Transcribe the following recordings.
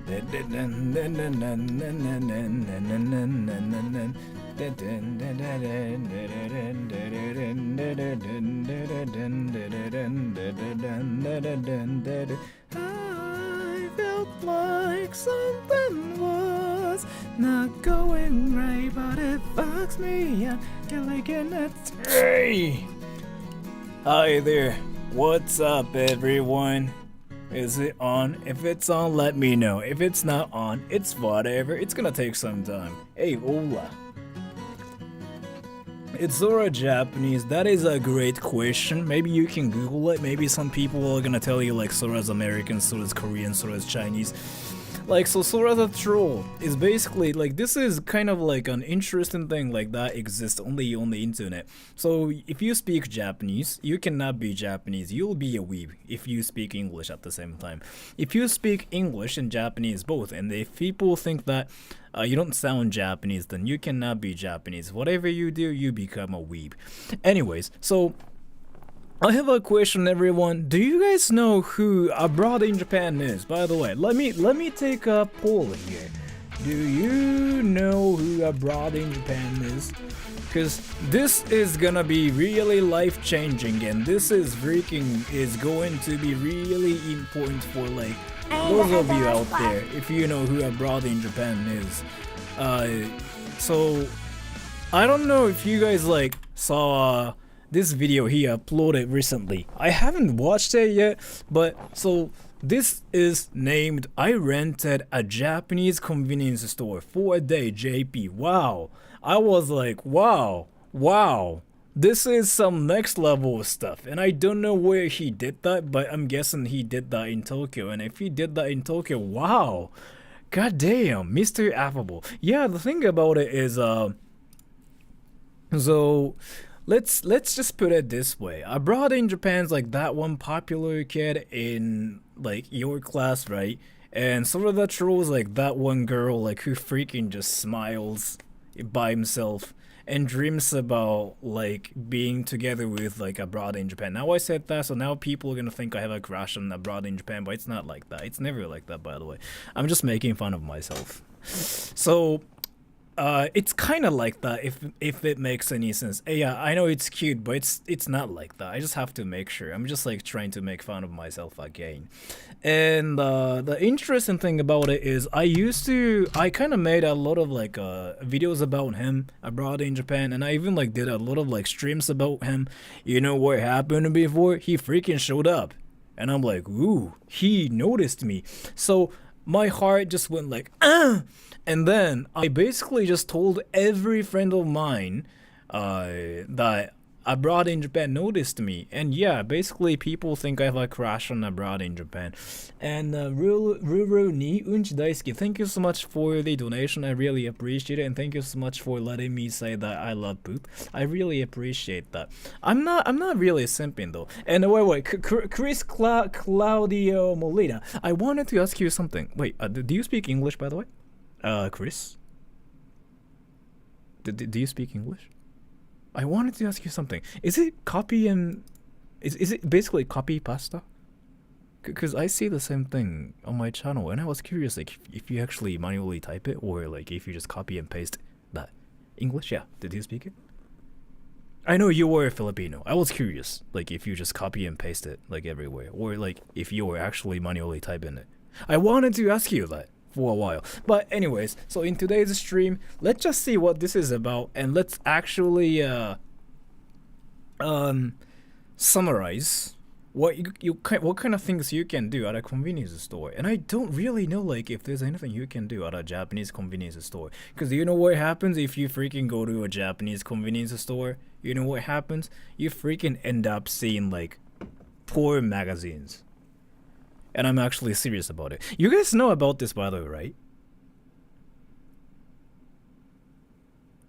I felt like something was not going right, but it fucks me up. Hey! Hi there. What's up, everyone? Is it on? If it's on, let me know. If it's not on, it's whatever. It's gonna take some time. Hey, hola. It's Sora Japanese? That is a great question. Maybe you can Google it. Maybe some people are gonna tell you like Sora's American, Sora's Korean, Sora's Chinese. Like, so Sora the Troll is basically like, this is kind of like an interesting thing like that exists only on the internet. So if you speak Japanese, you cannot be Japanese. You'll be a weeb if you speak English at the same time. If you speak English and Japanese both, and if people think that you don't sound Japanese, then you cannot be Japanese. Whatever you do, you become a weeb. Anyways, so I have a question, everyone. Do you guys know who Abroad in Japan is? By the way, let me take a poll here. Do you know who Abroad in Japan is? Because this is gonna be really life-changing, and this is going to be really important for like those of you out there, if you know who Abroad in Japan is. So I don't know if you guys like saw this video he uploaded recently. I haven't watched it yet, but so this is named I rented a Japanese convenience store for a day, JP. Wow. I was like, wow. This is some next level stuff, and I don't know where he did that, but I'm guessing he did that in Tokyo. And if he did that in Tokyo, wow, god damn, Mr. Affable. Yeah, the thing about it is, so let's just put it this way. Abroad in Japan's like that one popular kid in like your class, right? And Sora the Troll is like that one girl like who freaking just smiles by himself and dreams about like being together with like Abroad in Japan. Now I said that, so now people are gonna think I have a crush on Abroad in Japan, but it's not like that. It's never like that, by the way. I'm just making fun of myself. So it's kind of like that if it makes any sense. Yeah, I know it's cute, but it's not like that. I just have to make sure. I'm just like trying to make fun of myself again. And the interesting thing about it is I kind of made a lot of like videos about him Abroad in Japan, and I even like did a lot of like streams about him. You know what happened before? He freaking showed up, and I'm like, ooh, he noticed me. So my heart just went like, ah! And then I basically just told every friend of mine that Abroad in Japan noticed me. And yeah, basically people think I have a crush on Abroad in Japan. And Ruru ni unchi daisuki, thank you so much for the donation. I really appreciate it. And thank you so much for letting me say that I love poop. I really appreciate that. I'm not really simping though. And wait, Chris Claudio Molina, I wanted to ask you something. Wait, do you speak English, by the way? Chris? Do you speak English? I wanted to ask you something. Is it copy and... Is it basically copy pasta? Because I see the same thing on my channel, and I was curious like if you actually manually type it, or like if you just copy and paste that. English? Yeah. Did you speak it? I know you were Filipino. I was curious, like if you just copy and paste it like everywhere, or like if you were actually manually typing it. I wanted to ask you that for a while. But anyways, so in today's stream, let's just see what this is about, and let's actually summarize what what kind of things you can do at a convenience store. And I don't really know like if there's anything you can do at a Japanese convenience store, because you know what happens if you freaking go to a Japanese convenience store? You know what happens? You freaking end up seeing like porn magazines. And I'm actually serious about it. You guys know about this, by the way, right?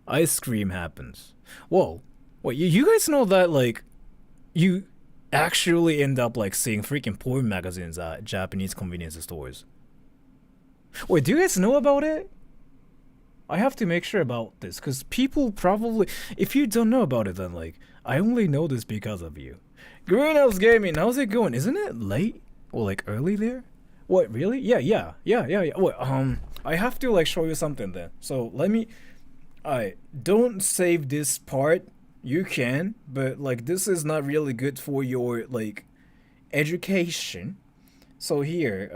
Ice cream happens. Whoa. Wait, you guys know that, like, you actually end up, like, seeing freaking porn magazines at Japanese convenience stores. Wait, do you guys know about it? I have to make sure about this, because people probably... If you don't know about it, then, like, I only know this because of you. Greenhouse Gaming, how's it going? Isn't it late? Or like early there? What, really? Yeah. Wait, I have to like show you something then. So let me. I don't save this part. You can, but like this is not really good for your like education. So here,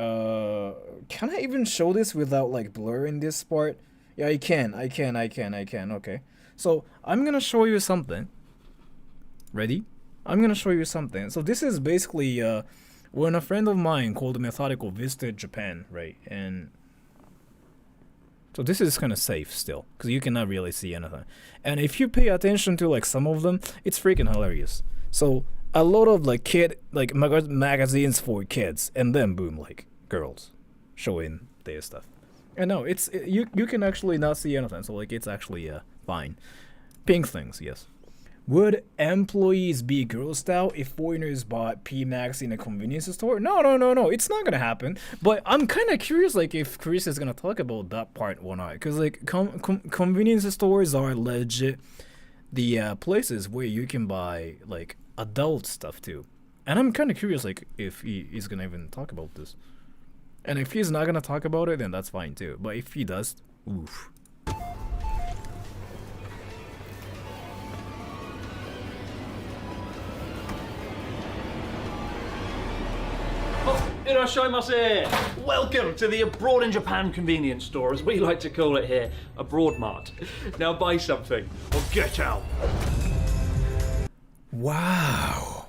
can I even show this without like blurring this part? Yeah, I can. Okay. So I'm gonna show you something. Ready? I'm gonna show you something. So this is basically when a friend of mine called Methodical visited Japan, right? And so this is kind of safe still, because you cannot really see anything. And if you pay attention to like some of them, it's freaking hilarious. So a lot of like kid like magazines for kids, and then boom, like girls showing their stuff. And no, you can actually not see anything, so like it's actually fine. Pink things, yes. Would employees be grossed out if foreigners bought PMax in a convenience store? No. It's not gonna happen. But I'm kind of curious, like, if Chris is gonna talk about that part or not, because like convenience stores are legit the places where you can buy like adult stuff too. And I'm kind of curious, like, if he's gonna even talk about this. And if he's not gonna talk about it, then that's fine too. But if he does, oof. いらっしゃいませ. Welcome to the Abroad in Japan convenience store, as we like to call it here, Abroad Mart. Now buy something or get out. Wow.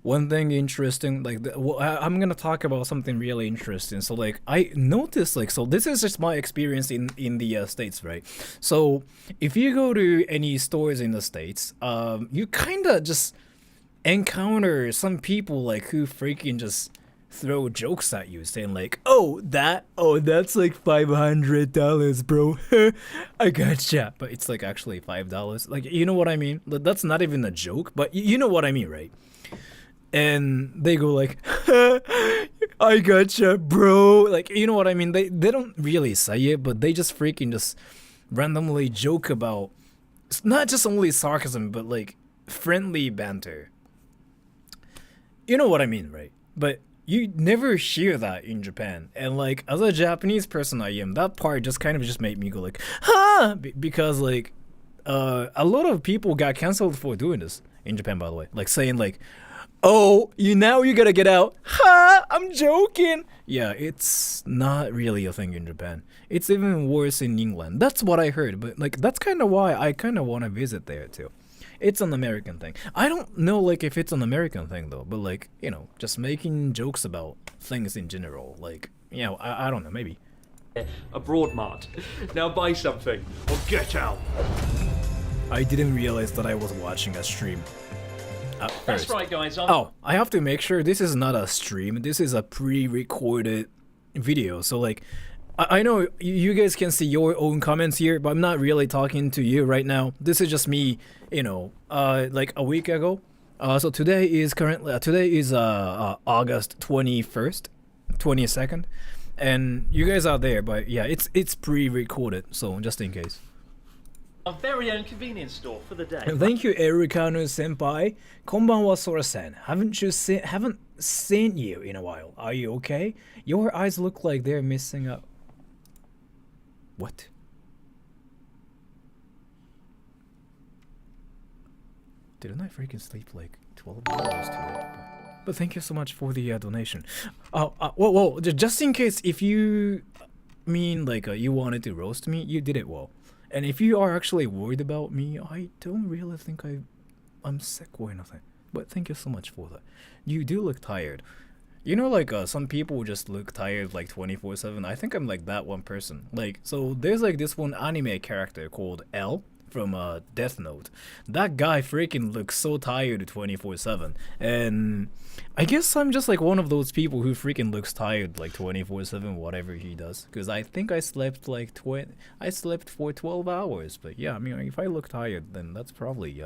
One thing interesting, like I'm gonna talk about something really interesting. So like I noticed, like, so this is just my experience in the States, right? So if you go to any stores in the States, you kind of just encounter some people like who freaking just throw jokes at you, saying like, oh that's like $500, bro. I gotcha. But it's like actually $5. Like, you know what I mean? That's not even a joke, but you know what I mean, right? And they go like, I gotcha, bro. Like, you know what I mean? They don't really say it, but they just freaking just randomly joke about, it's not just only sarcasm, but like friendly banter. You know what I mean, right? But you never hear that in Japan. And like, as a Japanese person I am, that part just kind of just made me go like, ha! Because like, a lot of people got canceled for doing this in Japan, by the way. Like saying like, oh, you gotta get out. Ha! I'm joking. Yeah, it's not really a thing in Japan. It's even worse in England. That's what I heard, but like that's kind of why I kind of want to visit there too. It's an American thing. I don't know like if it's an American thing though, but like, you know, just making jokes about things in general. Like, you know, I don't know, maybe. Abroad Mart. Now buy something or get out. I didn't realize that I was watching a stream. That's right, guys. Oh, I have to make sure this is not a stream. This is a pre-recorded video. So like, I know you guys can see your own comments here, but I'm not really talking to you right now. This is just me, you know, like a week ago. So today is August 21st, 22nd, and you guys are there. But yeah, it's pre-recorded, so just in case. Our very own convenience store for the day. Thank you, Erikano senpai. Konbanwa, Sora-san. Haven't seen you in a while. Are you okay? Your eyes look like they're missing out. What? Didn't I freaking sleep like 12 hours today? But thank you so much for the donation. Whoa, just in case, if you mean like you wanted to roast me, you did it well. And if you are actually worried about me, I don't really think I'm sick or anything. But thank you so much for that. You do look tired. You know, like some people just look tired like 24/7. I think I'm like that one person. Like, so there's like this one anime character called L from Death Note. That guy freaking looks so tired 24/7. And I guess I'm just like one of those people who freaking looks tired like 24/7 whatever he does, because I think I slept like I slept for 12 hours. But yeah, I mean, if I look tired, then that's probably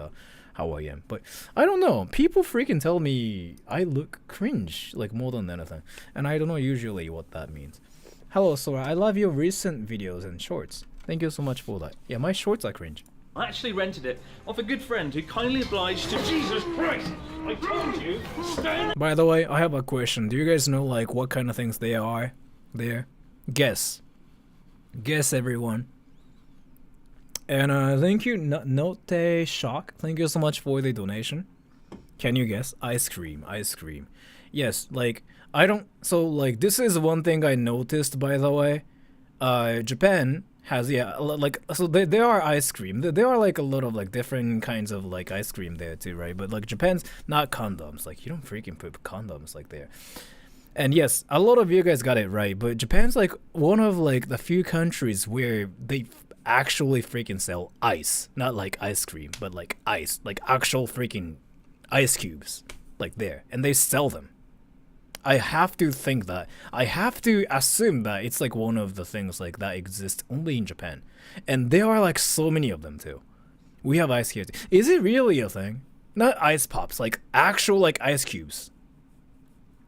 how I am. But I don't know, people freaking tell me I look cringe like more than anything, and I don't know usually what that means. Hello Sora, I love your recent videos and shorts. Thank you so much for that. Yeah, my shorts are cringe. I actually rented it off a good friend who kindly obliged to. Jesus Christ! I told you, stay. By the way, I have a question. Do you guys know like what kind of things they are there? Guess. Guess, everyone. And thank you, Note Shock. Thank you so much for the donation. Can you guess? Ice cream, ice cream. Yes, like I don't. So like this is one thing I noticed, by the way. Japan has, yeah, like, so there are ice cream. There are like a lot of like different kinds of like ice cream there too, right? But like Japan's not condoms. Like you don't freaking put condoms like there. And yes, a lot of you guys got it right, but Japan's like one of like the few countries where they actually freaking sell ice. Not like ice cream, but like ice, like actual freaking ice cubes, like there, and they sell them. I have to think that. I have to assume that it's like one of the things like that exist only in Japan. And there are like so many of them too. We have ice here too. Is it really a thing? Not ice pops, like actual like ice cubes.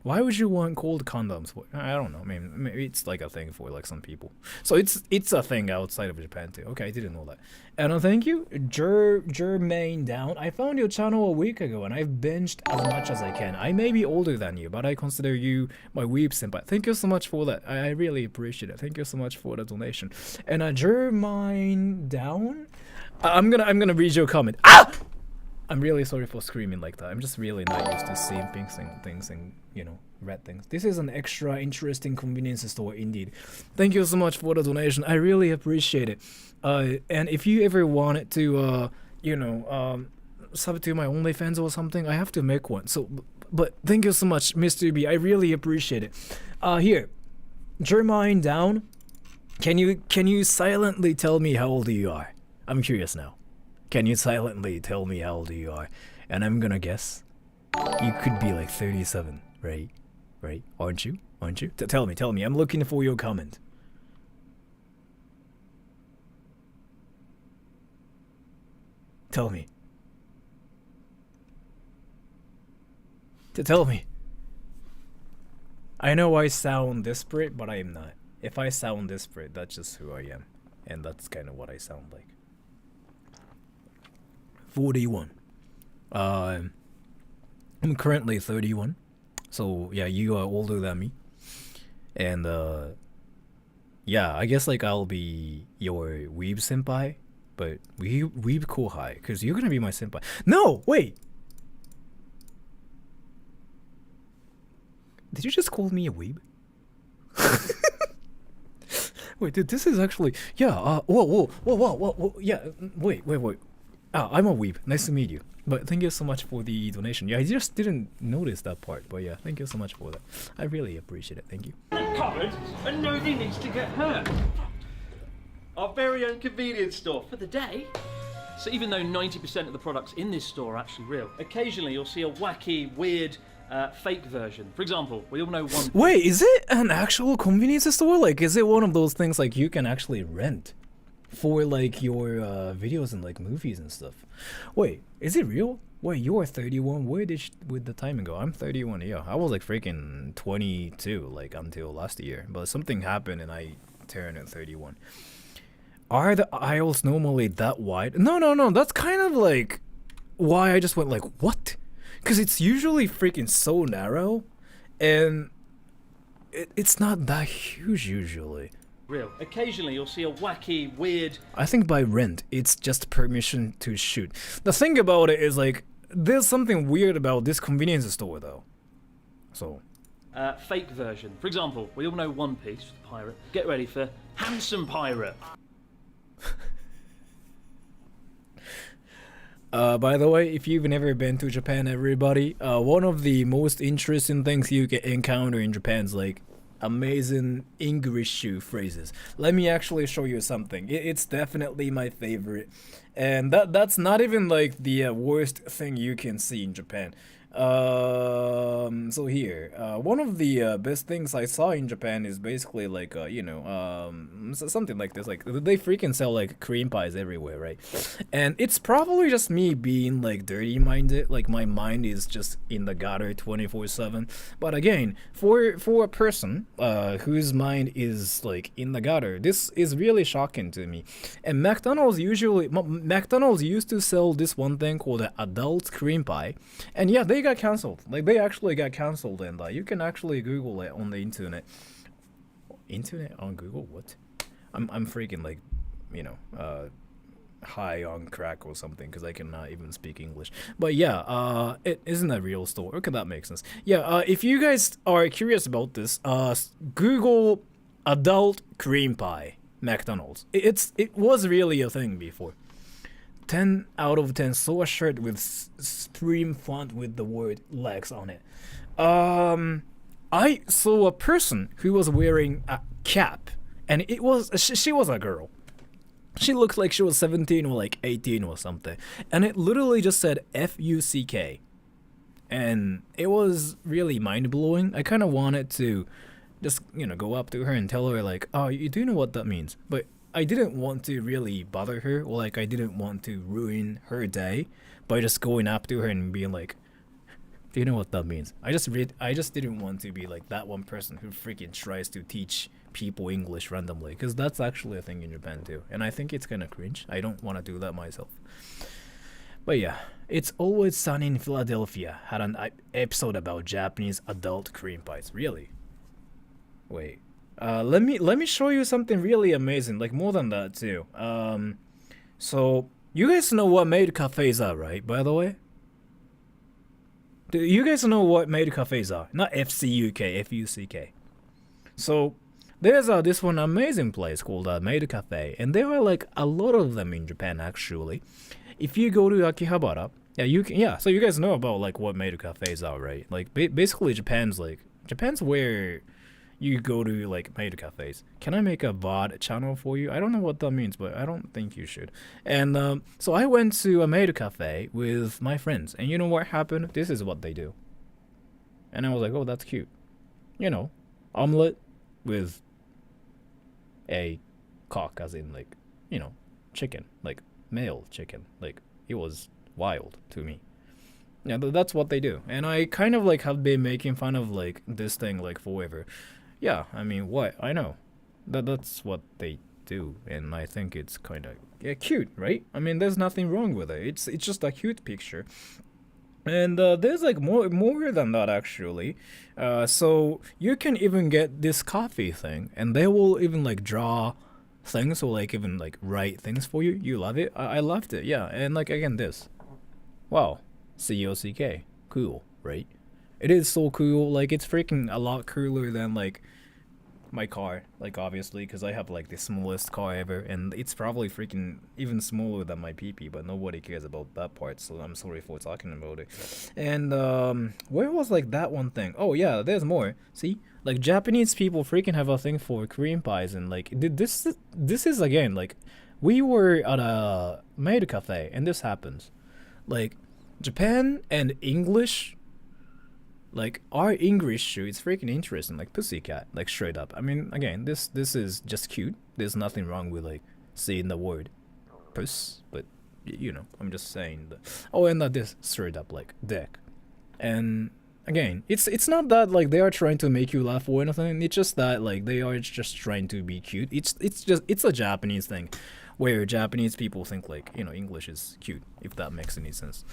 Why would you want cold condoms? I don't know. I mean, maybe it's like a thing for like some people. So it's a thing outside of Japan too. Okay, I didn't know that. And thank you, Jermaine Down. I found your channel a week ago and I've binged as much as I can. I may be older than you, but I consider you my weeb senpai. Thank you so much for that. I really appreciate it. Thank you so much for the donation. And Jermaine Down. I'm gonna read your comment. Ah! I'm really sorry for screaming like that. I'm just really not used to seeing things and, you know, red things. This is an extra interesting convenience store indeed. Thank you so much for the donation. I really appreciate it. And if you ever wanted to, you know, sub to my OnlyFans or something, I have to make one. So, but thank you so much, Mr. B. I really appreciate it. Here, Jermaine Down. Can you silently tell me how old you are? I'm curious now. Can you silently tell me how old you are? And I'm gonna guess you could be like 37, right? Right? Aren't you? Aren't you? Tell me. I'm looking for your comment. Tell me. Tell me. I know I sound desperate, but I am not. If I sound desperate, that's just who I am. And that's kind of what I sound like. 41. I'm currently 31. So yeah, you are older than me. And yeah, I guess like I'll be your weeb senpai, but weeb kohai, because you're gonna be my senpai. No, wait. Did you just call me a weeb? Wait, dude, this is actually, yeah. Whoa. Yeah, wait. I'm a weeb. Nice to meet you. But thank you so much for the donation. Yeah, I just didn't notice that part. But yeah, thank you so much for that. I really appreciate it. Thank you. Covered, and nobody needs to get hurt. Our very own convenience store for the day. So even though 90% of the products in this store are actually real, occasionally you'll see a wacky, weird, fake version. For example, we all know one. Wait, is it an actual convenience store? Like, is it one of those things like you can actually rent for like your videos and like movies and stuff? Wait, is it real? Wait, you're 31. Where did the timing go? I'm 31. Yeah, I was like freaking 22 like until last year, but something happened and I turned at 31. Are the aisles normally that wide? No. That's kind of like why I just went like, what? Because it's usually freaking so narrow, and it's not that huge usually. Real. Occasionally you'll see a wacky, weird. I think by rent, it's just permission to shoot. The thing about it is like, there's something weird about this convenience store though. So. Fake version. For example, we all know One Piece, the pirate. Get ready for handsome pirate. By the way, if you've never been to Japan, everybody, one of the most interesting things you can encounter in Japan is like amazing English phrases. Let me actually show you something. It's definitely my favorite, and that's not even like the worst thing you can see in Japan. So here, one of the best things I saw in Japan is basically like, something like this. Like they freaking sell like cream pies everywhere, right? And it's probably just me being like dirty minded. Like my mind is just in the gutter 24/7. But again, for a person whose mind is like in the gutter, this is really shocking to me. And McDonald's used to sell this one thing called an adult cream pie, and yeah, they got canceled. Like they actually got canceled, and you can actually Google it on the internet. Internet on Google? What? I'm freaking like, you know, high on crack or something because I cannot even speak English. But yeah, it isn't a real store. Okay, that makes sense. Yeah, if you guys are curious about this, Google adult cream pie McDonald's. It was really a thing before. 10 out of 10 saw a shirt with stream font with the word legs on it. I saw a person who was wearing a cap, and she was a girl. She looked like she was 17 or like 18 or something, and it literally just said FUCK, and it was really mind blowing. I kind of wanted to just go up to her and tell her like, oh, you do know what that means, but I didn't want to really bother her, or like I didn't want to ruin her day by just going up to her and being like, do you know what that means? I just didn't want to be like that one person who freaking tries to teach people English randomly, because that's actually a thing in Japan too, and I think it's kind of cringe. I don't want to do that myself. But yeah, It's Always Sunny in Philadelphia had an episode about Japanese adult cream pies. Really? Wait. Let me show you something really amazing, like more than that too. So you guys know what maid cafes are, right? By the way, do you guys know what maid cafes are? Not FCUK, FUCK. So there's this one amazing place called Maid Cafe, and there are like a lot of them in Japan actually. If you go to Akihabara, so you guys know about like what maid cafes are, right? Like basically Japan's where you go to like maid cafes. Can I make a VOD channel for you? I don't know what that means, but I don't think you should. And so I went to a maid cafe with my friends, and you know what happened? This is what they do. And I was like, oh, that's cute. Omelet with a cock, as in like, chicken, like male chicken. Like it was wild to me. Yeah, that's what they do. And I kind of like have been making fun of like this thing like forever. Yeah, I mean, what? I know. That's what they do, and I think it's kind of cute, right? I mean, there's nothing wrong with it. It's just a cute picture. And there's like more than that actually. So you can even get this coffee thing, and they will even like draw things or like even like write things for you. You love it? I loved it, yeah. And like again, this. Wow, COCK, cool, right? It is so cool. Like it's freaking a lot cooler than like my car, like obviously, because I have like the smallest car ever, and it's probably freaking even smaller than my PP, but nobody cares about that part, so I'm sorry for talking about it. And where was like that one thing? Oh yeah, there's more. See, like Japanese people freaking have a thing for cream pies, and like this is again like we were at a maid cafe, and this happens. Like Japan and English. Like our English too, it's freaking interesting. Like pussycat, like straight up. I mean, again, this is just cute. There's nothing wrong with like saying the word puss, but I'm just saying that. Oh, and this straight up like dick. And again, it's not that like they are trying to make you laugh or anything. It's just that like they are just trying to be cute. It's a Japanese thing, where Japanese people think like English is cute, if that makes any sense.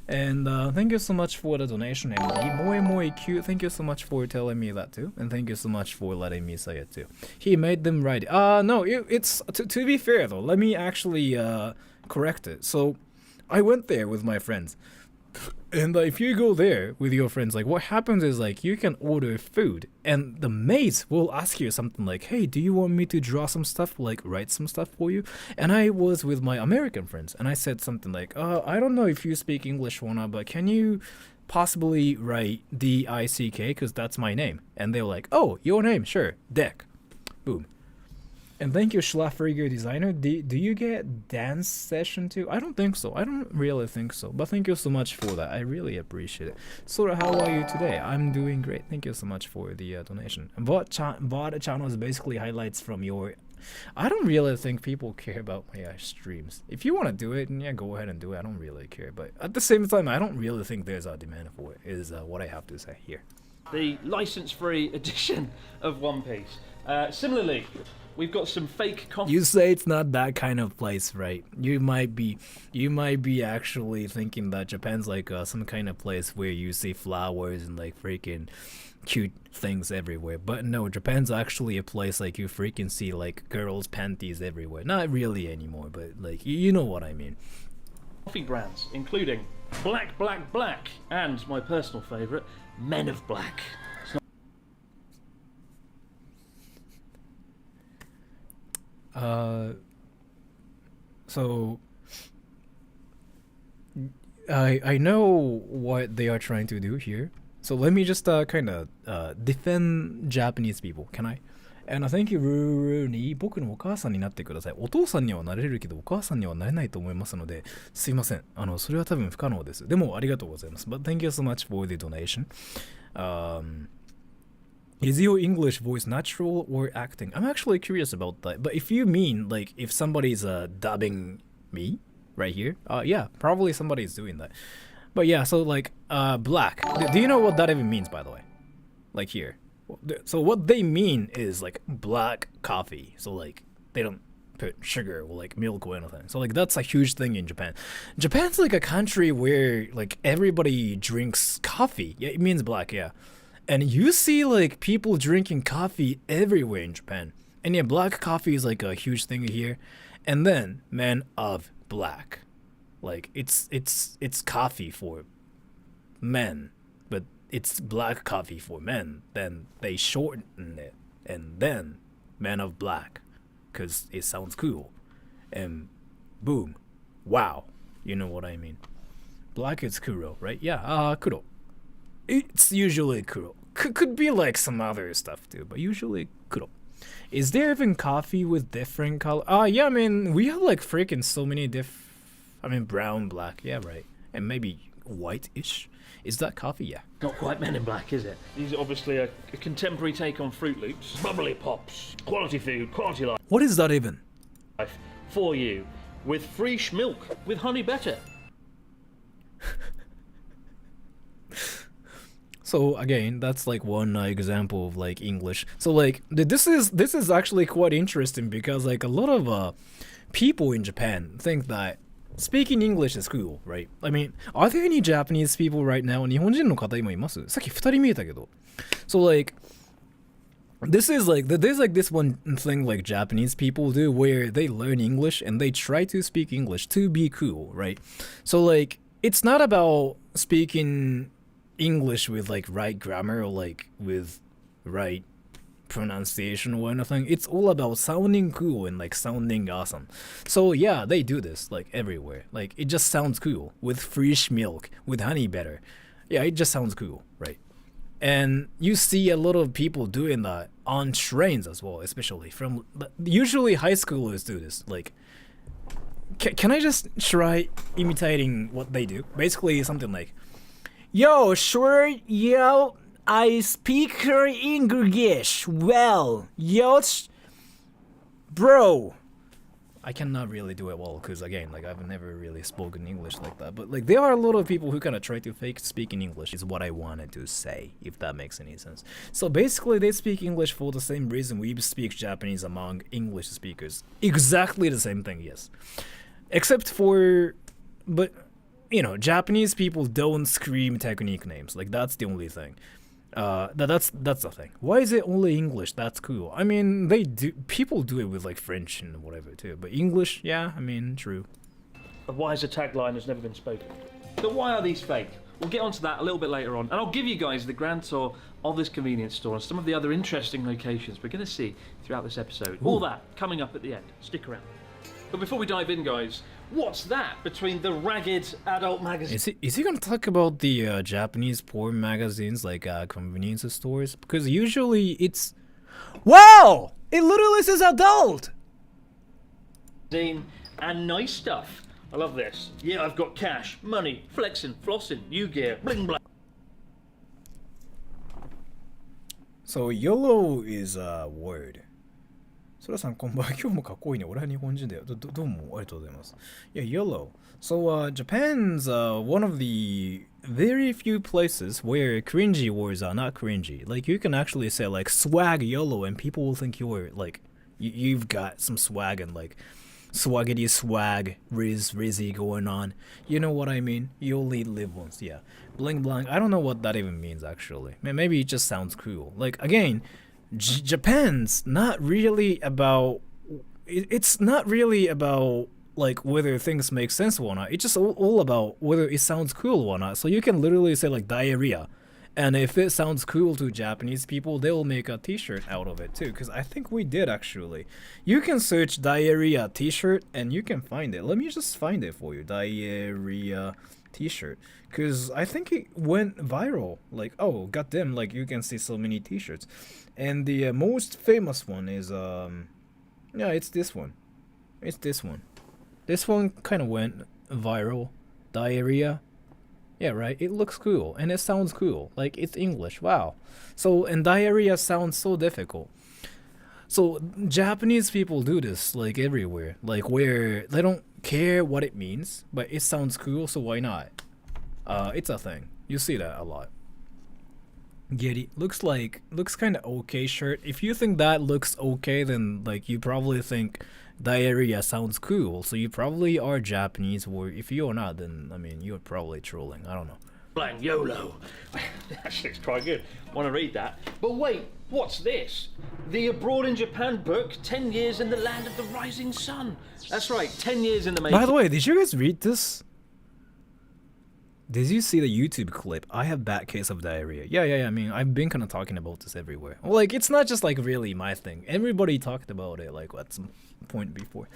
And thank you so much for the donation, and more cute. Thank you so much for telling me that too, and thank you so much for letting me say it too. He made them right. No, it's to be fair though. Let me actually correct it. So, I went there with my friends, and if you go there with your friends, like what happens is like you can order food, and the maids will ask you something like, "Hey, do you want me to draw some stuff, like write some stuff for you?" And I was with my American friends, and I said something like, I don't know if you speak English or not, but can you possibly write DICK, because that's my name?" And they were like, "Oh, your name, sure, Dick." Boom. And thank you, Schlafriger Designer. Do you get dance session too? I don't think so. I don't really think so. But thank you so much for that. I really appreciate it. Sora, how are you today? I'm doing great. Thank you so much for the donation. VOD channel is basically highlights from your... I don't really think people care about my streams. If you want to do it, yeah, go ahead and do it. I don't really care. But at the same time, I don't really think there's a demand for it, is what I have to say here. The license-free edition of One Piece. Similarly, we've got some fake coffee. You say it's not that kind of place, right? You might be actually thinking that Japan's like some kind of place where you see flowers and like freaking cute things everywhere. But no, Japan's actually a place like you freaking see like girls' panties everywhere. Not really anymore, but like you know what I mean. Coffee brands, including Black, Black, Black, and my personal favourite, Men of Black. So I know what they are trying to do here. So let me just kind of defend Japanese people, can I? And I thank you, Ruru に僕のお母さんになってください。お父さんにはなれるけどお母さんにはなれないと思いますので、すいません。それは多分不可能です。でもありがとうございます。But thank you so much for the donation. Is your English voice natural or acting? I'm actually curious about that. But if you mean like if somebody's dubbing me right here, yeah, probably somebody's doing that. But yeah, so like black. Do you know what that even means, by the way? Like here. So what they mean is like black coffee. So like they don't put sugar or like milk or anything. So like that's a huge thing in Japan. Japan's like a country where like everybody drinks coffee. Yeah, it means black, yeah. And you see like people drinking coffee everywhere in Japan. And yeah, black coffee is like a huge thing here. And then Men of Black. Like it's coffee for men, but it's black coffee for men. Then they shorten it and then Men of Black, cause it sounds cool. And boom, wow, you know what I mean. Black is kuro, right? Yeah, kuro. It's usually kuro. Could be like some other stuff too, but usually kuro. Is there even coffee with different color? Yeah, I mean, we have like freaking so many brown, black, yeah, right. And maybe white-ish. Is that coffee? Yeah. Not quite Men in Black, is it? These are obviously a contemporary take on Fruit Loops. Bubbly pops, quality food, quality life. What is that even? For you, with free milk, with honey better. So again, that's like one example of like English. So like this is actually quite interesting because like a lot of people in Japan think that speaking English is cool, right? I mean, are there any Japanese people right now? 日本人の方今います？さっき2人見えたけど。So like this is like there's like this one thing like Japanese people do where they learn English and they try to speak English to be cool, right? So like it's not about speaking English with like right grammar or like with right pronunciation or anything. It's all about sounding cool and like sounding awesome. So yeah, they do this like everywhere. Like it just sounds cool with fresh milk, with honey better. Yeah, it just sounds cool, right? And you see a lot of people doing that on trains as well, especially from usually high schoolers do this. Like can I just try imitating what they do? Basically something like, yo, sure, yo, I speak English well. Yo, bro. I cannot really do it well because again, like I've never really spoken English like that. But like there are a lot of people who kind of try to fake speaking English is what I wanted to say, if that makes any sense. So basically they speak English for the same reason we speak Japanese among English speakers. Exactly the same thing, yes. Except for, but you know, Japanese people don't scream technique names. Like that's the only thing. That's the thing. Why is it only English? That's cool. I mean, people do it with like French and whatever too. But English, yeah, I mean, true. A wiser tagline has never been spoken. So why are these fake? We'll get onto that a little bit later on, and I'll give you guys the grand tour of this convenience store and some of the other interesting locations we're going to see throughout this episode. Ooh. All that coming up at the end. Stick around. But before we dive in, guys, what's that between the ragged adult magazines? Is he gonna talk about the Japanese porn magazines like convenience stores? Because usually it's Wow! It literally says adult! And nice stuff. I love this. Yeah, I've got cash, money, flexing, flossing, new gear, bling bling. So YOLO is a word. そらさんこんばんは。今日もかっこいいね。俺は日本人だよ。どうもありがとうございます。Yeah, YOLO. So Japan's one of the very few places where cringy words are not cringy. Like you can actually say like swag YOLO and people will think you're like you've got some swag and like swaggity swag, rizzy going on. You know what I mean? You only live once, yeah. Bling blang. I don't know what that even means actually. Maybe it just sounds cool. Like again, Japan's not really about. It's not really about like whether things make sense or not. It's just all about whether it sounds cool or not. So you can literally say like diarrhea. And if it sounds cool to Japanese people, they'll make a t-shirt out of it too. Because I think we did actually. You can search diarrhea t-shirt and you can find it. Let me just find it for you. Diarrhea t-shirt. Because I think it went viral. Like, oh, goddamn, like you can see so many t-shirts. And the most famous one is, yeah, it's this one. It's this one. This one kind of went viral. Diarrhea. Yeah, right. It looks cool and it sounds cool. Like it's English. Wow. So and diarrhea sounds so difficult. So Japanese people do this like everywhere. Like where they don't care what it means, but it sounds cool, so why not? It's a thing. You see that a lot. Get it? Looks kind of okay shirt. If you think that looks okay, then like you probably think diarrhea sounds cool, so you probably are Japanese, or if you're not, then I mean you're probably trolling. I don't know. Blang YOLO. Actually, it's quite good. Want to read that? But wait, what's this? The Abroad in Japan book, 10 years in the land of the rising sun. That's right, 10 years in the making. By the way, did you guys read this? Did you see the YouTube clip? I have bad case of diarrhea. Yeah. I mean, I've been kind of talking about this everywhere. Like, it's not just like really my thing. Everybody talked about it like at some point before.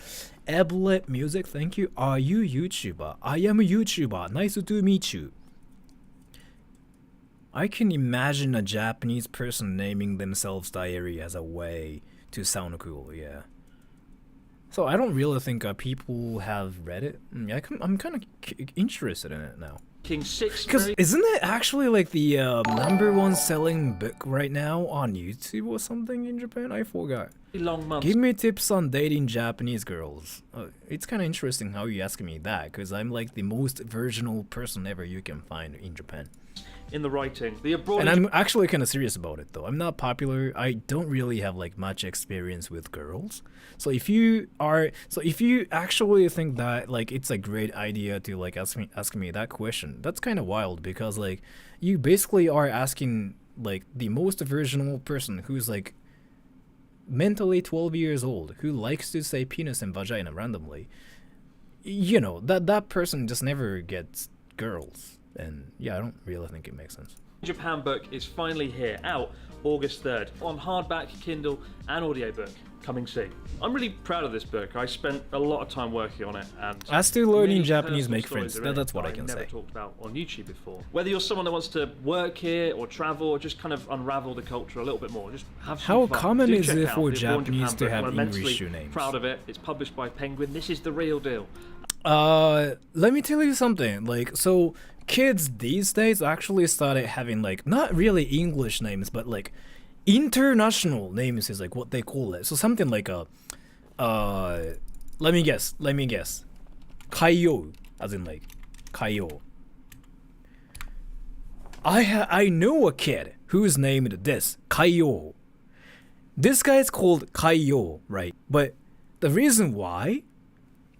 Ablet Music, thank you. Are you YouTuber? I am a YouTuber. Nice to meet you. I can imagine a Japanese person naming themselves diarrhea as a way to sound cool. Yeah. So I don't really think people have read it. I'm kind of interested in it now. King 6. Because isn't it actually like the #1 selling book right now on YouTube or something in Japan? I forgot. Long months. Give me tips on dating Japanese girls. It's kind of interesting how you asking me that, because I'm like the most virginal person ever you can find in Japan. In the writing, the Abroad. And I'm actually kind of serious about it though. I'm not popular. I don't really have like much experience with girls. So if you actually think that like it's a great idea to like ask me that question, that's kind of wild, because like you basically are asking like the most virginal person who's like mentally 12 years old, who likes to say penis and vagina randomly. You know, that person just never gets girls. And yeah, I don't really think it makes sense. Japan book is finally here, out August 3rd, on hardback, Kindle, and audiobook. Coming soon. I'm really proud of this book. I spent a lot of time working on it, and as to learning Japanese make friends, that's what I can say. I've never talked about on YouTube before. Whether you're someone that wants to work here or travel or just kind of unravel the culture a little bit more, just have some How fun. common is it for Japanese to have I'm English names? Proud of it. It's published by Penguin. This is the real deal. Let me tell you something. Like, so kids these days actually started having like not really English names, but like international names is like what they call it. So something like let me guess. Kaiyo, as in like Kaiyo. I know a kid who's named this Kaiyo. This guy's called Kaiyo, right? But the reason why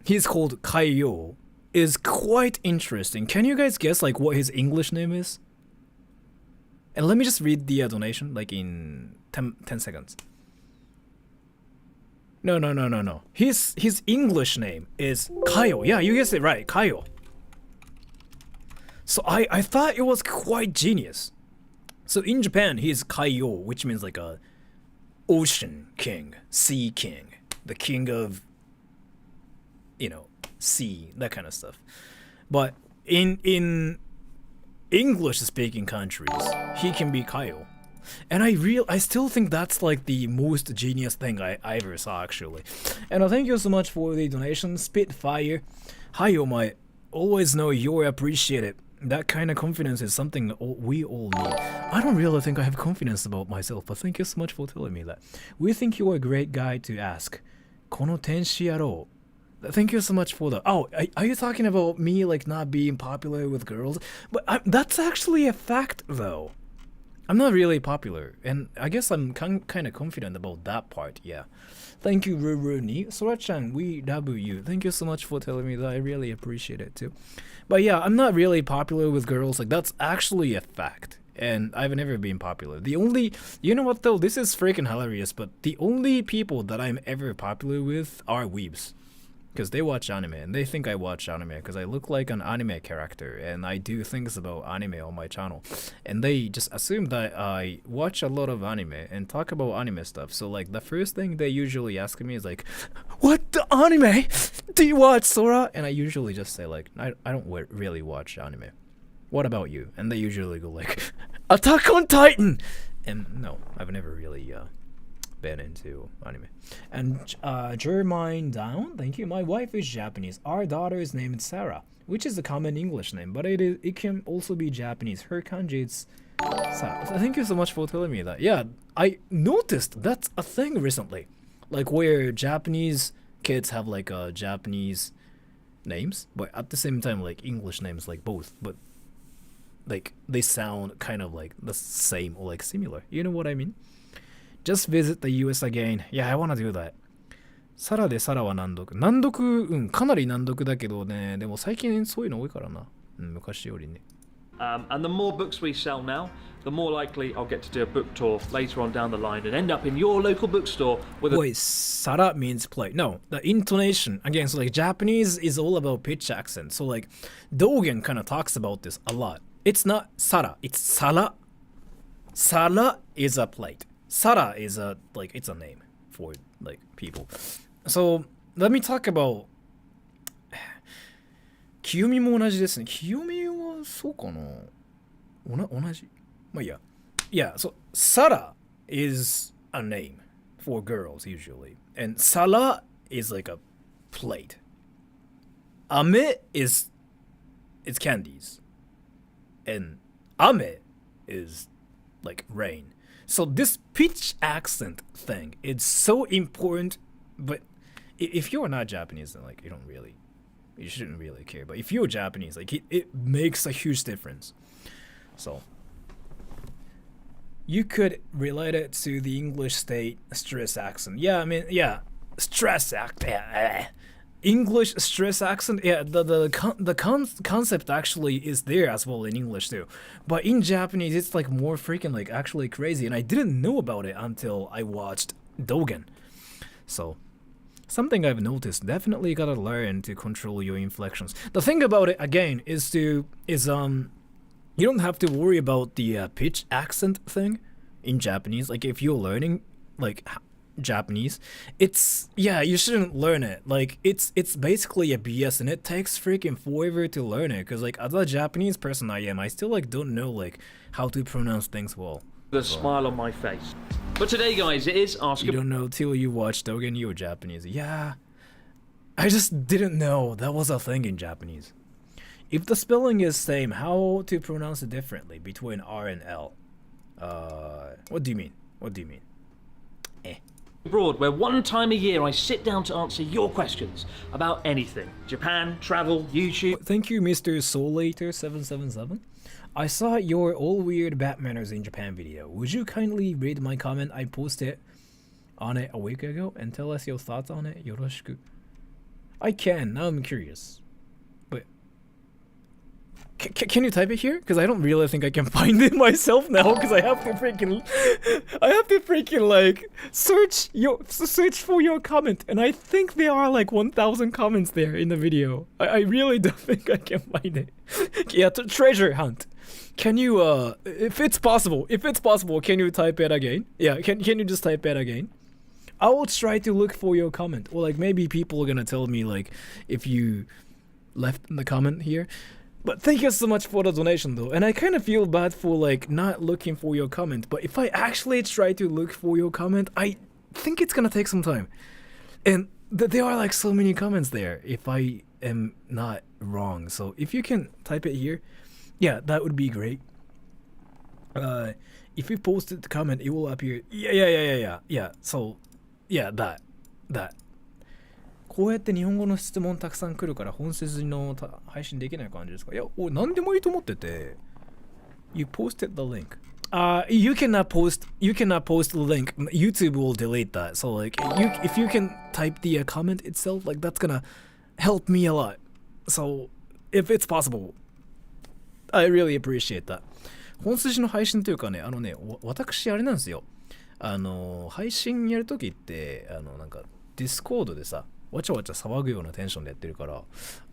he's called Kaiyo is quite interesting. Can you guys guess like what his English name is? And let me just read the donation like in 10 seconds. No. His English name is Kayo. Yeah, you guessed it right, Kayo. So I thought it was quite genius. So in Japan, he's Kayo, which means like a ocean king, sea king, the king of, you know, sea, that kind of stuff. But in English-speaking countries, he can be Kayo. And I still think that's like the most genius thing I ever saw actually. And thank you so much for the donation. Spitfire. Hi, my. Always know you're appreciated. That kind of confidence is something we all need. I don't really think I have confidence about myself, but thank you so much for telling me that. We think you're a great guy to ask. この天使野郎. Thank you so much for that. Oh, are you talking about me like not being popular with girls? But that's actually a fact though. I'm not really popular, and I guess I'm kind of confident about that part, yeah. Thank you, Ruruni. Sora-chan, we love you. Thank you so much for telling me that. I really appreciate it too. But yeah, I'm not really popular with girls. Like, that's actually a fact. And I've never been popular. The only... You know what, though? This is freaking hilarious, but the only people that I'm ever popular with are weebs. Because they watch anime, and they think I watch anime because I look like an anime character, and I do things about anime on my channel. And they just assume that I watch a lot of anime and talk about anime stuff. So, like, the first thing they usually ask me is, like, what anime do you watch, Sora? And I usually just say, like, I don't really watch anime. What about you? And they usually go, like, Attack on Titan! And no, I've never really... been into anime. And Jermine Down, thank you. My wife is Japanese. Our daughter is named Sarah, which is a common English name, but it can also be Japanese. Her kanji is Sarah. Thank you so much for telling me that. Yeah, I noticed that's a thing recently, like where Japanese kids have like Japanese names, but at the same time like English names, like both, but like they sound kind of like the same or like similar. You know what I mean? Just visit the US again. Yeah, I wanna do that. サラでサラは難読。難読、かなり難読だけどね、でも最近そういうの多いからな。昔よりね。And the more books we sell now, the more likely I'll get to do a book tour later on down the line and end up in your local bookstore with a... Wait, Sara means play. No, the intonation. Again, so like Japanese is all about pitch accent. So like Dogen kind of talks about this a lot. It's not Sara, it's Sara. Sara is a plate. Sara is a, like, it's a name for, like, people. So, let me talk about... 清美も同じですね。清美はそうかな同じまあいいや。Yeah, so, Sara is a name for girls, usually. And Sara is like a plate. Ame is... it's candies. And Ame is, like, rain. So this pitch accent thing, it's so important, but if you're not Japanese, then like you shouldn't really care. But if you're Japanese, like it makes a huge difference. So you could relate it to the English state stress accent. Yeah, I mean, yeah, stress accent. English stress accent, yeah, the concept actually is there as well in English too, but in Japanese it's like more freaking like actually crazy, and I didn't know about it until I watched Dogen. So something I've noticed, definitely gotta learn to control your inflections. The thing about it again is you don't have to worry about the pitch accent thing in Japanese. Like if you're learning like Japanese, it's, yeah, you shouldn't learn it. Like it's basically a BS, and it takes freaking forever to learn it, because like as a Japanese person I am, I still like don't know like how to pronounce things well. The smile on my face. But today, guys, it is Ask... You don't know till you watch Dogen, you're Japanese. Yeah, I just didn't know that was a thing in Japanese. If the spelling is same, how to pronounce it differently between R and L? What do you mean? What do you mean? Abroad, where one time a year I sit down to answer your questions about anything. Japan, travel, YouTube... Thank you, Mr. Soulator777. I saw your all weird Batmaners in Japan video. Would you kindly read my comment I posted on it a week ago and tell us your thoughts on it? Yoroshiku. I can, now I'm curious. But... Can you type it here? Because I don't really think I can find it myself now, because I have to freaking like search for your comment, and I think there are like 1,000 comments there in the video. I really don't think I can find it. Yeah, treasure hunt. Can you if it's possible, can you type it again? Yeah, can you just type it again? I will try to look for your comment, or like maybe people are gonna tell me like if you left the comment here. But thank you so much for the donation though. And I kind of feel bad for like not looking for your comment. But if I actually try to look for your comment, I think it's gonna take some time. And there are like so many comments there if I am not wrong. So if you can type it here, yeah, that would be great. If you posted the comment, it will appear. Yeah. So, yeah, that. こうやって日本語の質問たくさん来るから本筋の配信できない感じですか？いや、俺何でもいいと思ってて。You posted the link. You cannot post the link. YouTube will delete that. So like, if you can type the comment itself, like that's gonna help me a lot. So if it's possible, I really appreciate that. 本筋の配信というかね、私あれなんですよ。配信やるときってなんかディスコードでさ、わちゃわちゃ騒ぐようなテンションでやってるから、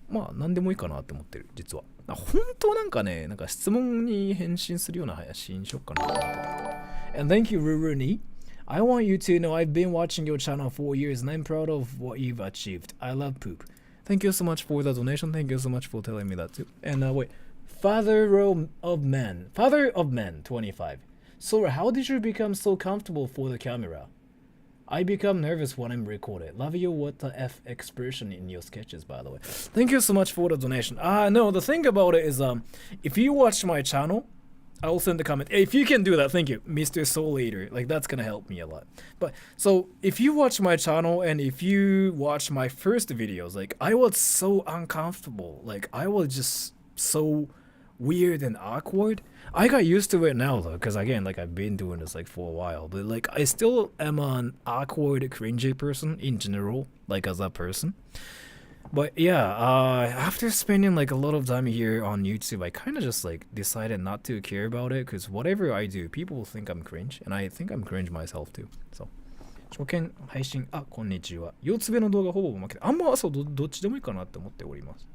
まあ何でもいいかなって思ってる、実は。本当なんかね、なんか質問に返信するような配信しよっかなと思ってた。And thank you, Ruruni. I want you to know I've been watching your channel for years and I'm proud of what you've achieved. I love poop. Thank you so much for the donation. Thank you so much for telling me that too. And wait, Father of Man, 25. Sora, how did you become so comfortable for the camera? I become nervous when I'm recorded. Love your what the F expression in your sketches, by the way. Thank you so much for the donation. No, the thing about it is, if you watch my channel, I'll send a comment. If you can do that, thank you, Mr. Soul Eater. Like, that's gonna help me a lot. But, so, if you watch my channel and if you watch my first videos, like, I was so uncomfortable. Like, I was just so weird and awkward. I got used to it now though, because again, like I've been doing this like for a while, but like I still am an awkward, cringy person in general, like as a person. But yeah, after spending like a lot of time here on YouTube, I kind of just like decided not to care about it, because whatever I do, people think I'm cringe, and I think I'm cringe myself too. So, 初見配信、こんにちは。4つ目の動画ほぼ負けて、そう、どっちでもいいかなって思っております。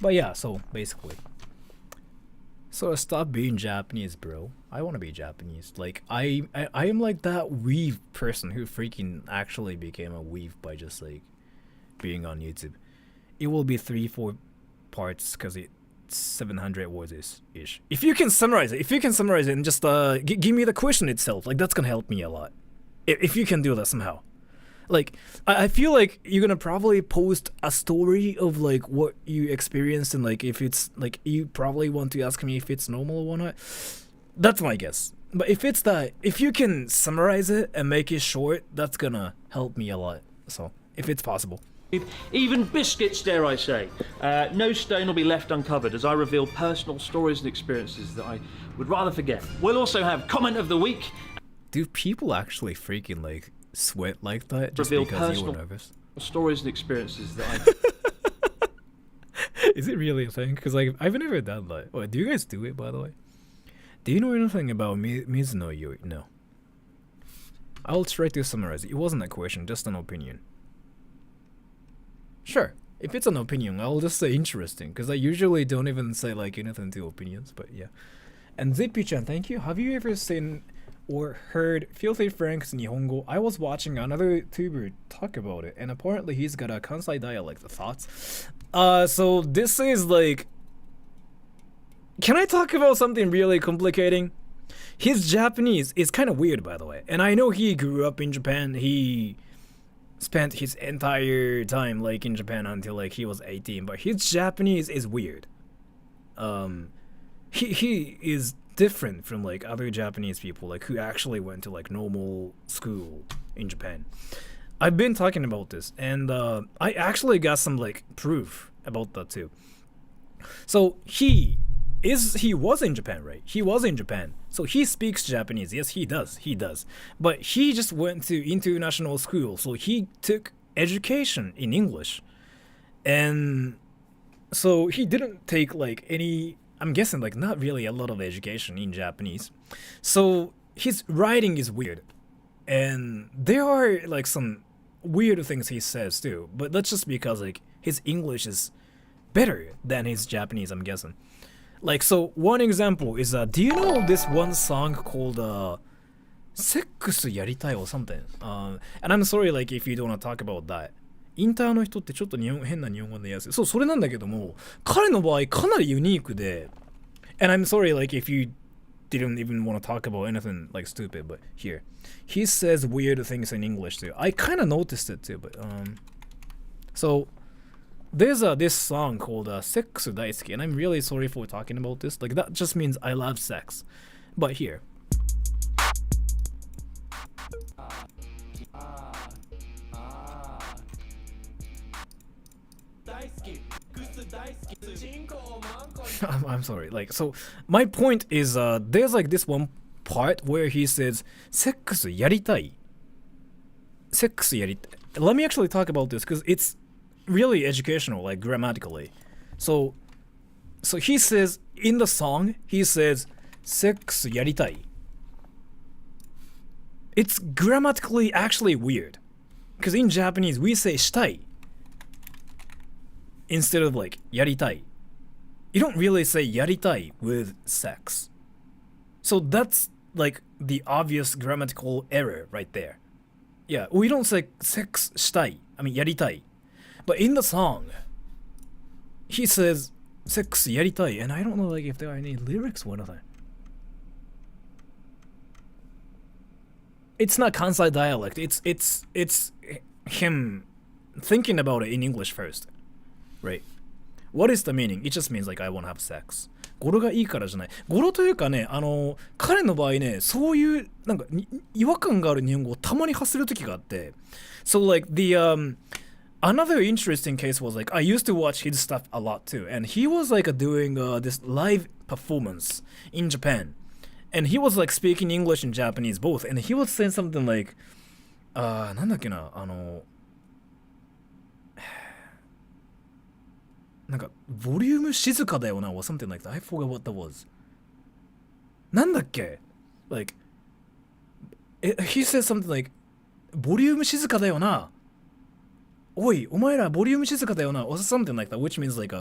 But yeah, so basically. So stop being Japanese, bro. I want to be Japanese. Like I am like that weave person who freaking actually became a weave by just like being on YouTube. It will be 3-4 parts because it's 700 words ish. If you can summarize it, and just give me the question itself, like that's gonna help me a lot. If you can do that somehow. Like, I feel like you're gonna probably post a story of like what you experienced, and like if it's like you probably want to ask me if it's normal or not. That's my guess. But if it's that, if you can summarize it and make it short, that's gonna help me a lot. So, if it's possible. Even biscuits, dare I say. No stone will be left uncovered as I reveal personal stories and experiences that I would rather forget. We'll also have comment of the week. Do people actually freaking like sweat like that just reveal because you were personal nervous? Stories and experiences that I... Is it really a thing? Because like I've never done that. Wait, do you guys do it, by the way? Do you know anything about Mizuno Yuri? No. I'll try to summarize it. It wasn't a question, just an opinion. Sure. If it's an opinion, I'll just say interesting, because I usually don't even say like anything to opinions, but yeah. And Zippy-chan, thank you. Have you ever seen or heard Filthy Frank's Nihongo? I was watching another YouTuber talk about it, and apparently he's got a Kansai dialect. Thoughts? So this is like... Can I talk about something really complicating? His Japanese is kind of weird, by the way. And I know he grew up in Japan. He spent his entire time like in Japan until like he was 18, but his Japanese is weird. He is different from like other Japanese people like who actually went to like normal school in Japan. I've been talking about this, and I actually got some like proof about that too. So he was in Japan, right? He was in Japan, so he speaks Japanese. Yes, he does. But he just went to international school, so he took education in English, and so he didn't take like any, I'm guessing like not really a lot of education in Japanese. So his writing is weird, and there are like some weird things he says too, but that's just because like his English is better than his Japanese, I'm guessing. Like, so one example is do you know this one song called Sex Yaritai or something? And I'm sorry like if you don't want to talk about that. インターの人ってちょっと変な日本語で言いやすい。そう、それなんだけども、彼の場合かなりユニークで、and I'm sorry, like, if you didn't even want to talk about anything, like, stupid, but here. He says weird things in English, too. I kind of noticed it, too, but, so, there's this song called, Sex Daisuki, and I'm really sorry for talking about this. Like, that just means I love sex. But here. I'm sorry. Like, so my point is, there's like this one part where he says, "Sex yaritai." Sex yaritai. Let me actually talk about this because it's really educational, like grammatically. So he says in the song, he says, "Sex yaritai." It's grammatically actually weird, because in Japanese we say "shitai" instead of like "yaritai." You don't really say "yaritai" with sex. So that's like the obvious grammatical error right there. Yeah, we don't say "sex shitai." I mean "yaritai." But in the song, he says "sex yaritai," and I don't know like if there are any lyrics or anything. It's not Kansai dialect. It's him thinking about it in English first, right? What is the meaning? It just means like I want to have sex. 語呂がいいからじゃない。語呂というかね、彼の場合ね、そういうなんか違和感がある日本語をたまに発する時があって。So like the another interesting case was like I used to watch his stuff a lot too, and he was like doing this live performance in Japan, and he was like speaking English and Japanese both, and he was saying something like なんだっけななんかボリューム静かだよな or something like that. I forgot what that was. なんだっけ Like he said something like ボリューム静かだよなおいお前らボリューム静かだよな or something like that, which means like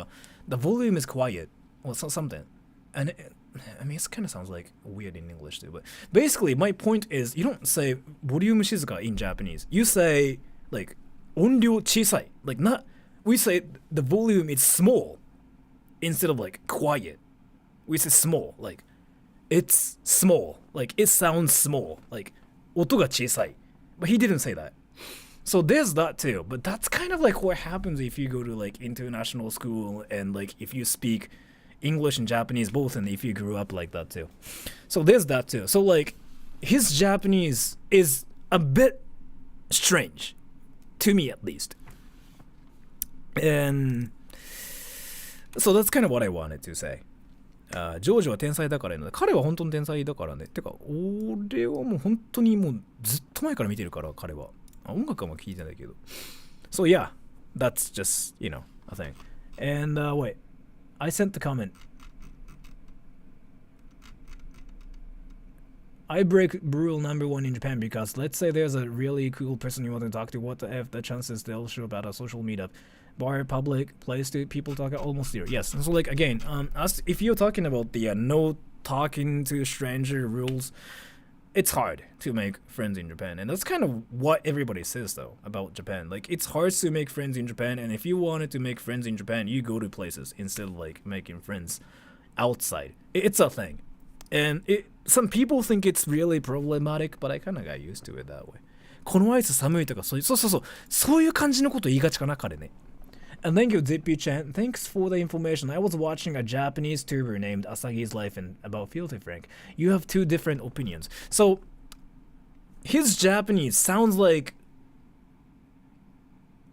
the volume is quiet or something. And I mean it kind of sounds like weird in English too, but basically my point is you don't say ボリューム静か in Japanese. You say like 音量小さい like not we say the volume is small instead of like quiet. We say small, like it's small, like it sounds small, like 音が小さい. But he didn't say that. So there's that too. But that's kind of like what happens if you go to like international school and like if you speak English and Japanese both and if you grew up like that too. So there's that too. So like his Japanese is a bit strange, to me at least. And so that's kind of what I wanted to say. ジョージは天才だからね。彼は本当に天才だからね。てか、俺はもう本当にもうずっと前から見てるから、彼は。音楽はもう聞いてないけど。So yeah, that's just, you know, a thing. And wait, I sent the comment. I break rule number 1 in Japan because let's say there's a really cool person you want to talk to. What the F? The chances they'll show up at a social meetup. Bar, public, place to people talk almost zero. Yes. So like again, as if you're talking about the no talking to stranger rules, it's hard to make friends in Japan. And that's kind of what everybody says though about Japan. Like it's hard to make friends in Japan, and if you wanted to make friends in Japan, you go to places instead of like making friends outside. It's a thing. And some people think it's really problematic, but I kind of got used to it that way. このアイス寒いとかそういう感じのこと言いがちかな彼ね。And thank you, Zippy-chan. Thanks for the information. I was watching a Japanese tuber named Asagi's Life and about Filthy Frank. You have 2 different opinions. So, his Japanese sounds like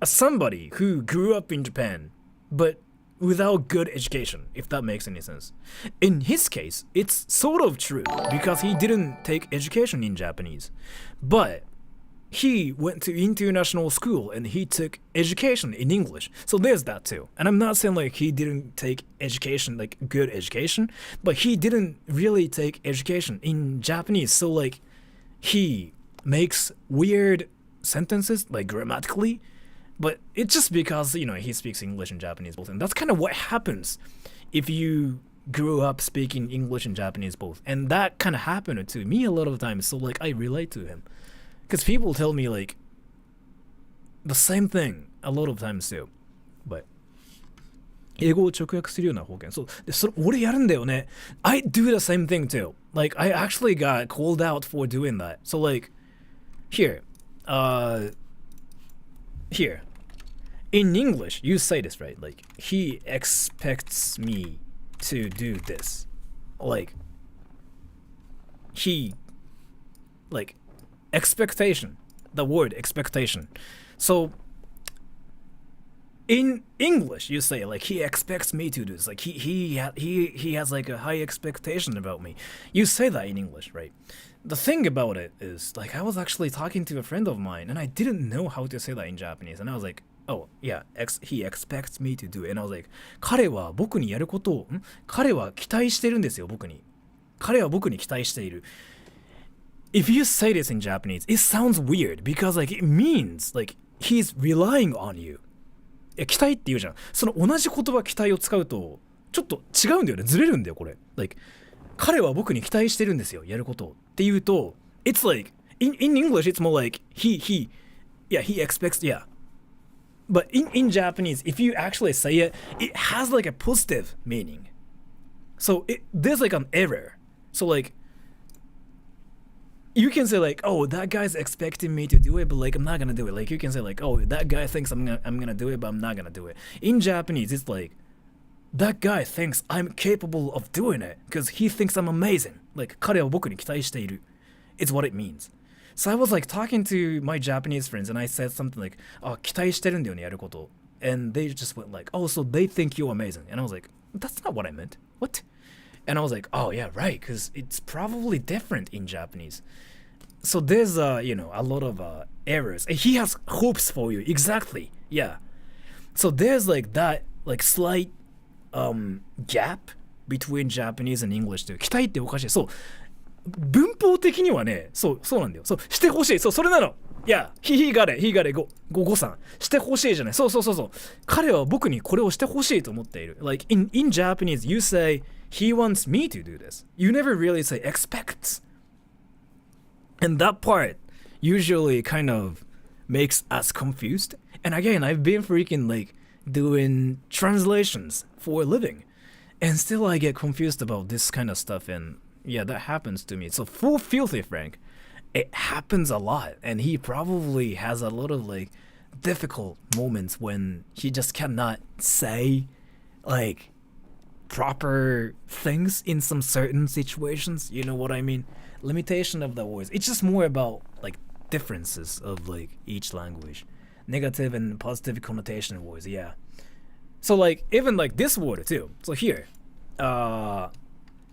somebody who grew up in Japan, but without good education, if that makes any sense. In his case, it's sort of true, because he didn't take education in Japanese. But he went to international school and he took education in English. So there's that too. And I'm not saying like he didn't take education, like good education, but he didn't really take education in Japanese. So like he makes weird sentences like grammatically, but it's just because, you know, he speaks English and Japanese both. And that's kind of what happens if you grew up speaking English and Japanese both. And that kind of happened to me a lot of times. So like I relate to him. Because people tell me like the same thing a lot of times too. But 英語を直訳するような方言。そう。で、それ、俺やるんだよね。I do the same thing too. Like, I actually got called out for doing that. So, like, here. Here. In English, you say this, right? Like, he expects me to do this. Like, expectation. The word expectation. So, in English, you say like he expects me to do this. Like he has like a high expectation about me. You say that in English, right? The thing about it is like I was actually talking to a friend of mine and I didn't know how to say that in Japanese. And I was like, oh yeah, he expects me to do it. And I was like, 彼は僕にやることを、彼は期待してるんですよ、僕に。彼は僕に期待している。If you say this in Japanese, it sounds weird because like it means like he's relying on you. 期待って言うじゃん。その同じ言葉期待を使うとちょっと違うんだよね。ずれるんだよこれ。Like 彼は僕に期待してるんですよ。やることをって言うと It's like in English it's more like he expects But in Japanese if you actually say it has like a positive meaning. So there's like an error. So like you can say like, oh, that guy's expecting me to do it, but like I'm not gonna do it. Like you can say like, oh, that guy thinks I'm gonna do it, but I'm not gonna do it. In Japanese, it's like, that guy thinks I'm capable of doing it because he thinks I'm amazing. Like 彼は僕に期待している. It's what it means. So I was like talking to my Japanese friends and I said something like, oh, 期待してるんだよねやること. And they just went like, oh, so they think you're amazing. And I was like, that's not what I meant. What? And I was like, oh yeah, right, because it's probably different in Japanese. So there's a lot of errors. And he has hopes for you. Exactly. Yeah. So there's like that like slight gap between Japanese and English too. 期待っておかしい。そう。文法的にはね、そうなんだよ。そう、してほしい。そう、それなの。Yeah, he got it. ごさん。してほしいじゃない。そう。彼は僕にこれをしてほしいと思っている。Like in Japanese, you say, he wants me to do this. You never really say expects. And that part usually kind of makes us confused. And again, I've been freaking like doing translations for a living. And still I get confused about this kind of stuff. And yeah, that happens to me. So full filthy Frank, it happens a lot. And he probably has a lot of like difficult moments when he just cannot say like proper things in some certain situations. You know what I mean? Limitation of the words. It's just more about like differences of like each language. Negative and positive connotation words, yeah. So like even like this word too. So here,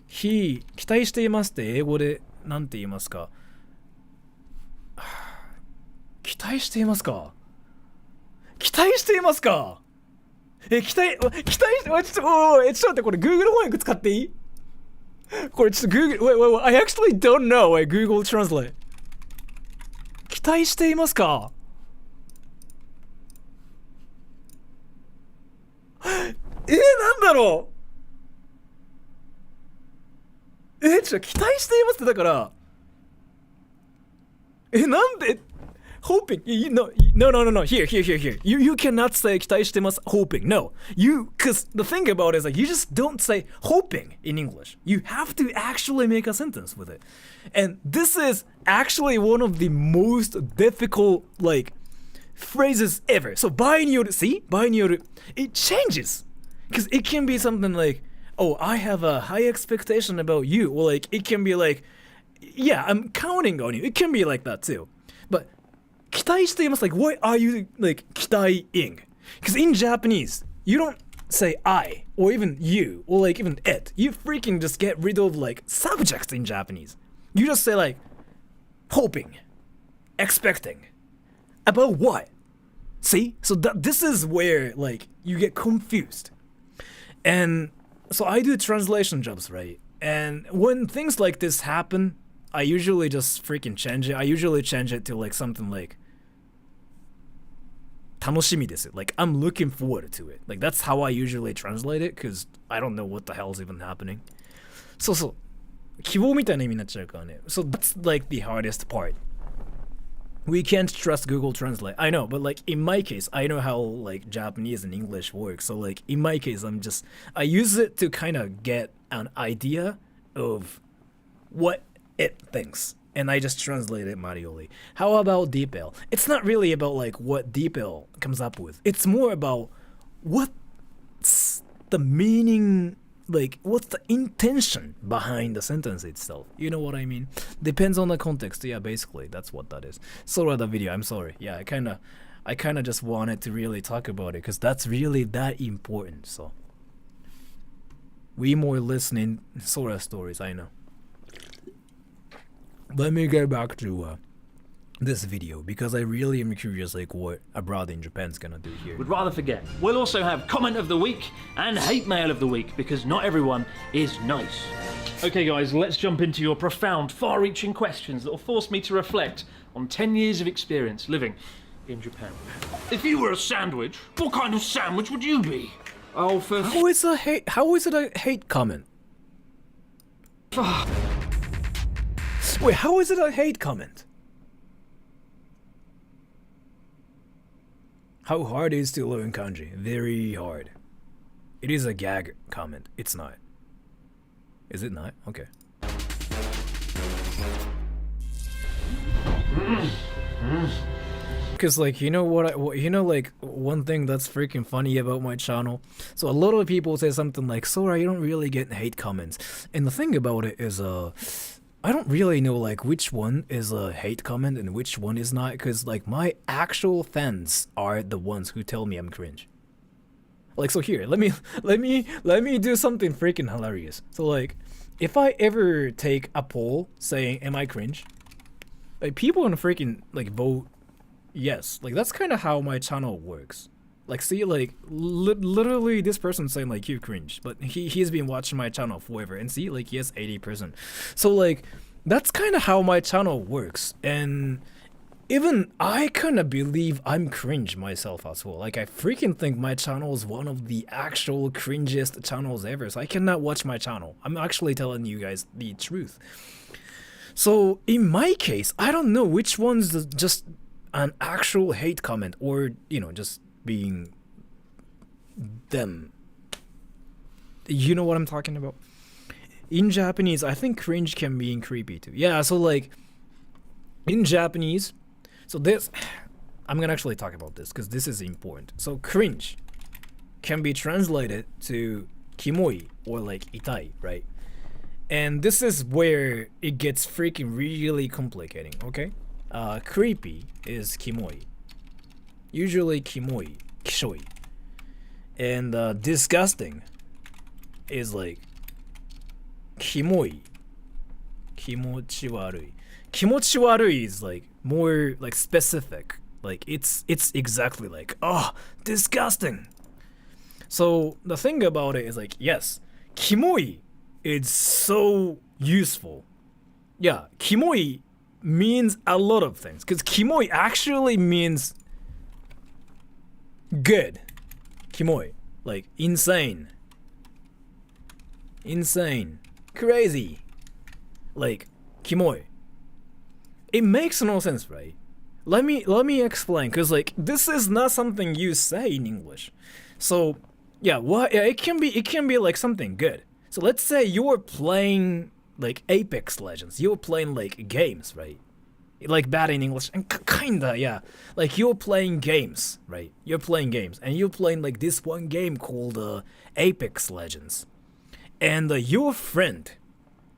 he 期待していますって英語でなんて言いますか？期待していますか？期待していますか？期待してちょっと待ってこれ Google 翻訳使っていい？これちょっと Google wait I actually don't know Google Translate 期待していますか？なんだろうちょっと期待していますってだからなんでhoping no here you cannot say 期待してます hoping no you because the thing about it is like you just don't say hoping in English you have to actually make a sentence with it and this is actually one of the most difficult like phrases ever so 場合による it changes because it can be something like oh I have a high expectation about you or like it can be like yeah I'm counting on you it can be like that too but 期待しています like what are you like 期待ing because in Japanese you don't say I or even you or like even it you freaking just get rid of like subjects in Japanese you just say like hoping expecting about what see so this is where like you get confused and so I do translation jobs right and when things like this happen I usually just freaking change it I usually change it to like something like 楽しみです like I'm looking forward to it like that's how I usually translate it because I don't know what the hell's even happening そう希望みたいな意味になっちゃうからね so that's like the hardest part we can't trust Google Translate. I know, but like in my case, I know how like Japanese and English work. So like in my case, I use it to kind of get an idea of what it thinks, and I just translate it manually. How about DeepL? It's not really about like what DeepL comes up with. It's more about what's the meaning, like what's the intention behind the sentence itself. You know what I mean? Depends on the context. Yeah, basically that's what that is. Sora the video, I'm sorry. Yeah, I kind of just wanted to really talk about it because that's really that important. So we more listening Sora stories, I know. Let me get back to this video because I really am curious like what Abroad in Japan's gonna do here. Would rather forget. We'll also have comment of the week and hate mail of the week because not everyone is nice. Okay guys, let's jump into your profound, far-reaching questions that will force me to reflect on 10 years of experience living in Japan. If you were a sandwich, what kind of sandwich would you be? Oh, for How is it a hate comment? Wait, how is it a hate comment? How hard is it to learn kanji? Very hard. It is a gag comment. It's not. Is it not? Okay. Because like you know like one thing that's freaking funny about my channel. So a lot of people say something like, "Sora, you don't really get hate comments." And the thing about it is I don't really know like which one is a hate comment and which one is not, because like my actual fans are the ones who tell me I'm cringe. Like, so here, let me do something freaking hilarious. So like, if I ever take a poll saying am I cringe, like people gonna freaking like vote yes. Like that's kind of how my channel works. Like, see, like literally this person saying like you cringe, but he's been watching my channel forever, and see, like he has 80%. So like that's kind of how my channel works, and even I kind of believe I'm cringe myself as well. Like I freaking think my channel is one of the actual cringiest channels ever. So I cannot watch my channel. I'm actually telling you guys the truth. So in my case, I don't know which one's just an actual hate comment or just being them. You know what I'm talking about? In Japanese, I think cringe can mean creepy too. Yeah, so like in Japanese, so this, I'm gonna actually talk about this because this is important. So cringe can be translated to kimoi or like itai, right? And this is where it gets freaking really complicating, okay? Creepy is kimoi. Usually kimoi, kishoi. And disgusting is like kimoi, kimochi warui. Kimochi warui is like more like specific. Like it's exactly like, oh, disgusting. So the thing about it is like, yes, kimoi is so useful. Yeah, kimoi means a lot of things because kimoi actually means good. Kimoi, like insane, crazy, like kimoi. It makes no sense, right? Let me explain, cause like this is not something you say in English. So yeah, it can be like something good. So let's say you're playing like Apex Legends. You're playing like games, right? Like bad in English and kinda, yeah. Like you're playing games, right? You're playing games and you're playing like this one game called Apex Legends. And your friend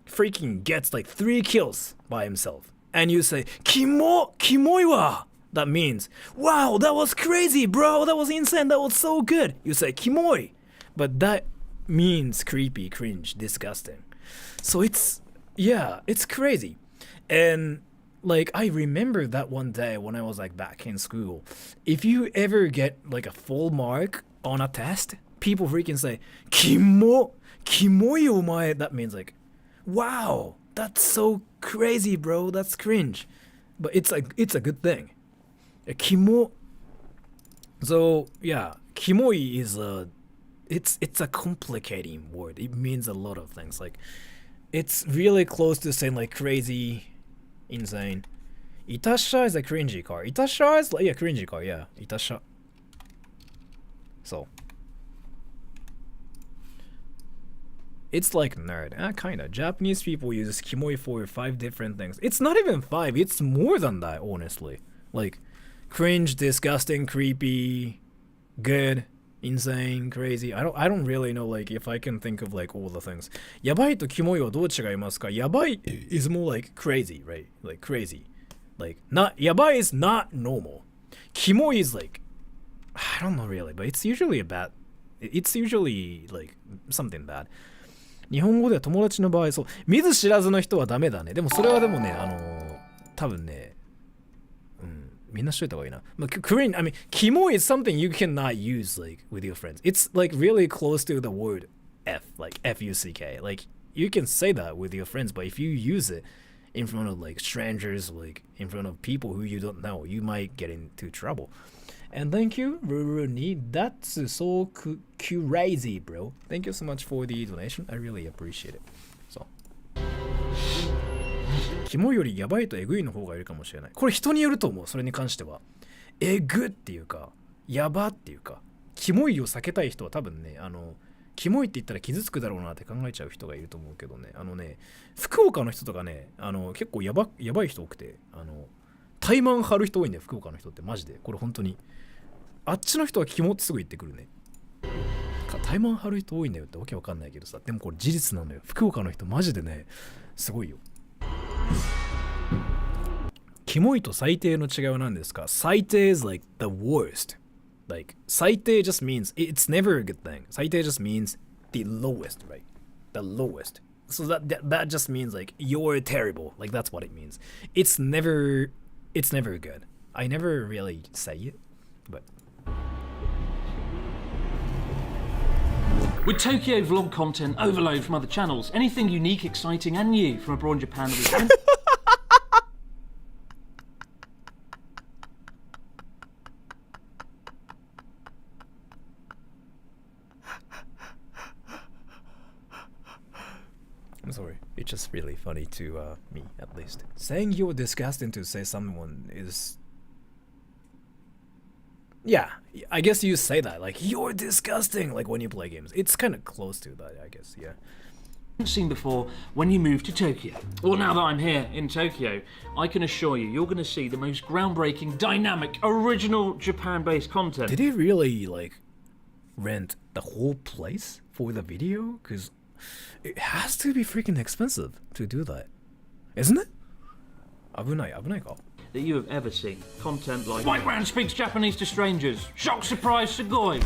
freaking gets like 3 kills by himself. And you say, Kimoi wa! That means, wow, that was crazy, bro. That was insane. That was so good. You say, Kimoi. But that means creepy, cringe, disgusting. So it's crazy. And like, I remember that one day when I was like back in school. If you ever get like a full mark on a test, people freaking say, kimoi omae. That means like, wow, that's so crazy, bro. That's cringe. But it's a good thing. Kimo. So yeah, kimoi is it's a complicating word. It means a lot of things. Like, it's really close to saying like crazy, insane. Itasha is a cringy car. Itasha is like, yeah, cringy car, yeah. Itasha. So. It's like nerd. Kinda. Japanese people use kimoi for 5 different things. It's not even 5, it's more than that, honestly. Like, cringe, disgusting, creepy, good, insane, crazy. I don't really know, like, if I can think of, like, all the things. Yabai to kimoi wa dou chigaimasu ka? Yabai is more like crazy, right? Like, crazy. Like, not, yabai is not normal. Kimoi is like, I don't know really, but it's usually like, something bad. 日本語では友達の場合、そう、見ず知らずの人はダメだね。でもそれはでもね、多分ね、みんなしといた方がいいな。まあ、Korean, I mean, キモい is something you cannot use, like, with your friends. It's, like, really close to the word F, like, F-U-C-K. Like, you can say that with your friends, but if you use it in front of, like, strangers, like, in front of people who you don't know, you might get into trouble. And thank you, Ruruni. That's so crazy, bro. Thank you so much for the donation. I really appreciate it. So. キモいよりやばいとエグいの方がいるかもしれない。これ人によると思う、それに関しては。エグっていうか、やばっていうか、キモいを避けたい人は多分ね、キモいって言ったら傷つくだろうなって考えちゃう人がいると思うけどね、福岡の人とかね、結構やばい人多くて、怠慢張る人多いんだよ、福岡の人ってマジで。これ本当に。あっちの人はキモってすぐ言ってくるね。怠慢張る人多いんだよってわけわかんないけどさ、でもこれ事実なんだよ。福岡の人マジでね、すごいよ。キモいと最低の違いは何ですか？最低 is like the worst. Like, 最低 just means it's never a good thing. 最低 just means the lowest, right? The lowest. So that just means like you're terrible. Like that's what it means. It's never good. I never really say it, but with Tokyo vlog content overload from other channels, anything unique, exciting and new from abroad in Japan that we can... I'm sorry. It's just really funny to me, at least. Saying you're disgusting to say someone is... Yeah, I guess you say that, like, you're disgusting, like, when you play games. It's kind of close to that, I guess, yeah. Seen before when you move to Tokyo. Well, now that I'm here in Tokyo, I can assure you're going to see the most groundbreaking, dynamic, original Japan-based content. Did he really, like, rent the whole place for the video? Because it has to be freaking expensive to do that, isn't it? 危ないか? That you have ever seen. Content like My brand speaks Japanese to strangers. Shock, surprise, sugoi.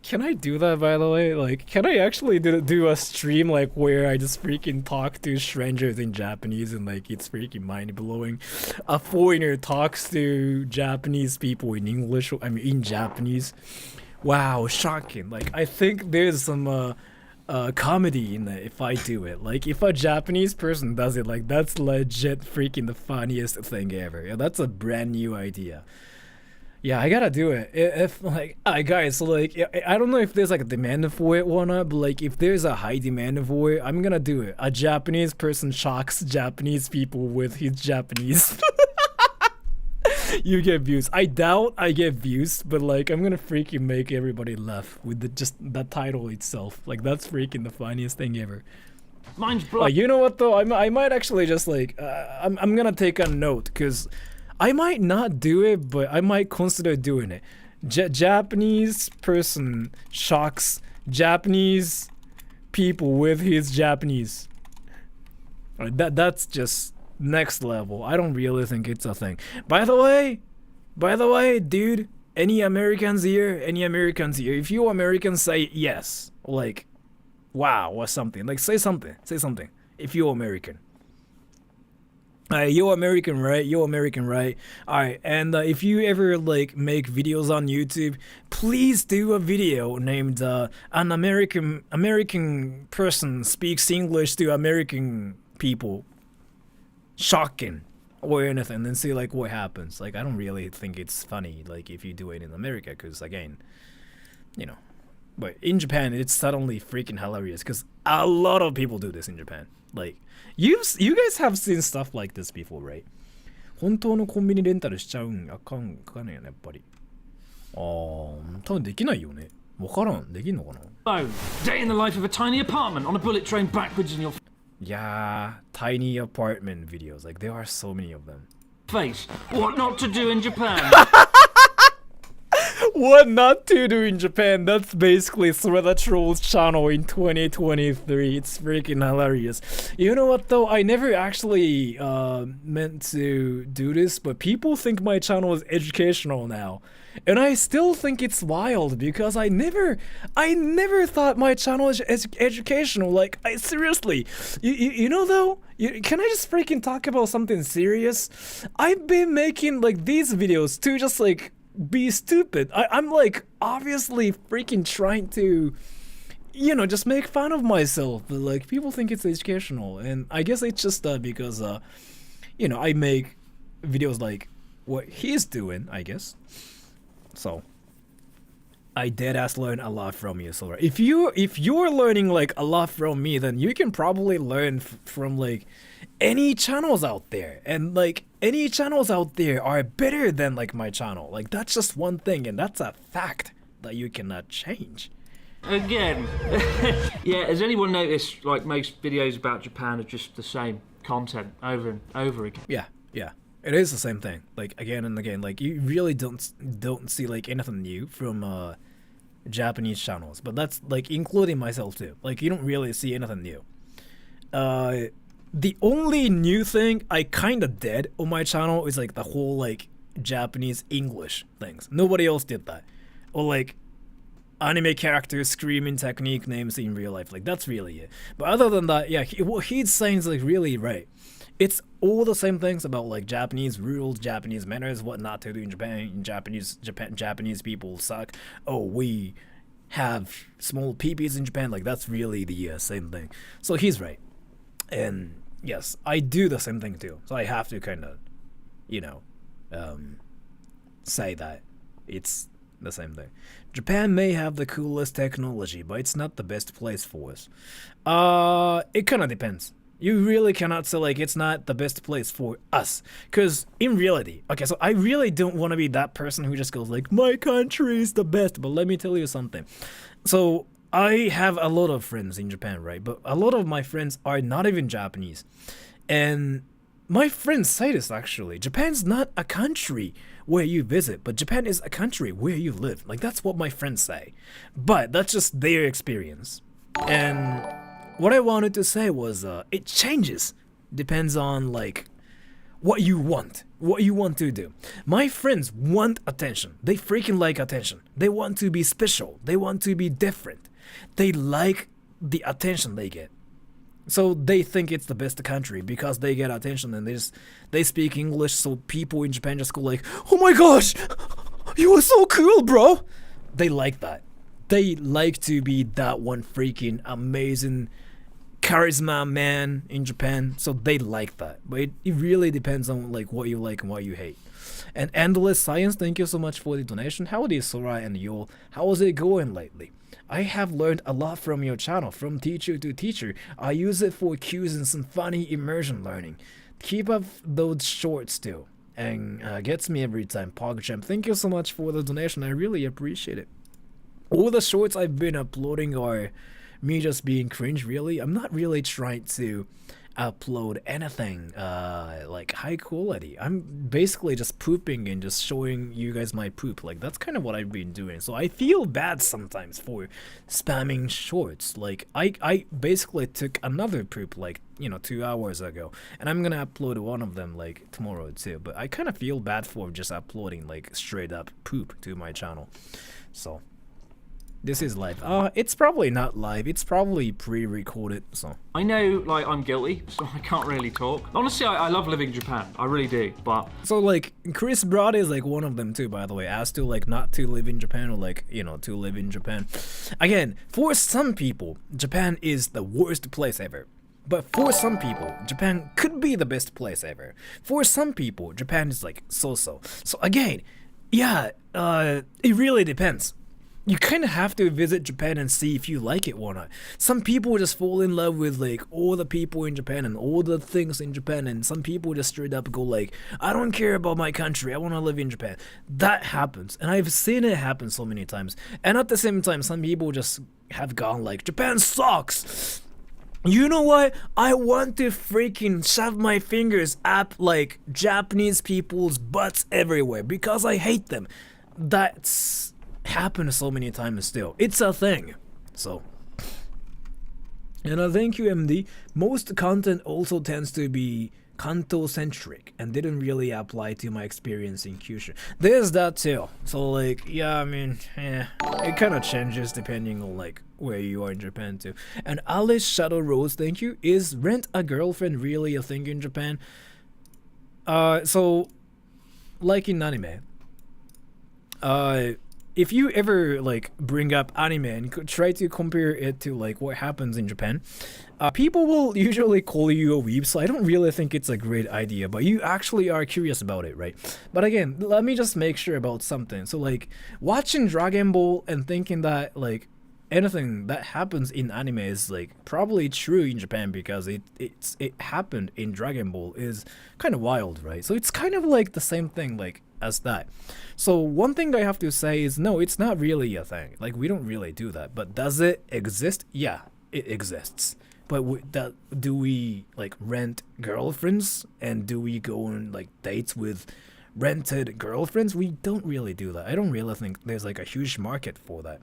Can I do that, by the way? Like, can I actually do a stream like where I just freaking talk to strangers in Japanese and like it's freaking mind-blowing? A foreigner talks to Japanese people in English, I mean in Japanese. Wow, shocking. Like, I think there's some comedy in it if I do it. Like, if a Japanese person does it, like, that's legit freaking the funniest thing ever. Yeah, that's a brand new idea. Yeah, I gotta do it. If like, guys, so like, I don't know if there's like a demand for it or not, but like, if there's a high demand for it, I'm gonna do it. A Japanese person shocks Japanese people with his Japanese. You get views. I doubt I get views, but like, I'm gonna freaking make everybody laugh with just that title itself. Like, that's freaking the funniest thing ever. Mine's blood. You know what though? I might actually just like, I'm gonna take a note, because I might not do it, but I might consider doing it. Japanese person shocks Japanese people with his Japanese. That's just next level. I don't really think it's a thing. By the way, dude, any Americans here? If you Americans, say yes, like, wow, or something. Like, say something. If you're American. You're American, right? Alright, and if you ever like make videos on YouTube, please do a video named an American person speaks English to American people. Shocking. Or anything, and see like what happens. Like, I don't really think it's funny, like, if you do it in America, because again, you know, But in Japan, it's suddenly freaking hilarious because a lot of people do this in Japan. Like, you guys have seen stuff like this before, right? 本当のコンビニレンタルしちゃうんあかんねよねやっぱり。多分できないよね。わからん。できんのかな Oh, day in the life of a tiny apartment on a bullet train backwards in your Yeah, tiny apartment videos. Like, there are so many of them. face. What not to do in Japan? What not to do in Japan? That's basically Sora the Troll's channel in 2023. It's freaking hilarious. You know what though? I never actually meant to do this, but people think my channel is educational now. And I still think it's wild because I never thought my channel is educational. Like, seriously, you know though? Can I just freaking talk about something serious? I've been making like these videos to just like be stupid. I'm like obviously freaking trying to, you know, just make fun of myself, but like people think it's educational, and I guess it's just because you know, I make videos like what he's doing, I guess. So I deadass learn a lot from you, Sora. If you're learning like a lot from me, then you can probably learn from like any channels out there, and like any channels out there are better than like my channel. Like, that's just one thing, and that's a fact that you cannot change. Again. Yeah, has anyone noticed like most videos about Japan are just the same content over and over again? Yeah. It is the same thing, like again and again. Like, you really don't see like anything new from Japanese channels, but that's like including myself too. Like, you don't really see anything new. The only new thing I kind of did on my channel is like the whole like Japanese English things. Nobody else did that. Or like anime characters screaming technique names in real life. Like, that's really it. But other than that, yeah, what he's saying is like really right. It's all the same things about like Japanese rules, Japanese manners, what not to do in Japan. Japanese people suck. Oh, we have small peepees in Japan. Like, that's really the same thing. So he's right. And yes, I do the same thing too. So I have to kind of, you know, say that it's the same thing. Japan may have the coolest technology, but it's not the best place for us. It kind of depends. You really cannot say like it's not the best place for us, because in reality, okay, so I really don't want to be that person who just goes like, my country is the best. But let me tell you something. So I have a lot of friends in Japan, right? But a lot of my friends are not even Japanese. And my friends say this actually. Japan's not a country where you visit, but Japan is a country where you live. Like, that's what my friends say. But that's just their experience. And what I wanted to say was it changes. Depends on like what you want to do. My friends want attention. They freaking like attention. They want to be special. They want to be different. They like the attention they get. So they think it's the best country because they get attention, and they speak English, so people in Japan just go like, oh my gosh, you are so cool, bro. They like that. They like to be that one freaking amazing charisma man in Japan, so they like that. But it really depends on like what you like and what you hate. And Endless Science, thank you so much for the donation. Howdy, Sora and Yul. How is it going lately? I have learned a lot from your channel, from teacher to teacher. I use it for cues and some funny immersion learning. Keep up those shorts too, and gets me every time. PogChamp, thank you so much for the donation. I really appreciate it. All the shorts I've been uploading are me just being cringe, really. I'm not really trying to upload anything like high quality. I'm basically just pooping and just showing you guys my poop. Like, that's kind of what I've been doing. So I feel bad sometimes for spamming shorts. Like, I basically took another poop like, you know, 2 hours ago, and I'm gonna upload one of them like tomorrow too. But I kind of feel bad for just uploading like straight up poop to my channel. So this is live. It's probably not live. It's probably pre-recorded, so. I know, like, I'm guilty, so I can't really talk. Honestly, I love living in Japan. I really do, but... So, like, Chris Broad is, like, one of them, too, by the way. As to, like, not to live in Japan or, like, you know, to live in Japan. Again, for some people, Japan is the worst place ever. But for some people, Japan could be the best place ever. For some people, Japan is, like, so-so. So, again, yeah, it really depends. you kind of have to visit Japan and see if you like it or not. Some people just fall in love with like all the people in Japan and all the things in Japan, and some people just straight up go like, I don't care about my country, I want to live in Japan. That happens, and I've seen it happen so many times. And at the same time, some people just have gone like, Japan sucks. You know what? I want to freaking shove my fingers up like Japanese people's butts everywhere because I hate them. That's happened so many times still. It's a thing. So, and thank you, MD. Most content also tends to be Kanto-centric and didn't really apply to my experience in Kyushu. There's that too. So like, yeah, I mean, it kind of changes depending on like where you are in Japan too. And Alice Shadow Rose, thank you. Is rent a girlfriend really a thing in Japan? So, like in anime, if you ever like bring up anime and try to compare it to like what happens in Japan, people will usually call you a weeb, so I don't really think it's a great idea, but you actually are curious about it, right? But again, let me just make sure about something. So like watching Dragon Ball and thinking that like anything that happens in anime is like probably true in Japan because it happened in Dragon Ball is kind of wild, right? So it's kind of like the same thing like as that. So one thing I have to say is no, it's not really a thing. Like we don't really do that. But does it exist? Yeah, it exists. But do we like rent girlfriends and do we go on like dates with rented girlfriends? We don't really do that. I don't really think there's like a huge market for that.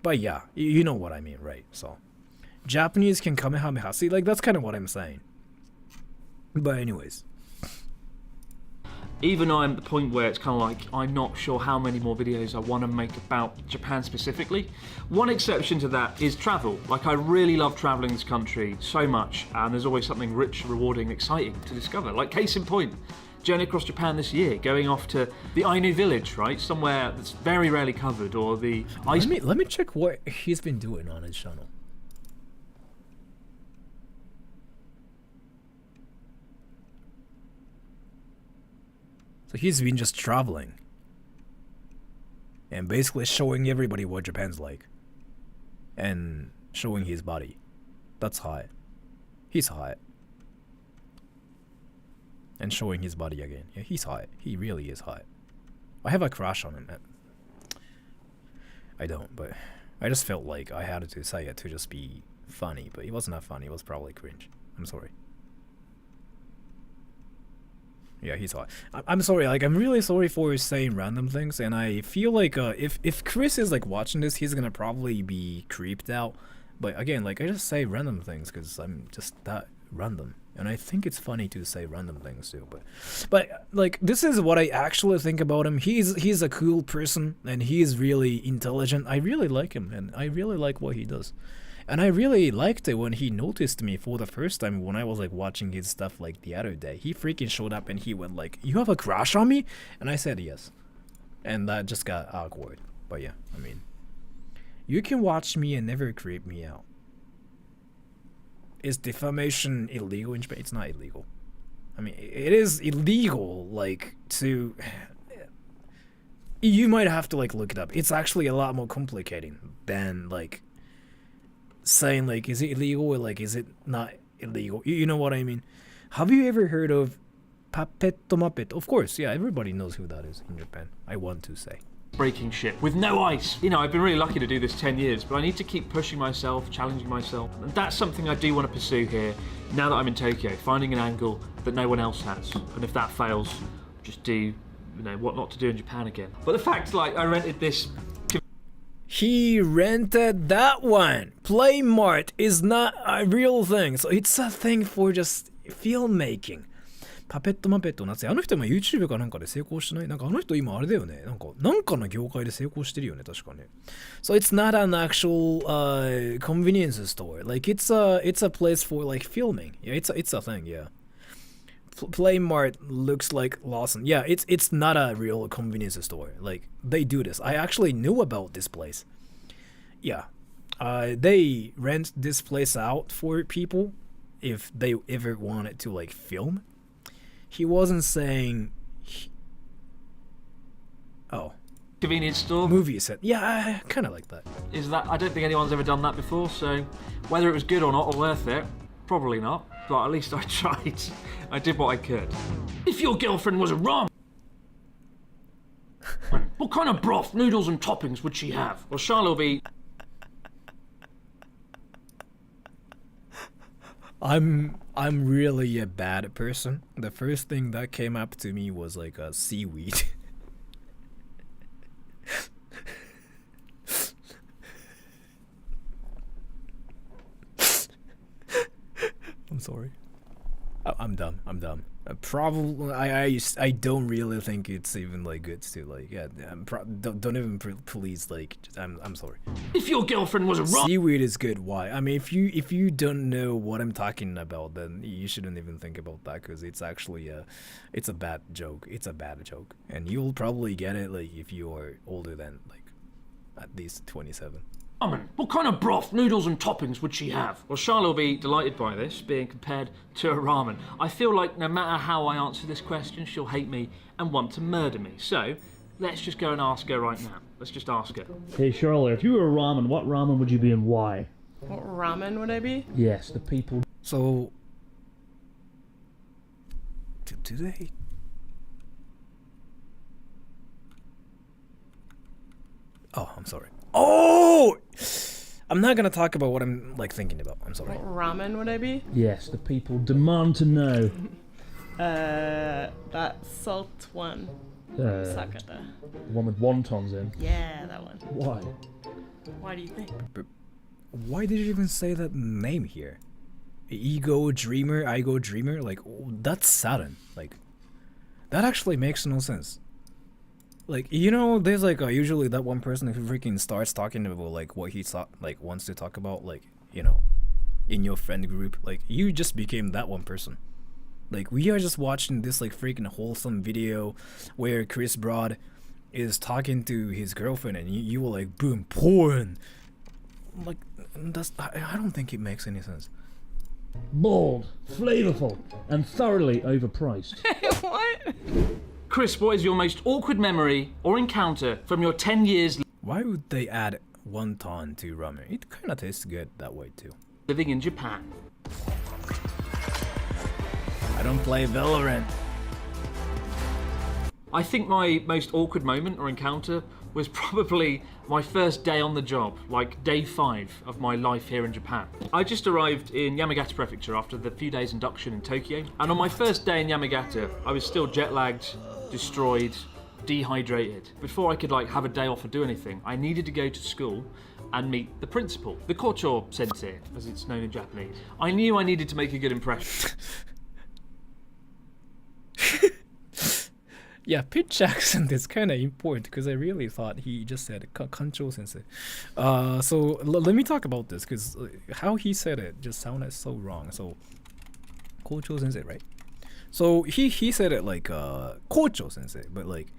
But yeah, you know what I mean, right? So Japanese can kamehameha. See, like that's kind of what I'm saying. But anyways. Even I'm at the point where it's kind of like, I'm not sure how many more videos I want to make about Japan specifically. One exception to that is travel. Like I really love traveling this country so much, and there's always something rich, rewarding, exciting to discover. Like case in point, journey across Japan this year, going off to the Ainu village, right? Somewhere that's very rarely covered, or the ice... Let me check what he's been doing on his channel. So he's been just traveling and basically showing everybody what Japan's like and showing his body. That's hot. He's hot. And showing his body again. Yeah, he's hot. He really is hot. I have a crush on him. I don't, but I just felt like I had to say it to just be funny, but it wasn't that funny. It was probably cringe. I'm sorry. Yeah, he's hot. I'm sorry, like, I'm really sorry for saying random things, and I feel like if Chris is, like, watching this, he's gonna probably be creeped out. But again, like, I just say random things because I'm just that random. And I think it's funny to say random things too, but like this is what I actually think about him. He's a cool person and he's really intelligent. I really like him and I really like what he does. And I really liked it when he noticed me for the first time when I was like watching his stuff like the other day. He freaking showed up and he went like, "You have a crush on me?" And I said yes. And that just got awkward. But yeah, I mean, you can watch me and never creep me out. Is defamation illegal in Japan? It's not illegal. I mean, it is illegal, like, to... You might have to, like, look it up. It's actually a lot more complicated than, like, saying, like, is it illegal or, like, is it not illegal? You know what I mean? Have you ever heard of Pappetto Muppet? Of course, yeah, everybody knows who that is in Japan. I want to say. Breaking shit with no ice. You know, I've been really lucky to do this 10 years, but I need to keep pushing myself, challenging myself. And that's something I do want to pursue here, now that I'm in Tokyo, finding an angle that no one else has. And if that fails, just do, you know, what not to do in Japan again. But the fact, like, I rented this... He rented that one! Play Mart is not a real thing, so it's a thing for just filmmaking. パペットマペットのやつ、あの人今 YouTube かなんかで成功してない？なんかあの人今あれだよね。なんかの業界で成功してるよね、確かね。So it's not an actual convenience store. Like it's a place for like filming. Yeah, it's a thing, yeah. Play Mart looks like Lawson. Yeah, it's not a real convenience store. Like they do this. I actually knew about this place. Yeah. They rent this place out for people if they ever wanted to like film. He wasn't saying... Oh. convenience store. Movie set. Yeah, I kind of like that. Is that I don't think anyone's ever done that before, so whether it was good or not or worth it, probably not. But at least I tried. I did what I could. If your girlfriend was a ramen, what kind of broth, noodles and toppings would she have? Well, Charlotte will be... I'm really a bad person. The first thing that came up to me was like a seaweed. I'm sorry. I'm dumb. Probably I don't really think it's even like good to like don't even please like I'm sorry. If your girlfriend was a ramen... Seaweed is good. Why? I mean, if you don't know what I'm talking about, then you shouldn't even think about that because it's actually it's a bad joke. It's a bad joke, and you'll probably get it like if you are older than like at least 27. What kind of broth, noodles and toppings would she have? Well, Charlotte will be delighted by this, being compared to a ramen. I feel like no matter how I answer this question, she'll hate me and want to murder me. So, let's just go and ask her right now. Let's just ask her. Hey Charlotte, if you were a ramen, what ramen would you be and why? What ramen would I be? Yes, the people... So... Do they... Oh, I'm sorry. Oh! I'm not gonna talk about what I'm like thinking about. I'm sorry. What ramen would I be? Yes, the people demand to know. That salt one. Sakata. One with wontons in. Yeah, that one. Why? Why do you think? Why did you even say that name here? Ego Dreamer, I Go Dreamer? Like, that's sudden. Like, that actually makes no sense. Like, you know, there's like usually that one person who freaking starts talking about like what he like wants to talk about, like, you know, in your friend group. Like, you just became that one person. Like, we are just watching this like freaking wholesome video where Chris Broad is talking to his girlfriend, and you were like, boom, porn. Like, I don't think it makes any sense. Bold, flavorful, and thoroughly overpriced. What? Chris, what is your most awkward memory or encounter from your 10 years Why would they add wonton to ramen? It kind of tastes good that way too. living in Japan? I don't play Valorant. I think my most awkward moment or encounter was probably my first day on the job, like day 5 of my life here in Japan. I just arrived in Yamagata Prefecture after the few days induction in Tokyo, and on my first day in Yamagata, I was still jet lagged, destroyed, dehydrated. Before I could like have a day off or do anything, I needed to go to school and meet the principal, the Kocho sensei, as it's known in Japanese. I knew I needed to make a good impression. Yeah, pitch accent is kind of important because I really thought he just said Kancho sensei. So let me talk about this because how he said it just sounded so wrong. So Kocho sensei, right? So he said it like Kocho sensei, but like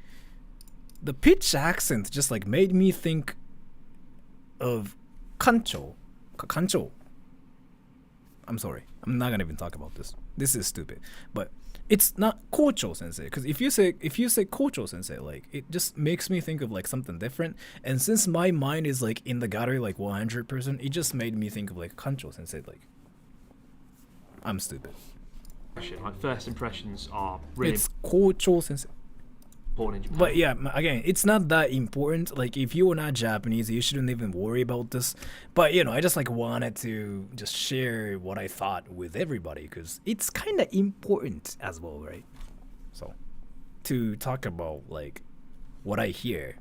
the pitch accent just like made me think of Kancho. Kancho. I'm sorry. I'm not gonna even talk about this. This is stupid. But it's not Kocho sensei, because if you say Kocho sensei, like it just makes me think of like something different. And since my mind is like in the gutter like 100%, it just made me think of like Kancho sensei. Like, I'm stupid. Like first impressions are really It's Kocho sensei. important in Japan. But yeah, again, it's not that important. Like, if you are not Japanese, you shouldn't even worry about this. But, you know, I just like wanted to just share what I thought with everybody because it's kind of important as well, right? So, to talk about like what I hear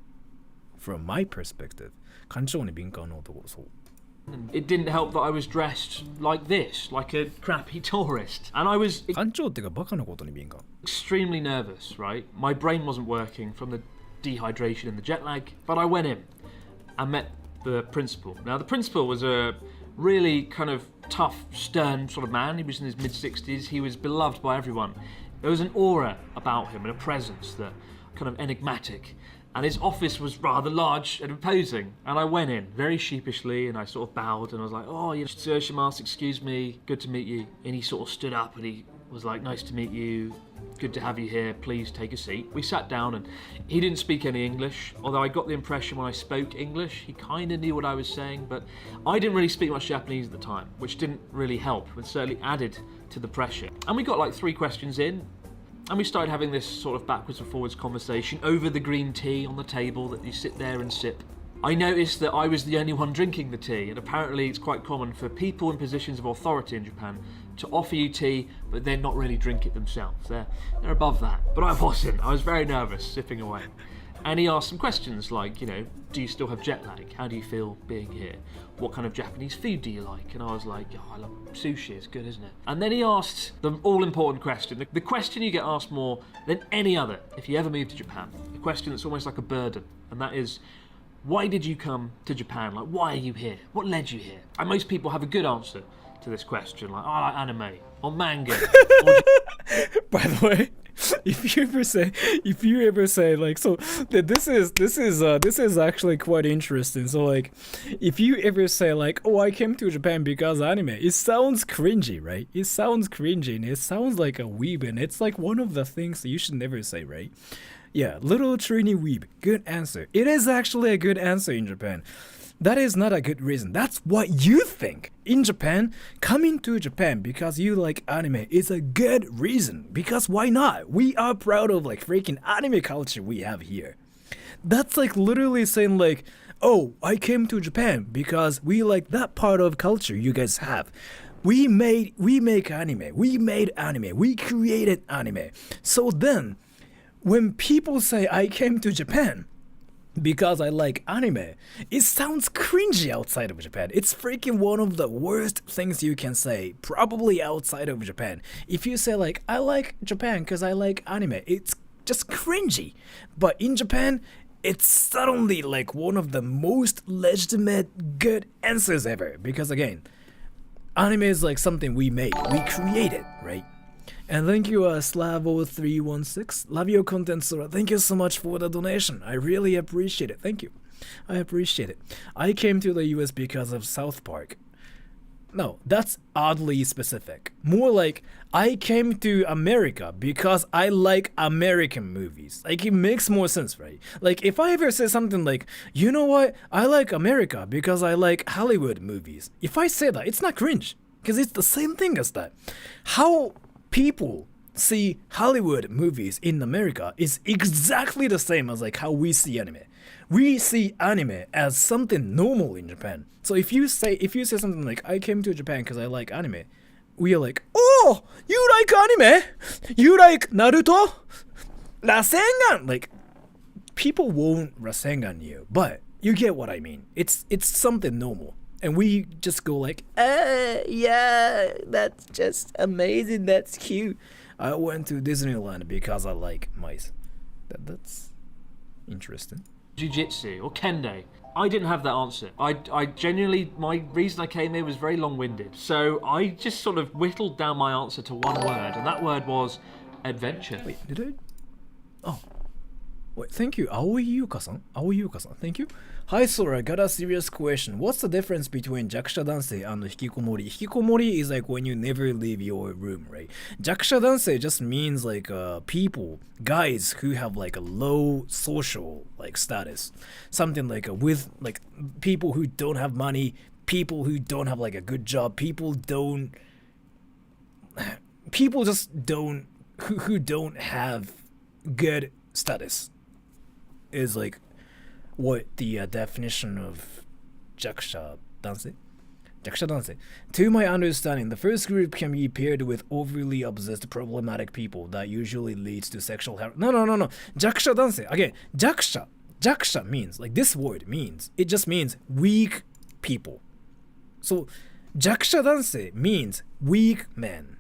from my perspective, 感情に敏感な男、そう。 It didn't help that I was dressed like this, like a crappy tourist. And I was 感情ってかバカなことに敏感。 extremely nervous, right? My brain wasn't working from the dehydration and the jet lag. But I went in and met the principal. Now, the principal was a really kind of tough, stern sort of man. He was in his mid-60s. He was beloved by everyone. There was an aura about him and a presence that kind of enigmatic. And his office was rather large and imposing. And I went in very sheepishly and I sort of bowed and I was like, oh, Tsuyoshi-masu, excuse me, good to meet you. And he sort of stood up and he was like, nice to meet you, good to have you here, please take a seat. We sat down and he didn't speak any English, although I got the impression when I spoke English, he kind of knew what I was saying, but I didn't really speak much Japanese at the time, which didn't really help, it certainly added to the pressure. And we got like 3 questions in, and we started having this sort of backwards and forwards conversation over the green tea on the table that you sit there and sip. I noticed that I was the only one drinking the tea, and apparently it's quite common for people in positions of authority in Japan to offer you tea, but then not really drink it themselves. They're above that. But I wasn't. I was very nervous, sipping away. And he asked some questions like, you know, do you still have jet lag? How do you feel being here? What kind of Japanese food do you like? And I was like, oh, I love sushi, it's good, isn't it? And then he asked the all-important question, the question you get asked more than any other if you ever move to Japan. A question that's almost like a burden, and that is, why did you come to Japan? Like, why are you here? What led you here? And most people have a good answer to this question, like, oh, I like anime, or manga. By the way, if you ever say like, so this is actually quite interesting. So like, if you ever say like, oh, I came to Japan because anime, it sounds cringy, right? It sounds cringy and it sounds like a weeb, and it's like one of the things that you should never say, right? Yeah, little Trini weeb, good answer. It is actually a good answer in Japan. That is not a good reason. That's what you think. In Japan, coming to Japan because you like anime is a good reason. Because why not? We are proud of like freaking anime culture we have here. That's like literally saying like, oh, I came to Japan because we like that part of culture you guys have. We make anime. We made anime. We created anime. So then, when people say I came to Japan because I like anime, it sounds cringy outside of Japan. It's freaking one of the worst things you can say, probably outside of Japan. If you say like, I like Japan because I like anime, it's just cringy. But in Japan, it's suddenly like one of the most legitimate good answers ever. Because again, anime is like something we made, we created, right? And thank you, Slavo316. Love your content, Sora. Thank you so much for the donation. I really appreciate it. Thank you. I appreciate it. I came to the US because of South Park. No, that's oddly specific. More like, I came to America because I like American movies. Like, it makes more sense, right? Like, if I ever say something like, you know what? I like America because I like Hollywood movies. If I say that, it's not cringe. Because it's the same thing as that. How people see Hollywood movies in America is exactly the same as like how we see anime. We see anime as something normal in Japan. So if you say something like, I came to Japan because I like anime, we are like, oh, you like anime? You like Naruto? Rasengan? Like, people won't Rasengan you, but you get what I mean. It's something normal. And we just go like, yeah, that's just amazing, that's cute. I went to Disneyland because I like mice. That's interesting. Jiu-jitsu or kendo. I didn't have that answer. I genuinely, my reason I came here was very long-winded. So I just sort of whittled down my answer to one word, and that word was adventure. Wait, did I? Oh. Wait, thank you, Aoi Yuka-san. Thank you. Hi Sora, got a serious question. What's the difference between Jakusha Dansei and Hikikomori? Hikikomori is like when you never leave your room, right? Jakusha Dansei just means like people, guys who have like a low social like status. Something like with like people who don't have money, people who don't have like a good job, people just don't who don't have good status. Is like what the definition of Jakusha Dansei. To my understanding, the first group can be paired with overly obsessed problematic people that usually leads to sexual harassment. No. Jakusha Dansei. Again, Jakusha means, like this word means, it just means weak people. So Jakusha Dansei means weak men,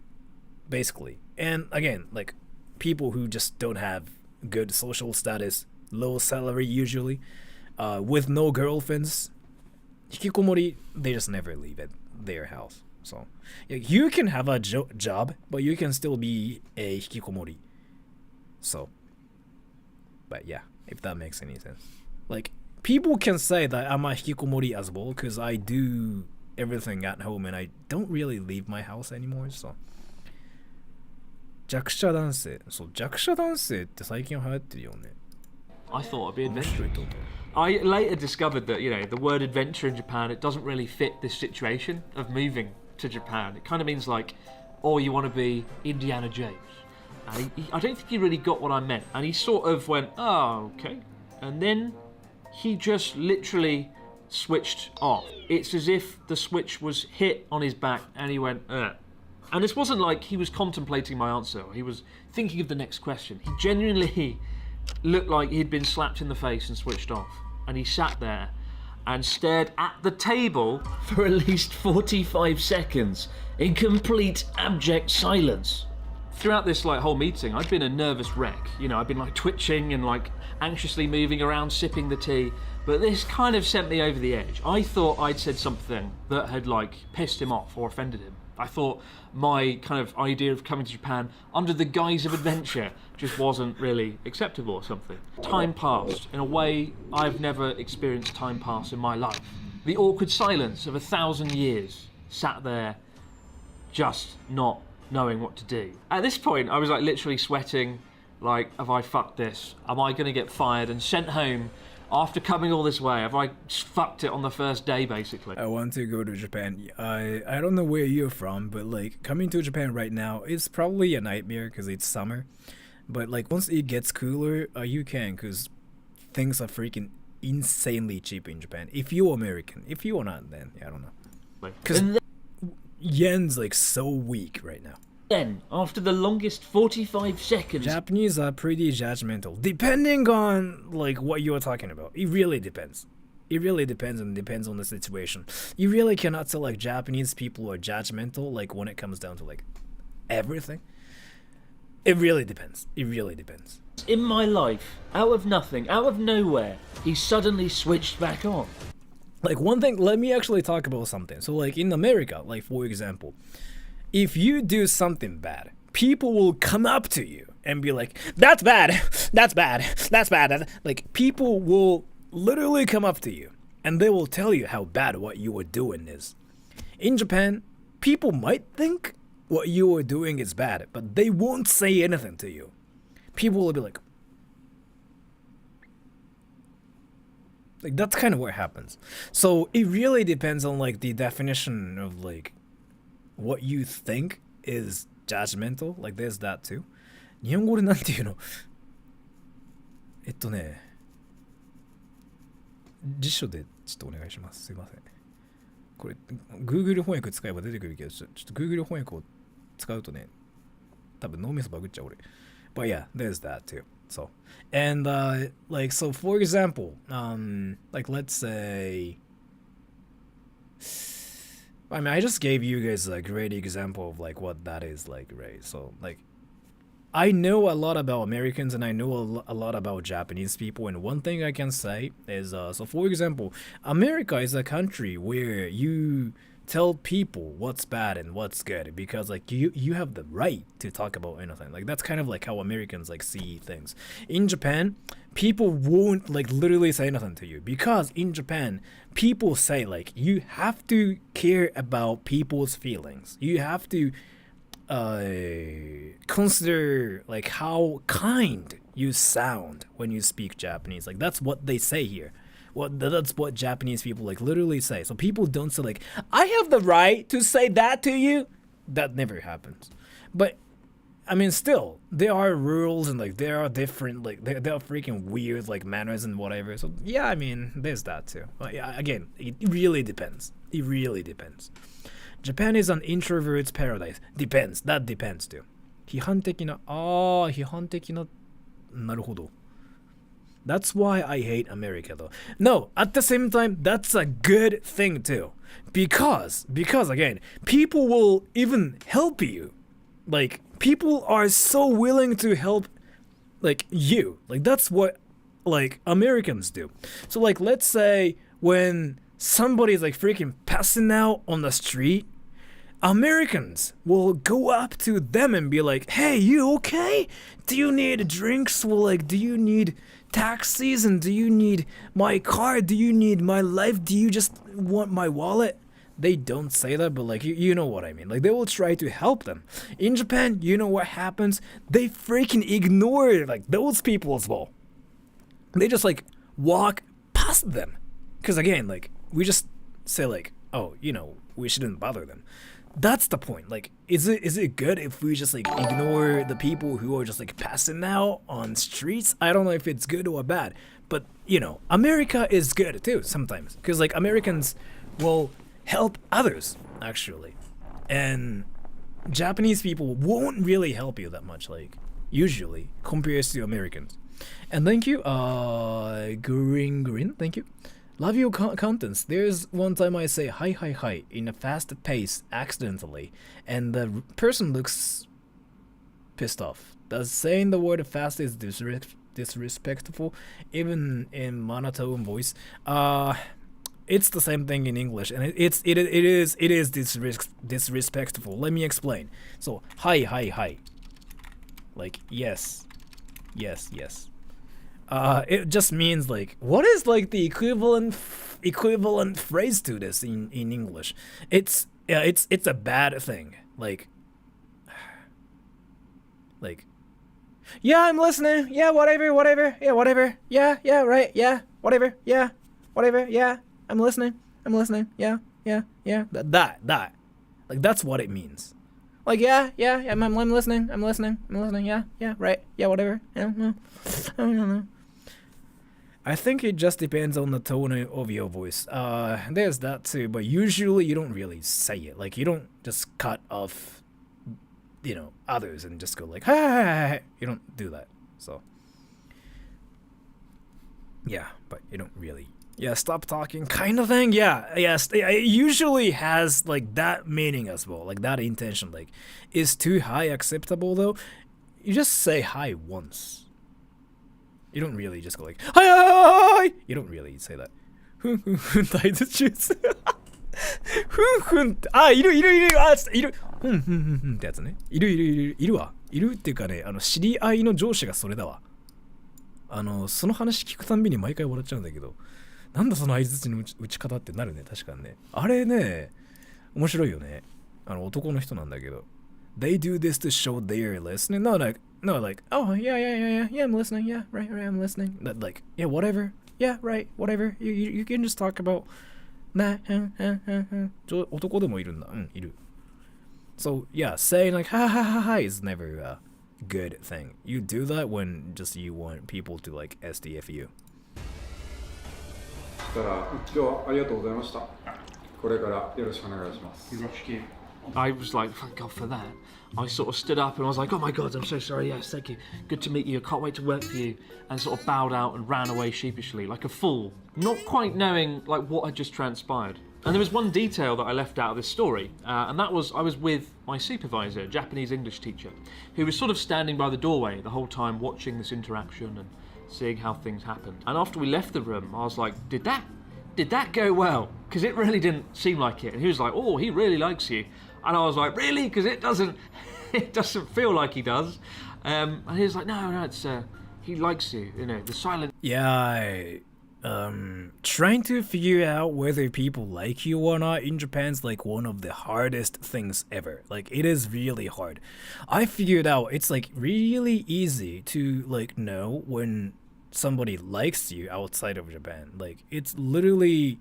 basically. And again, like people who just don't have good social status, low salary usually, with no girlfriends. Hikikomori, they just never leave their house. So you can have a job, but you can still be a hikikomori. So, but yeah, if that makes any sense. Like, people can say that I'm a hikikomori as well, because I do everything at home and I don't really leave my house anymore, so 弱者男性。そう、弱者男性って最近流行ってるよね。 I thought it'd be 面白い adventure. ってこと。 I later discovered that, the word adventure in Japan, it doesn't really fit this situation of moving to Japan. It kind of means like, oh, you want to be Indiana Jones. And I don't think he really got what I meant. And he sort of went, oh, okay. And then he just literally switched off. It's as if the switch was hit on his back and he went, ugh. And this wasn't like he was contemplating my answer. He was thinking of the next question. He genuinely looked like he'd been slapped in the face and switched off. And he sat there and stared at the table for at least 45 seconds in complete abject silence. Throughout this whole meeting, I'd been a nervous wreck. I'd been twitching and anxiously moving around, sipping the tea. But this kind of sent me over the edge. I thought I'd said something that had pissed him off or offended him. I thought my kind of idea of coming to Japan under the guise of adventure just wasn't really acceptable or something. Time passed in a way I've never experienced time pass in my life. The awkward silence of 1,000 years sat there just not knowing what to do. At this point, I was literally sweating, have I fucked this? Am I going to get fired and sent home after coming all this way? Have I fucked it on the first day, basically? I want to go to Japan. I don't know where you're from, but coming to Japan right now is probably a nightmare because it's summer. But once it gets cooler, you can, because things are freaking insanely cheap in Japan. If you're American, if you're not, then I don't know. Because yen's so weak right now. Then, after the longest 45 seconds... Japanese are pretty judgmental, depending on what you're talking about. It really depends. It really depends, and depends on the situation. You really cannot tell Japanese people are judgmental when it comes down to everything. It really depends. It really depends. In my life, out of nothing, out of nowhere, he suddenly switched back on. One thing, let me actually talk about something. So in America, for example, if you do something bad, people will come up to you and be like, that's bad, that's bad, that's bad. People will literally come up to you and they will tell you how bad what you are doing is. In Japan, people might think what you are doing is bad, but they won't say anything to you. People will be like, that's kind of what happens. So it really depends on the definition of what you think is judgmental. There's that too. 日本語でなんていうの？辞書でちょっとお願いします。すいません。これ Google 翻訳使えば出てくるけど、ちょっと Google 翻訳を使うとね、多分脳みそバグっちゃう俺。But yeah, there's that too. So, and so for example, let's say, I just gave you guys a great example of what that is right? So I know a lot about Americans and I know a lot about Japanese people, and one thing I can say is, so for example, America is a country where you tell people what's bad and what's good because you have the right to talk about anything. That's kind of how Americans see things. In Japan, people won't literally say anything to you because in Japan, people say you have to care about people's feelings. You have to consider how kind you sound when you speak Japanese. That's what they say here. That's what Japanese people literally say. So people don't say I have the right to say that to you. That never happens. But still there are rules and there are different there are freaking weird manners and whatever. So yeah, there's that too. But yeah, again, it really depends. It really depends. Japan is an introvert's paradise. Depends. That depends too. 批判的ななるほど。That's why I hate America though. No, at the same time, that's a good thing too. Because again, people will even help you. People are so willing to help you. That's what Americans do. So let's say when somebody's freaking passing out on the street, Americans will go up to them and be like, hey, you okay? Do you need drinks? Well, do you need taxis? And do you need my car? Do you need my life? Do you just want my wallet? they don't say that, but like you know what I mean. Like they will try to help them. In Japan, you know what happens? They freaking ignore like those people as well. They just like walk past them. Cause again, like we just say like, oh, you know, we shouldn't bother them. That's the point. Like, is it good if we just like ignore the people who are just like passing out on streets? I don't know if it's good or bad, but you know, America is good too sometimes because like Americans will help others actually, and Japanese people won't really help you that much, like usually compared to Americans. And thank you, Green, thank you. Love your contents. There's one time I say hi hi hi in a fast pace accidentally, and the person looks pissed off. Does saying the word fast is disrespectful, even in monotone voice? It's the same thing in English, and it is disrespectful. Let me explain. So hi hi hi, like yes, yes yes. It just means like what is like the equivalent phrase to this in English? It's a bad thing. Like yeah, I'm listening. Yeah, whatever. Yeah, whatever. Yeah, right. Yeah, whatever. Yeah, whatever. Yeah, I'm listening. Yeah. That. Like that's what it means. Like yeah, I'm listening. Yeah, right. Yeah, whatever. Yeah, no. I don't know. I think it just depends on the tone of your voice. There's that too, but usually you don't really say it. Like you don't just cut off, you know, others and just go like, hi. You don't do that. So yeah, but you don't really. Yeah, stop talking kind of thing. Yeah, yes. It usually has like that meaning as well, like that intention. Like, is too high acceptable though? You just say hi once. You don't really just go like hi. You don't really say that. 大豆ジュース。いる。ってやつね。いるわ。いるっていうかね、知り合いの上司がそれだわ。その話聞くたんびに毎回笑っちゃうんだけど、なんだその相槌の打ち方ってなるね、確かにね。あれね、面白いよね。男の人なんだけど。They do this to show they're listening. No, like, oh, yeah, I'm listening. Yeah, right, I'm listening. That, like, yeah, whatever. Yeah, right, whatever. You can just talk about that. 男でもいるんだ。いる。So, yeah, saying like, ha is never a good thing. You do that when just you want people to, like, SDF you. だから今日はありがとうございました。これからよろしくお願いします。よろしく。I was like, thank God for that. I sort of stood up and I was like, oh my God, I'm so sorry, yes, thank you. Good to meet you, I can't wait to work for you. And sort of bowed out and ran away sheepishly, like a fool, not quite knowing like what had just transpired. And there was one detail that I left out of this story, and that was I was with my supervisor, a Japanese English teacher, who was sort of standing by the doorway the whole time watching this interaction and seeing how things happened. And after we left the room, I was like, did that go well? Because it really didn't seem like it. And he was like, oh, he really likes you. And I was like, really? Because it doesn't feel like he does. And he was like, no, it's he likes you. You know, the silent. Yeah, trying to figure out whether people like you or not in Japan's like one of the hardest things ever. Like it is really hard. I figured out it's like really easy to like know when somebody likes you outside of Japan. Like it's literally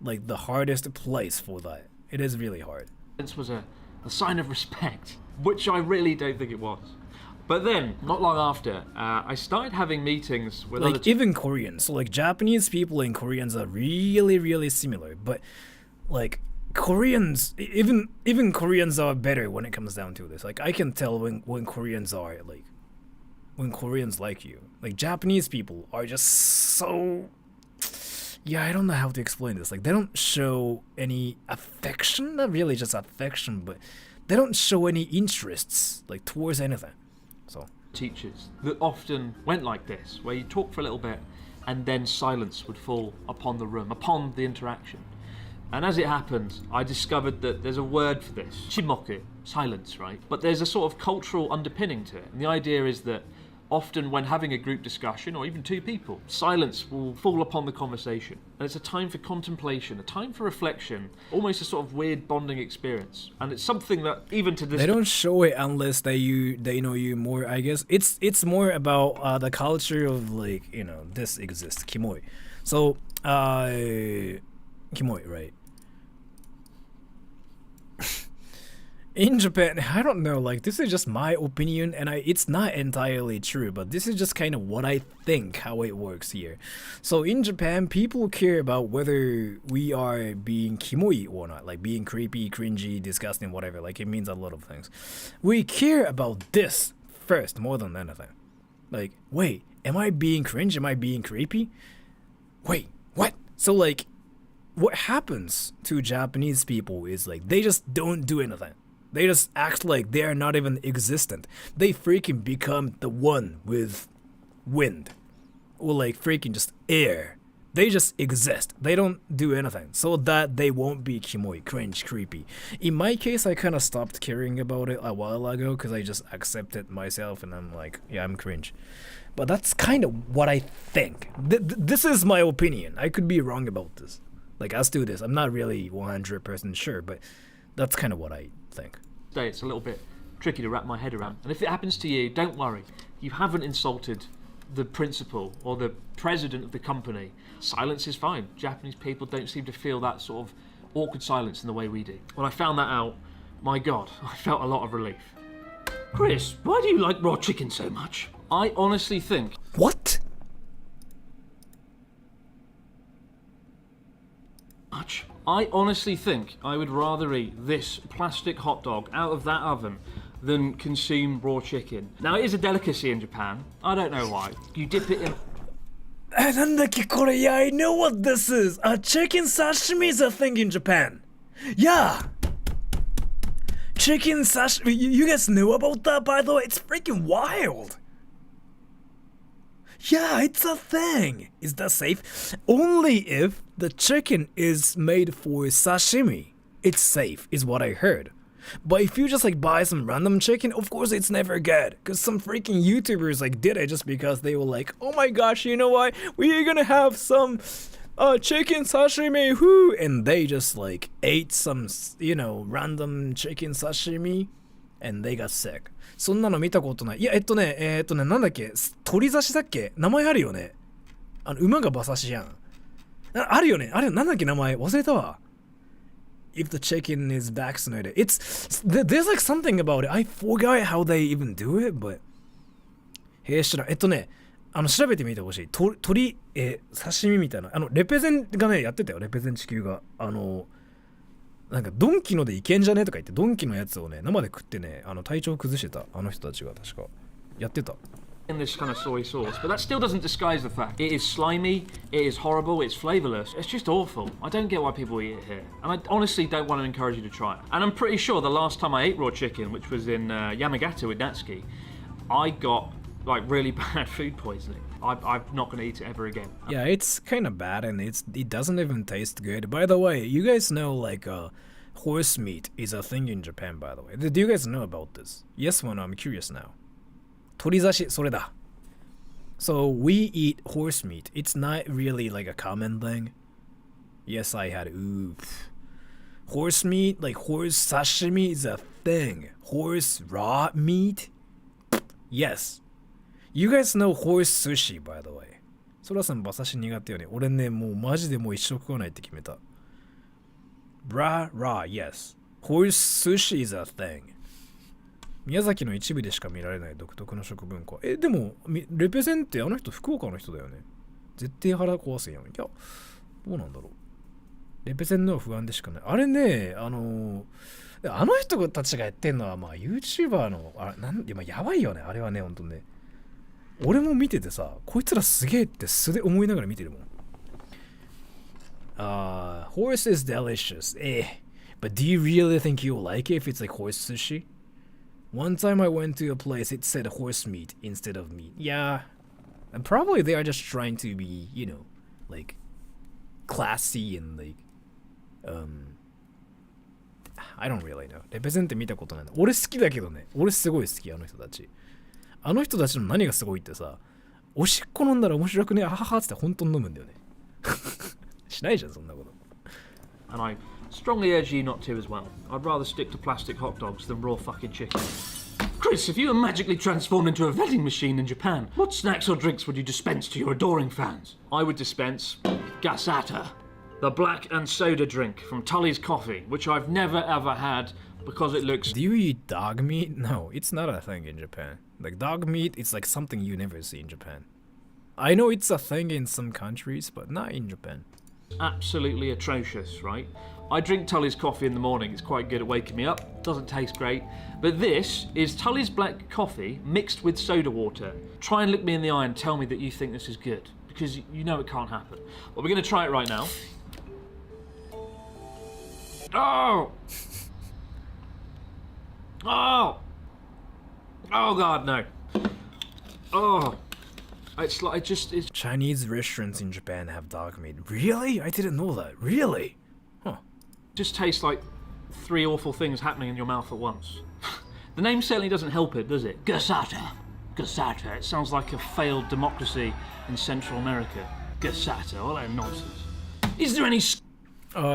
like the hardest place for that. It is really hard. Was a sign of respect, which I really don't think it was. But then, not long after, I started having meetings with like even Koreans. So like Japanese people and Koreans are really, really similar. But like Koreans, even Koreans are better when it comes down to this. Like I can tell when Koreans are like, when Koreans like you. Like Japanese people are just so. Yeah, I don't know how to explain this. Like, they don't show any affection, not really just affection, but they don't show any interests, like, towards anything. So teachers that often went like this, where you talk for a little bit, and then silence would fall upon the room, upon the interaction. And as it happened, I discovered that there's a word for this, shimoku, silence, right? But there's a sort of cultural underpinning to it. And the idea is that Often when having a group discussion, or even two people, silence will fall upon the conversation. And it's a time for contemplation, a time for reflection, almost a sort of weird bonding experience. And it's something that even to this... They don't show it unless they know you more, I guess. It's more about the culture of like, you know, this exists, kimoi. So, kimoi, right? In Japan, I don't know, like, this is just my opinion, and it's not entirely true, but this is just kind of what I think, how it works here. So in Japan, people care about whether we are being kimoi or not, like being creepy, cringy, disgusting, whatever, like it means a lot of things. We care about this first, more than anything. Like, wait, am I being cringe? Am I being creepy? Wait, what? So like, what happens to Japanese people is like, they just don't do anything. They just act like they are not even existent. They freaking become the one with wind. Or like freaking just air. They just exist. They don't do anything. So that they won't be kimoi, cringe, creepy. In my case, I kind of stopped caring about it a while ago because I just accepted myself and I'm like, yeah, I'm cringe. But that's kind of what I think. This is my opinion. I could be wrong about this. Like, as to this, I'm not really 100% sure, but that's kind of what I think. It's a little bit tricky to wrap my head around. And if it happens to you, don't worry. You haven't insulted the principal or the president of the company. Silence is fine. Japanese people don't seem to feel that sort of awkward silence in the way we do. When I found that out, my God, I felt a lot of relief. Chris, why do you like raw chicken so much? I honestly think... What? I honestly think I would rather eat this plastic hot dog out of that oven than consume raw chicken. Now, it is a delicacy in Japan. I don't know why. You dip it in... Yeah, I know what this is. Chicken sashimi is a thing in Japan. Yeah. Chicken sashimi. You guys knew about that, by the way? It's freaking wild. Yeah, it's a thing. Is that safe? Only if the chicken is made for sashimi. It's safe, is what I heard. But if you just like buy some random chicken, of course it's never good. Cause some freaking YouTubers like did it just because they were like, oh my gosh, you know what? We're gonna have some chicken sashimi, whoo! And they just like ate some, you know, random chicken sashimi and they got sick. そんなの見たことない。いや、なんだっけ、鳥刺しだっけ、名前あるよね。馬が馬刺しやん。あるよね。あれ、なんだっけ名前、忘れたわ。If the chicken is vaccinated. There's like something about it. I forgot how they even do it, but... 知らん。調べてみてほしい。鳥、刺身みたいな。レペゼンがね、やってたよ。レペゼン地球が。なんかドンキのでいけんじゃねとか言ってドンキのやつをね生で食ってね体調崩してた人たちが確かやってた。 In this kind of soy sauce, but that still doesn't disguise the fact it is slimy, it is horrible, it's flavourless. It's just awful. I don't get why people eat it here, and I honestly don't want to encourage you to try it. And I'm pretty sure the last time I ate raw chicken, which was in Yamagata with Natsuki, I got like really bad food poisoning. I'm not going to eat it ever again. Yeah, it's kind of bad and it doesn't even taste good. By the way, you guys know like horse meat is a thing in Japan, by the way. Do you guys know about this? Yes, one, I'm curious now. 鳥刺し、それだ. So we eat horse meat. It's not really like a common thing. Yes, I had horse meat, like horse sashimi is a thing. Horse raw meat? Yes. You guys know horse sushi, by the way. ソラさん馬刺し苦手よね。俺ね、もうマジでもう一生食わないって決めた。Raw, yes. Horse sushi is a thing. 宮崎の一部でしか見られない独特の食文化。でも、レペゼンってあの人福岡の人だよね。絶対腹壊せんやん。いや、どうなんだろう。レペゼンのは不安でしかない。あれね、あの人たちがやってんのは、まあ、YouTuber の、やばいよね。あれはね、ほんとね。俺も見ててさ、こいつらすげえって素で思いながら見てるもん。Horse is delicious. But do you really think you'll like it if it's like horse sushi? One time I went to a place, it said horse meat instead of meat. Yeah. And probably they are just trying to be, you know, like, classy and like, I don't really know. レペゼンって見たことないの。俺好きだけどね。俺すごい好き、あの人たち。あの人たちの何がすごいってさ、おしっこ飲んだら面白くね、はははって本当に飲むんだよね。しないじゃんそんなこと。 And I strongly urge you not to as well. I'd rather stick to plastic hot dogs than raw fucking chicken. Chris, if you were magically transformed into a vending machine in Japan, what snacks or drinks would you dispense to your adoring fans? I would dispense Gasata, the black and soda drink from Tully's Coffee, which I've never ever had because it looks... Do you eat dog meat? No, it's not a thing in Japan. Like dog meat, it's like something you never see in Japan. I know it's a thing in some countries, but not in Japan. absolutely atrocious, right? I drink Tully's coffee in the morning, it's quite good at waking me up, doesn't taste great. But this is Tully's black coffee mixed with soda water. Try and look me in the eye and tell me that you think this is good, because you know it can't happen. Well, we're going to try it right now. Oh! Oh! Oh god, no. Oh. It's like, it's... Chinese restaurants in Japan have dog meat. Really? I didn't know that. Really? Huh. Just tastes like three awful things happening in your mouth at once. The name certainly doesn't help it, does it? Gasata. Gasata. It sounds like a failed democracy in Central America. Gasata. All that nonsense. Is there any...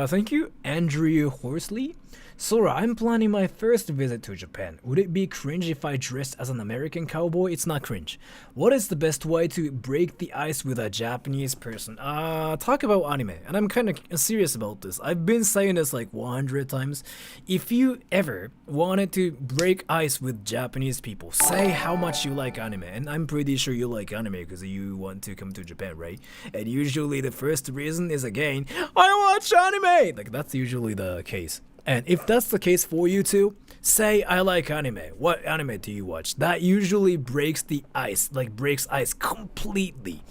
Thank you, Andrew Horsley. Sora, I'm planning my first visit to Japan. Would it be cringe if I dressed as an American cowboy? It's not cringe. What is the best way to break the ice with a Japanese person? Talk about anime. And I'm kind of serious about this. I've been saying this like 100 times. If you ever wanted to break ice with Japanese people, say how much you like anime. And I'm pretty sure you like anime because you want to come to Japan, right? And usually the first reason is again, I watch anime! Like that's usually the case. And if that's the case for you too, say I like anime. What anime do you watch? That usually breaks the ice, like breaks ice completely.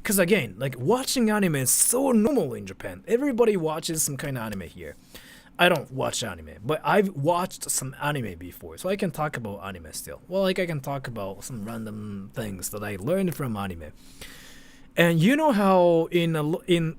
Cause again, like watching anime is so normal in Japan. Everybody watches some kind of anime here. I don't watch anime, but I've watched some anime before, so I can talk about anime still. Well, like I can talk about some random things that I learned from anime. And you know how in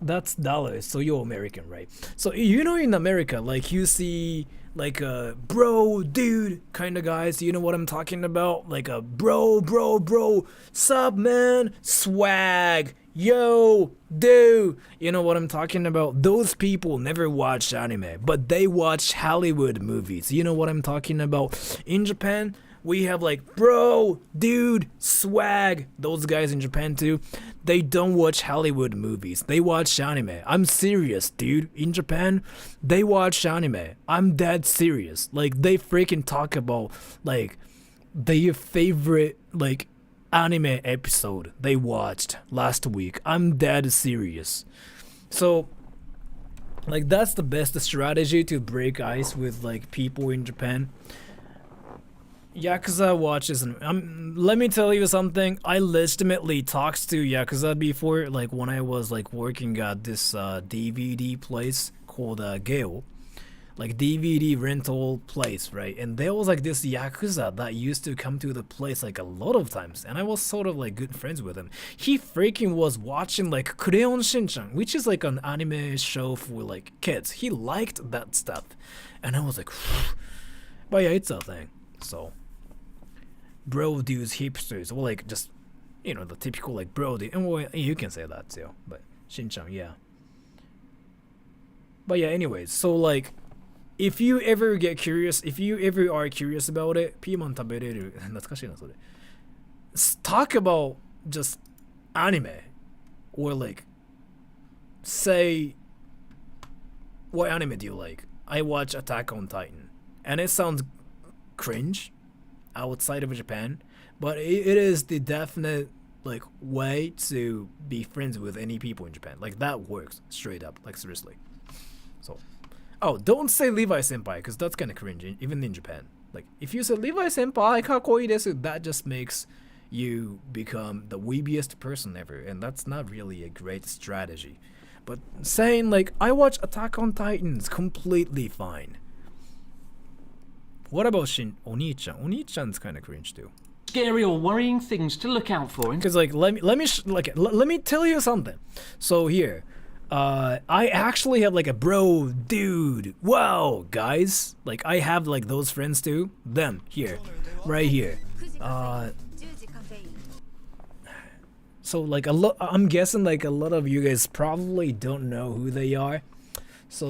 that's dollars, so you're American, right? So you know in America, like you see like a bro, dude kind of guys. You know what I'm talking about? Like a bro, sub man, swag, yo, dude. You know what I'm talking about? Those people never watch anime, but they watch Hollywood movies. You know what I'm talking about? In Japan, we have like bro, dude, swag. Those guys in Japan too. They don't watch Hollywood movies. They watch anime. I'm serious, dude. In Japan, they watch anime. I'm dead serious. Like they freaking talk about like their favorite like anime episode they watched last week. I'm dead serious. So like that's the best strategy to break ice with like people in Japan. Yakuza watches, and let me tell you something. I legitimately talked to Yakuza before, like when I was like working at this DVD place called Gale, like DVD rental place, right? And there was like this Yakuza that used to come to the place like a lot of times, and I was sort of like good friends with him. He freaking was watching like Crayon Shin-chan, which is like an anime show for like kids. He liked that stuff, and I was like, but yeah, it's a thing. So bro dudes, hipsters, well, like just, you know, the typical like bro dude, and well, you can say that too, but Shin-chan, yeah. But yeah, anyways, so like if you ever get curious, if you ever are curious about it, ピーマン食べれる懐かしいなそれ talk about just anime, or like say what anime do you like? I watch Attack on Titan, and it sounds cringe outside of Japan, but it is the definite like way to be friends with any people in Japan. Like that works straight up, like seriously. So, oh, don't say Levi Senpai because that's kind of cringe even in Japan. Like if you say Levi Senpai kakoi desu, that just makes you become the weebiest person ever, and that's not really a great strategy. But saying like I watch Attack on Titans, completely fine. What about Oni-chan? Oni-chan's kind of cringe too. Scary or worrying things to look out for. Because like let me tell you something. So here, I actually have like a bro dude. Wow, guys, like I have like those friends too. Them here, right here. So like I'm guessing like a lot of you guys probably don't know who they are. So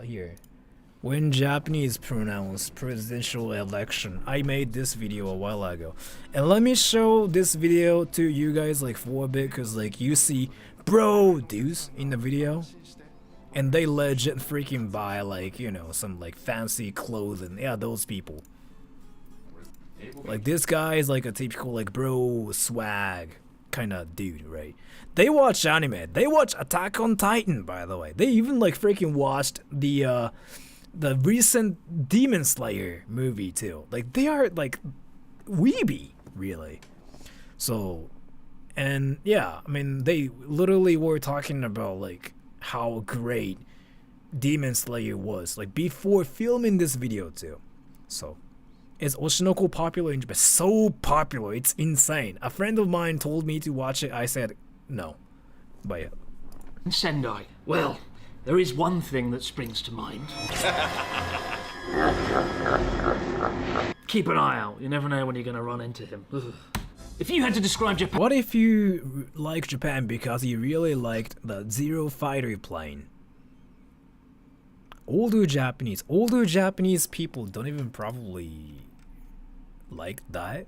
here, when Japanese pronounce presidential election, I made this video a while ago, and let me show this video to you guys like for a bit, cause like you see bro dudes in the video, and they legit freaking buy like, you know, some like fancy clothing. Yeah, those people. Like this guy is like a typical like bro swag kind of dude, right? They watch anime. They watch Attack on Titan, by the way. They even like freaking watched the recent Demon Slayer movie too. Like they are like weeby, really. So, and yeah, I mean they literally were talking about like how great Demon Slayer was like before filming this video too. So. Is Oshinoko popular in Japan? So popular, it's insane. A friend of mine told me to watch it. I said no. But yeah. Sendai. Well, there is one thing that springs to mind. Keep an eye out. You never know when you're going to run into him. Ugh. If you had to describe Japan... What if you like Japan because you really liked the Zero Fighter plane? Older Japanese people don't even probably like that.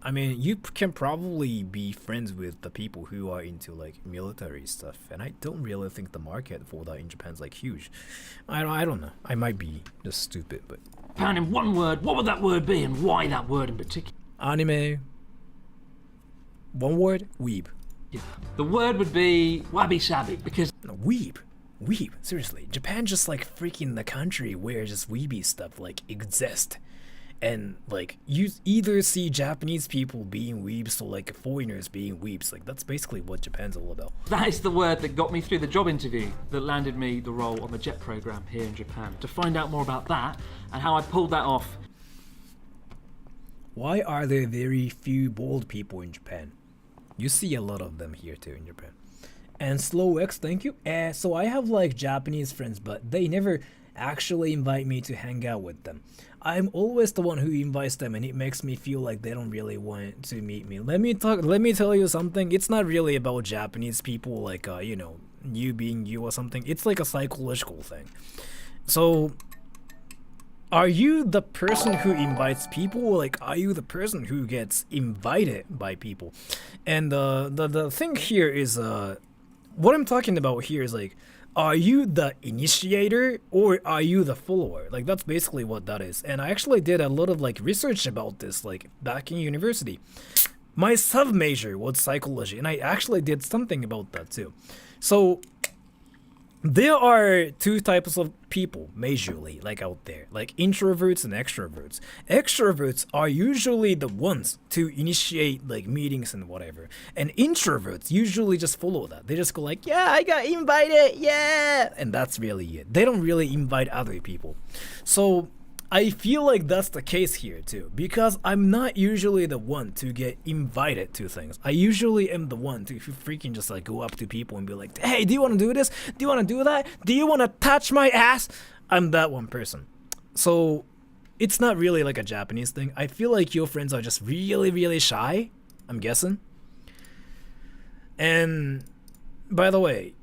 I mean, you can probably be friends with the people who are into like military stuff, and I don't really think the market for that in Japan's like huge. I don't know. I might be just stupid, but Japan in one word, what would that word be, and why that word in particular? Anime. One word, weeb. Yeah. The word would be wabi-sabi, because... No, weeb. Weeb. Seriously. Japan just like freaking the country where just weeby stuff like exist. And like you either see Japanese people being weebs or like foreigners being weebs. Like that's basically what Japan's all about. That is the word that got me through the job interview that landed me the role on the JET program here in Japan. To find out more about that and how I pulled that off. Why are there very few bald people in Japan? You see a lot of them here too in Japan. And Slow X, thank you. So I have like Japanese friends, but they never actually invite me to hang out with them. I'm always the one who invites them, and it makes me feel like they don't really want to meet me. Let me tell you something. It's not really about Japanese people, like you know, you being you or something. It's like a psychological thing. So, are you the person who invites people, or like are you the person who gets invited by people? And the thing here is what I'm talking about here is like, are you the initiator or are you the follower? Like that's basically what that is. And I actually did a lot of like research about this like back in university. My sub major was psychology, and I actually did something about that too. So there are two types of people majorly like out there, like introverts and extroverts. Extroverts are usually the ones to initiate like meetings and whatever, and introverts usually just follow that. They just go like, yeah, I got invited, yeah, and that's really it. They don't really invite other people. So I feel like that's the case here too, because I'm not usually the one to get invited to things. I usually am the one to freaking just like go up to people and be like, hey, do you want to do this? Do you want to do that? Do you want to touch my ass? I'm that one person. So it's not really like a Japanese thing. I feel like your friends are just really, really shy, I'm guessing. And by the way,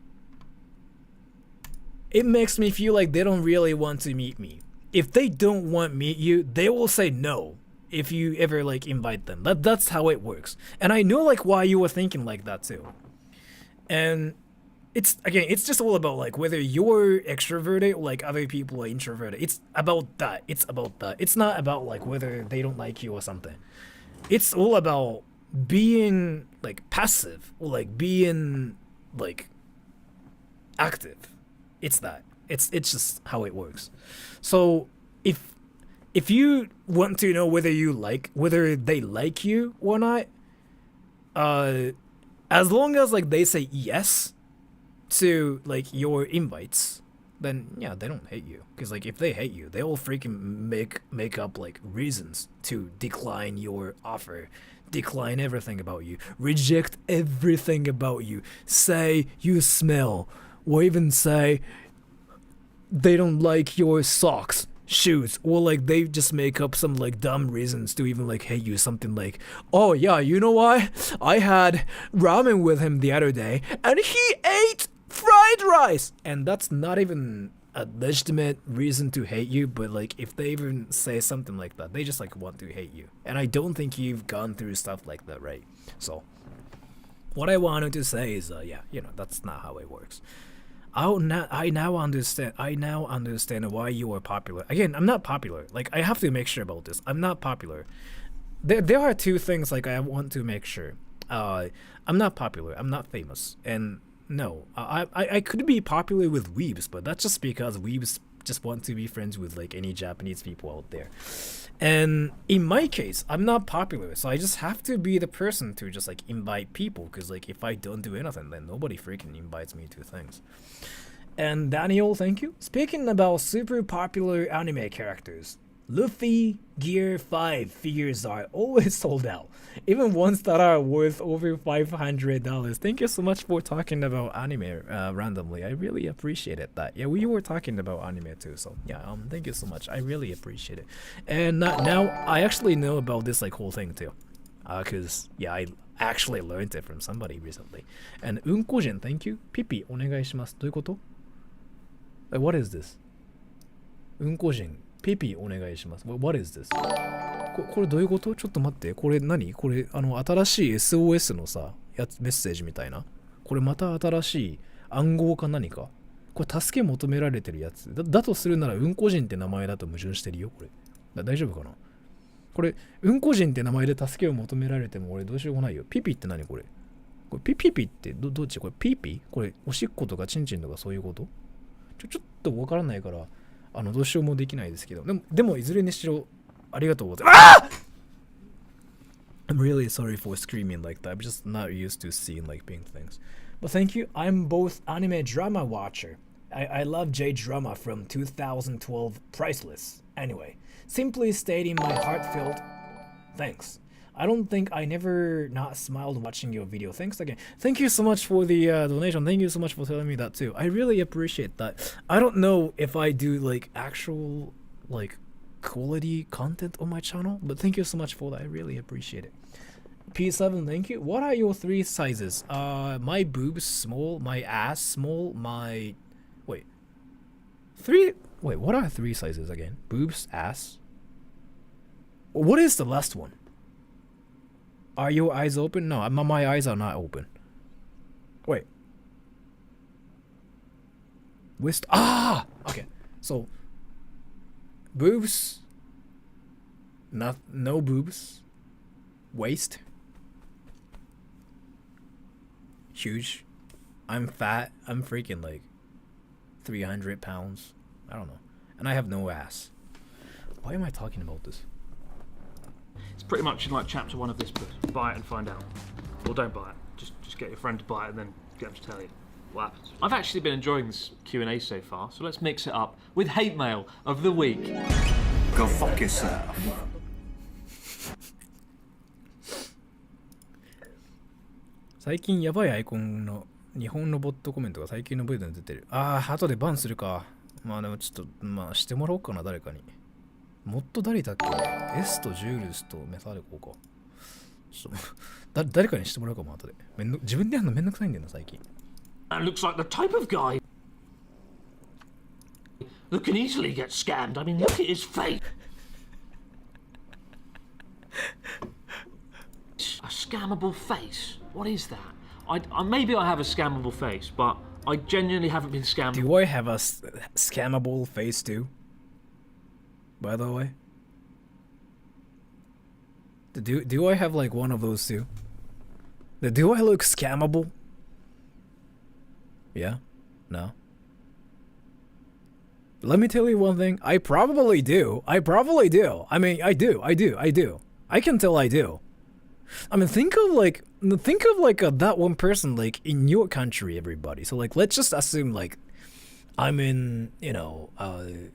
it makes me feel like they don't really want to meet me. If they don't want to meet you, they will say no if you ever like invite them. That's how it works. And I know like why you were thinking like that too. And it's just all about like whether you're extroverted or like other people are introverted. It's about that. It's not about like whether they don't like you or something. It's all about being like passive or like being like active. It's that. It's just how it works. So if you want to know whether they like you or not, as long as like they say yes to like your invites, then yeah, they don't hate you. Because like if they hate you, they will freaking make up like reasons to decline your offer, decline everything about you, reject everything about you, say you smell, or even say they don't like your socks. shoots, or like they just make up some like dumb reasons to even like hate you. Something like, oh yeah, you know why? I had ramen with him the other day and he ate fried rice, and that's not even a legitimate reason to hate you. But like if they even say something like that, they just like want to hate you, and I don't think you've gone through stuff like that, right? So what I wanted to say is yeah, you know, that's not how it works. I now understand why you are popular. Again, I'm not popular. Like, I have to make sure about this. I'm not popular. There are two things like I want to make sure. I'm not popular. I'm not famous. And no, I could be popular with weebs, but that's just because weebs just want to be friends with like any Japanese people out there. And in my case, I'm not popular, so I just have to be the person to just like invite people, because like if I don't do anything, then nobody freaking invites me to things. And Daniel, thank you. Speaking about super popular anime characters, Luffy Gear 5 figures are always sold out, even ones that are worth over $500. Thank you so much for talking about anime randomly. I really appreciated that. Yeah, we were talking about anime too, so yeah, thank you so much. I really appreciate it. And now I actually know about this like whole thing too, cause yeah, I actually learned it from somebody recently. And Unkojin, thank you. Pipi, お願いします。どういうこと? What is this? Unkojin. ピピお願いします。What is this? これどういうこと？ちょっと待って。これ何？これ新しい SOS のさメッセージみたいな。これまた新しい暗号か何か。これ助け求められてるやつ。だとするならうんこ人って名前だと矛盾してるよ。これ大丈夫かな？これうんこ人って名前で助けを求められても俺どうしようもないよ。ピピって何これ？これピピってどっち？これピピ？これおしっことかチンチンとかそういうこと？ちょっとわからないから。どうしようもできないですけど、でもいずれにしろありがとうございます。I'm really sorry for screaming like that. I'm just not used to seeing like pink things. But thank you. I'm both anime drama watcher. I love J-drama from 2012 Priceless. Anyway, simply stating my heartfelt thanks. I don't think I never not smiled watching your video. Thanks again. Thank you so much for the donation. Thank you so much for telling me that too. I really appreciate that. I don't know if I do like actual like quality content on my channel, but thank you so much for that. I really appreciate it. P7, thank you. What are your 3 sizes? My boobs small, my ass small, my what are 3 sizes again? Boobs, ass. What is the last one? Are your eyes open? No, my eyes are not open. Wait. Wrist. Ah! Okay. So, boobs. No boobs. Waist. Huge. I'm fat. I'm freaking like 300 pounds. I don't know. And I have no ass. Why am I talking about this? It's pretty much in like chapter 1 of this book. Buy it and find out. Or don't buy it. Just get your friend to buy it and then get them to tell you what happens. I've actually been enjoying this Q&A so far, so let's mix it up with hate mail of the week. Go fuck yourself. 最近やばいアイコンの日本のボットコメントが最近の V で出てる。後でバンするか。まあでもちょっとしてもらおうかな、誰かに。もっと誰だっけ？ S とジュールスとメサルコか。ちょっと誰かにしてもらおうかも後で。自分でやるのめんどくさいんだよな最近。That looks like the type of guy that can easily get scammed. I mean, look at his face. A scammable face? What is that? Maybe I have a scammable face, but I genuinely haven't been scammed. Do I have a scammable face too? By the way? Do I have like one of those too? Do I look scammable? Yeah? No? Let me tell you one thing. I probably do. I mean, I do. I can tell I do. I mean, think of like that one person like in your country, everybody. So like, let's just assume like I'm in,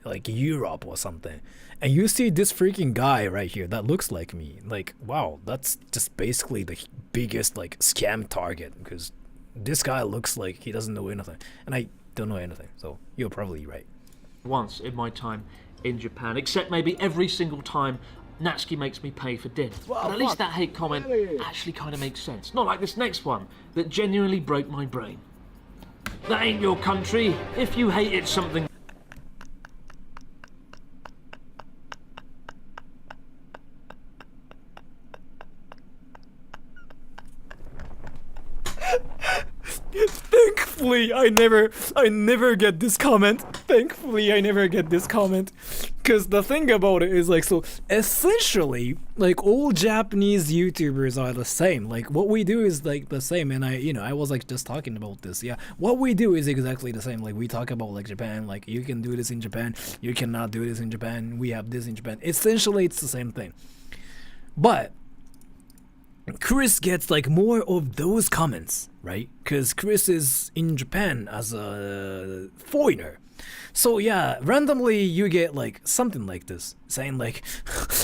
like Europe or something, and you see this freaking guy right here that looks like me. Like, wow, that's just basically the biggest like scam target, because this guy looks like he doesn't know anything, and I don't know anything. So you're probably right. Once in my time in Japan, except maybe every single time Natsuki makes me pay for dinner. But at least that hate comment actually kind of makes sense. Not like this next one that genuinely broke my brain. That ain't your country. If you hated something. Thankfully, I never get this comment. Thankfully, I never get this comment. Cause the thing about it is like, so essentially, like all Japanese YouTubers are the same. Like what we do is like the same. And I was like just talking about this. Yeah, what we do is exactly the same. Like we talk about like Japan, like you can do this in Japan, you cannot do this in Japan. We have this in Japan. Essentially, it's the same thing. But Chris gets like more of those comments, right? Because Chris is in Japan as a foreigner. So yeah, randomly you get like something like this, saying like,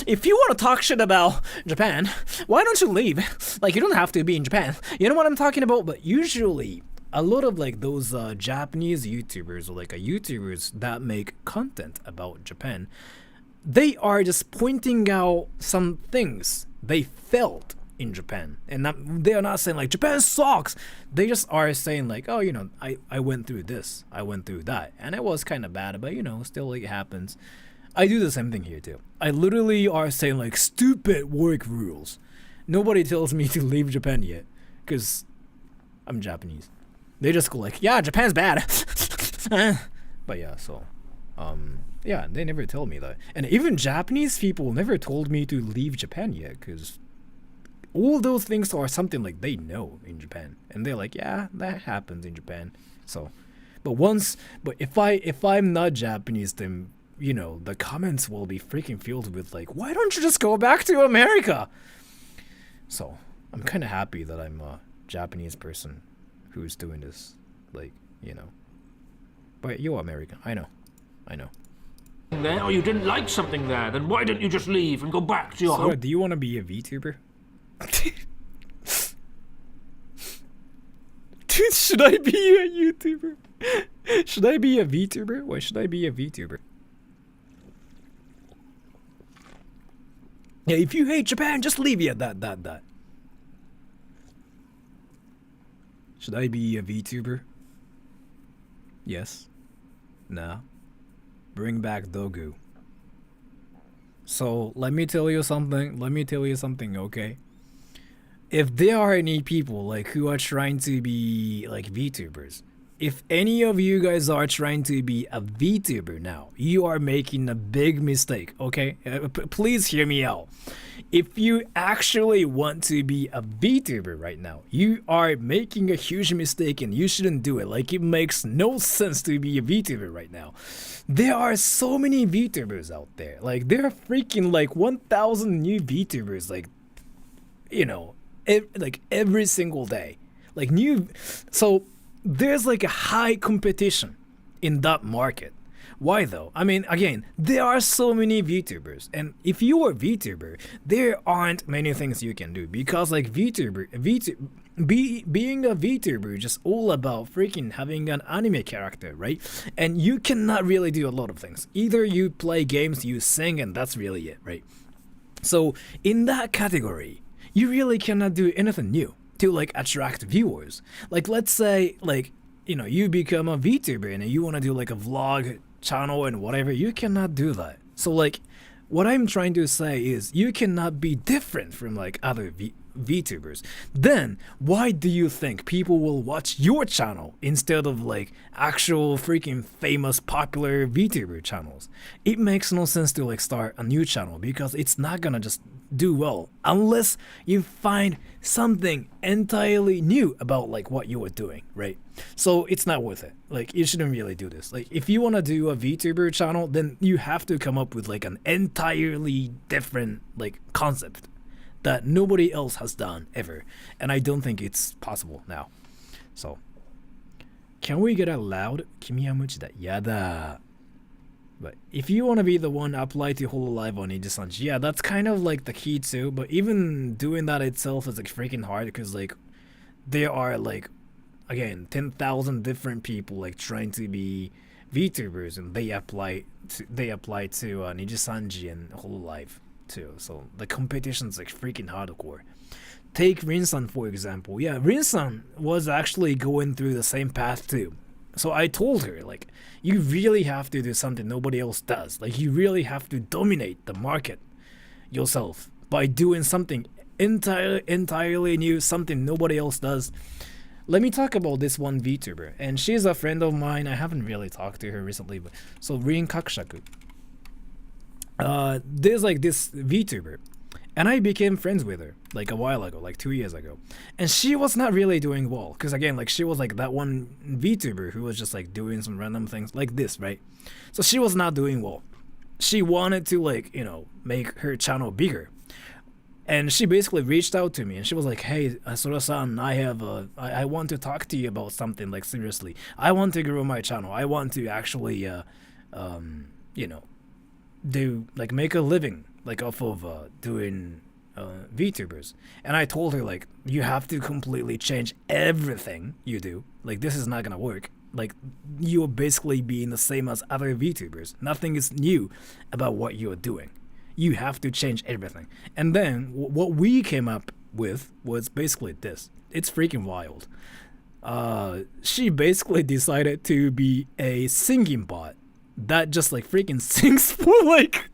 if you want to talk shit about Japan, why don't you leave? Like you don't have to be in Japan. You know what I'm talking about? But usually a lot of like those Japanese YouTubers or like YouTubers that make content about Japan, they are just pointing out some things they felt in Japan, and they are not saying like Japan sucks. They just are saying like, oh, I went through this, I went through that, and it was kind of bad, but still like it happens. I do the same thing here too. I literally are saying like stupid work rules. Nobody tells me to leave Japan yet, because I'm Japanese. They just go like, yeah, Japan's bad. But yeah, so yeah, they never tell me that, and even Japanese people never told me to leave Japan yet, because all those things are something like they know in Japan, and they're like, yeah, that happens in Japan. So, but if I'm not Japanese, then the comments will be freaking filled with like, why don't you just go back to America? So I'm kind of happy that I'm a Japanese person who's doing this, like But you're American, I know. There, or you didn't like something there, then why didn't you just leave and go back to your Sora, home? do you want to be a VTuber? Dude, should I be a YouTuber? Should I be a VTuber? Why should I be a VTuber? Yeah, if you hate Japan, just leave it at that. Should I be a VTuber? Yes. Nah. Bring back Dogu. So, let me tell you something, okay? If there are any people like who are trying to be like VTubers, if any of you guys are trying to be a VTuber now, you are making a big mistake, okay? Please hear me out. If you actually want to be a VTuber right now, you are making a huge mistake and you shouldn't do it. Like, it makes no sense to be a VTuber right now. There are so many VTubers out there. Like, there are freaking like 1,000 new VTubers, like, like every single day. Like so there's like a high competition in that market. Why though? I mean, again, there are so many VTubers, and if you are a VTuber, there aren't many things you can do, because like being a VTuber is just all about freaking having an anime character, right? And you cannot really do a lot of things. Either you play games, you sing, and that's really it, right? So in that category, you really cannot do anything new to like attract viewers. Like, let's say like you become a VTuber and you want to do like a vlog channel and whatever. You cannot do that. So like what I'm trying to say is you cannot be different from like other VTubers. Then why do you think people will watch your channel instead of like actual freaking famous popular VTuber channels? It makes no sense to like start a new channel, because it's not gonna just do well unless you find something entirely new about like what you were doing, right? So it's not worth it. Like, you shouldn't really do this. Like, if you want to do a VTuber channel, then you have to come up with like an entirely different like concept that nobody else has done ever, and I don't think it's possible now. So, can we get a loud Kimi wa muchi da yada? But if you want to be the one apply to Hololive on Iji-sanji, yeah, that's kind of like the key too. But even doing that itself is like freaking hard, because like there are like, again, 10,000 different people like trying to be VTubers, and they apply to Nijisanji and Hololive too. So the competition's like freaking hardcore. Take Rin-san for example. Yeah, Rin-san was actually going through the same path too. So I told her, like, you really have to do something nobody else does. Like, you really have to dominate the market yourself by doing something entirely new, something nobody else does. Let me talk about this one VTuber, and she's a friend of mine. I haven't really talked to her recently, but so Rin Kakushaku. There's like this VTuber, and I became friends with her like a while ago, like 2 years ago, and she was not really doing well, because again, like, she was like that one VTuber who was just like doing some random things like this, right? So she was not doing well. She wanted to, like, you know, make her channel bigger, and she basically reached out to me, and she was like, hey, Sora-san, I want to talk to you about something, like, seriously. I want to grow my channel. I want to actually you know, do, like, make a living, like, off of doing VTubers. And I told her, like, you have to completely change everything you do. Like, this is not gonna work. Like, you're basically being the same as other VTubers. Nothing is new about what you're doing. You have to change everything. And then what we came up with was basically this. It's freaking wild. She basically decided to be a singing bot that just like freaking sings for like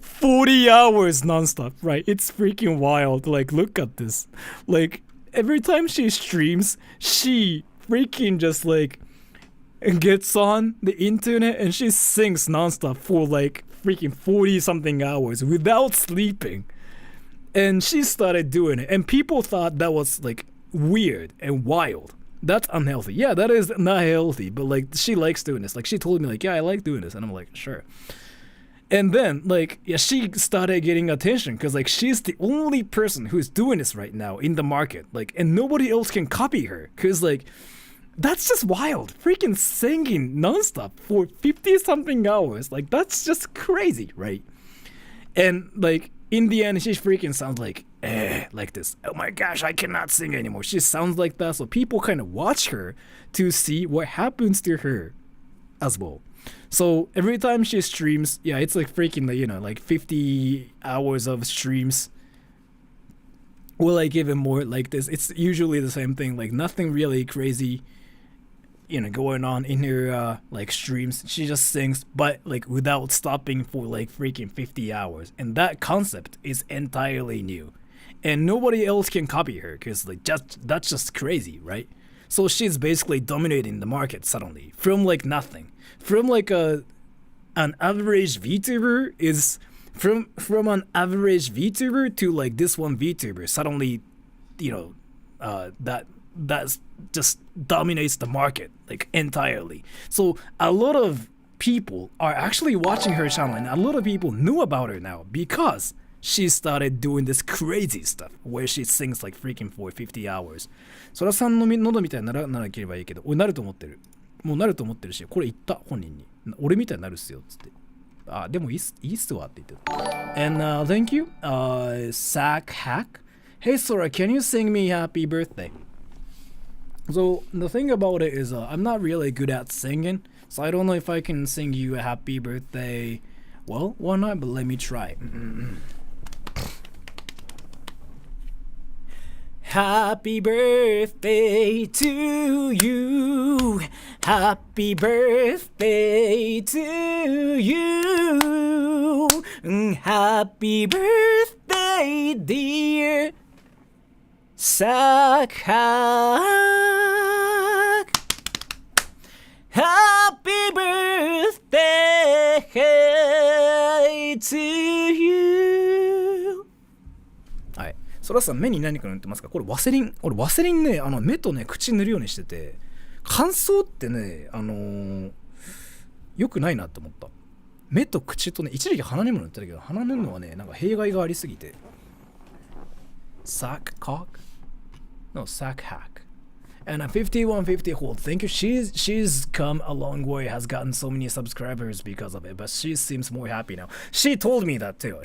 40 hours nonstop, right? It's freaking wild. Like, look at this. Like, every time she streams, she freaking just like gets on the internet and she sings nonstop for like freaking 40 something hours without sleeping. And she started doing it, and people thought that was like weird and wild. That's unhealthy. Yeah, that is not healthy, but like, she likes doing this. Like, she told me like, yeah, I like doing this, and I'm like, sure. And then, like, yeah, she started getting attention because, like, she's the only person who's doing this right now in the market. Like, and nobody else can copy her because, like, that's just wild. Freaking singing nonstop for 50-something hours. Like, that's just crazy, right? And, like, in the end, she freaking sounds like this. Oh my gosh, I cannot sing anymore. She sounds like that. So people kind of watch her to see what happens to her as well. So every time she streams, yeah, it's like freaking, you know, like 50 hours of streams. Or like even more like this. It's usually the same thing, like nothing really crazy, you know, going on in her like streams. She just sings, but like without stopping for like freaking 50 hours. And that concept is entirely new. And nobody else can copy her because like that's just crazy, right? So she's basically dominating the market suddenly from like nothing. From like an average VTuber is from an average VTuber to like this one VTuber suddenly, you know, that's just dominates the market like entirely. So a lot of people are actually watching her channel, and a lot of people knew about her now because she started doing this crazy stuff where she sings like freaking for 50 hours. そらさんの喉みたいにならなければいいけど、俺なると思ってる。もうなると思ってるし、これ言った本人に。俺みたいになるっすよっつって。あ、でもいいっすわって言ってた。And thank you, Sack Hack. Hey Sora, can you sing me happy birthday? So the thing about it is I'm not really good at singing, so I don't know if I can sing you a happy birthday. Well, why not? But let me try. Happy birthday to you. Happy birthday to you. Happy birthday, dear Sack Hack. Happy birthday to you. はい。そらさん、目に何か塗ってますか？これワセリン。俺ワセリンね、目とね口塗るようにしてて、乾燥ってね、良くないなって思った。目と口とね、一時期鼻にも塗ってたけど、鼻塗るのはね、なんか弊害がありすぎて。Sack cock? No, Sack Hack. And 5150 hold. Thank you. She's come a long way, has gotten so many subscribers because of it, but she seems more happy now. She told me that too.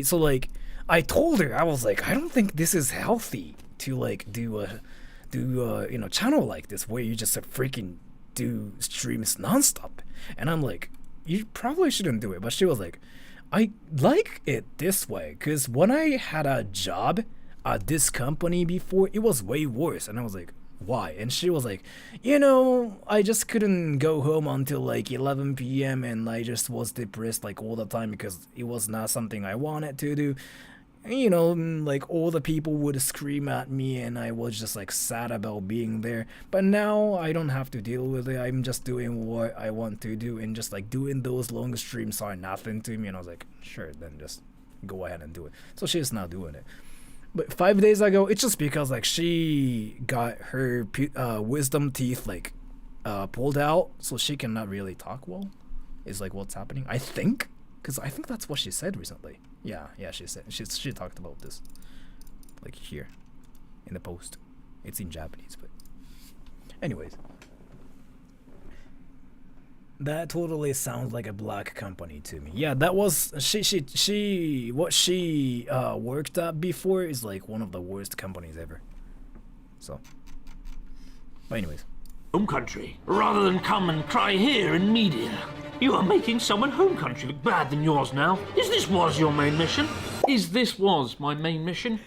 So like, I told her, I was like, I don't think this is healthy to like do a channel like this where you just freaking do streams nonstop. And I'm like, you probably shouldn't do it. But she was like, I like it this way, because when I had a job at this company before, it was way worse. And I was like, why? And she was like, I just couldn't go home until like 11 p.m. and I just was depressed like all the time because it was not something I wanted to do. Like all the people would scream at me and I was just like sad about being there. But now I don't have to deal with it. I'm just doing what I want to do, and just like doing those long streams are nothing to me. And I was like, sure, then just go ahead and do it. So she's not doing it. But 5 days ago, it's just because like she got her wisdom teeth like pulled out, so she cannot really talk well. Is like what's happening, I think, because I think that's what she said recently. Yeah, she said she talked about this, like here, in the post. It's in Japanese, but anyways, that totally sounds like a black company to me. Yeah, that was she what she worked at before is like one of the worst companies ever. So, but anyways. Home country, rather than come and cry here in media. You are making someone home country look bad than yours now. Is this was your main mission? Is this was my main mission?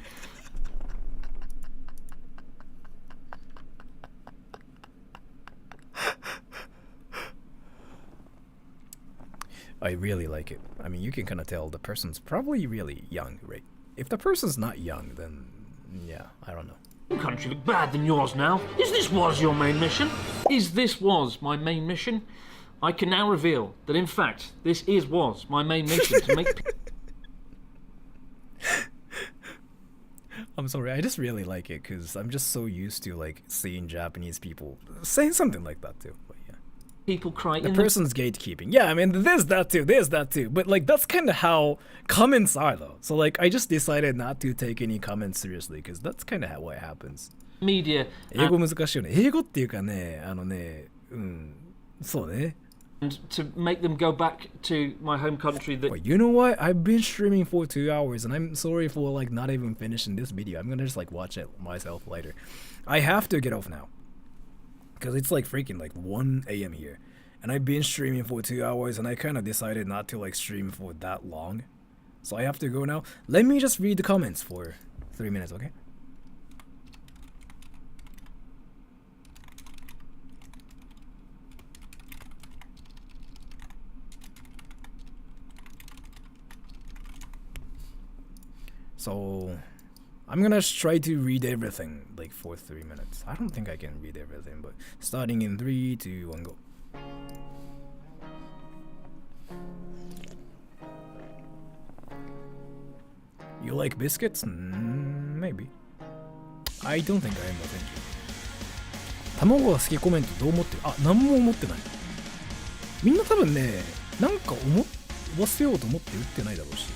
I really like it. I mean, you can kind of tell the person's probably really young, right? If the person's not young, then yeah, I don't know. Country look bad than yours now. Is this was your main mission? Is this was my main mission? I can now reveal that in fact this was my main mission to make. I'm sorry, I just really like it because I'm just so used to like seeing Japanese people saying something like that too. But yeah, people cry. The person's gatekeeping. Yeah, I mean, there's that too. But like that's kind of how comments are though. So like I just decided not to take any comments seriously because that's kind of how what happens. Media. 英語難しいよね。英語っていうかね、そうね。And to make them go back to my home country that... Wait, you know what? I've been streaming for 2 hours and I'm sorry for like not even finishing this video. I'm gonna just like watch it myself later. I have to get off now. Because it's like freaking like 1 a.m. here. And I've been streaming for 2 hours and I kind of decided not to like stream for that long. So I have to go now. Let me just read the comments for 3 minutes, okay? So I'm gonna try to read everything like for 3 minutes. I don't think I can read everything, but starting in 3, 2, 1, go. You like biscuits? Maybe. I don't think I am, but thank you. 卵が好きコメントどう思ってる？あ、何も思ってない。みんな多分ね、なんか思わせようと思って打ってないだろうし。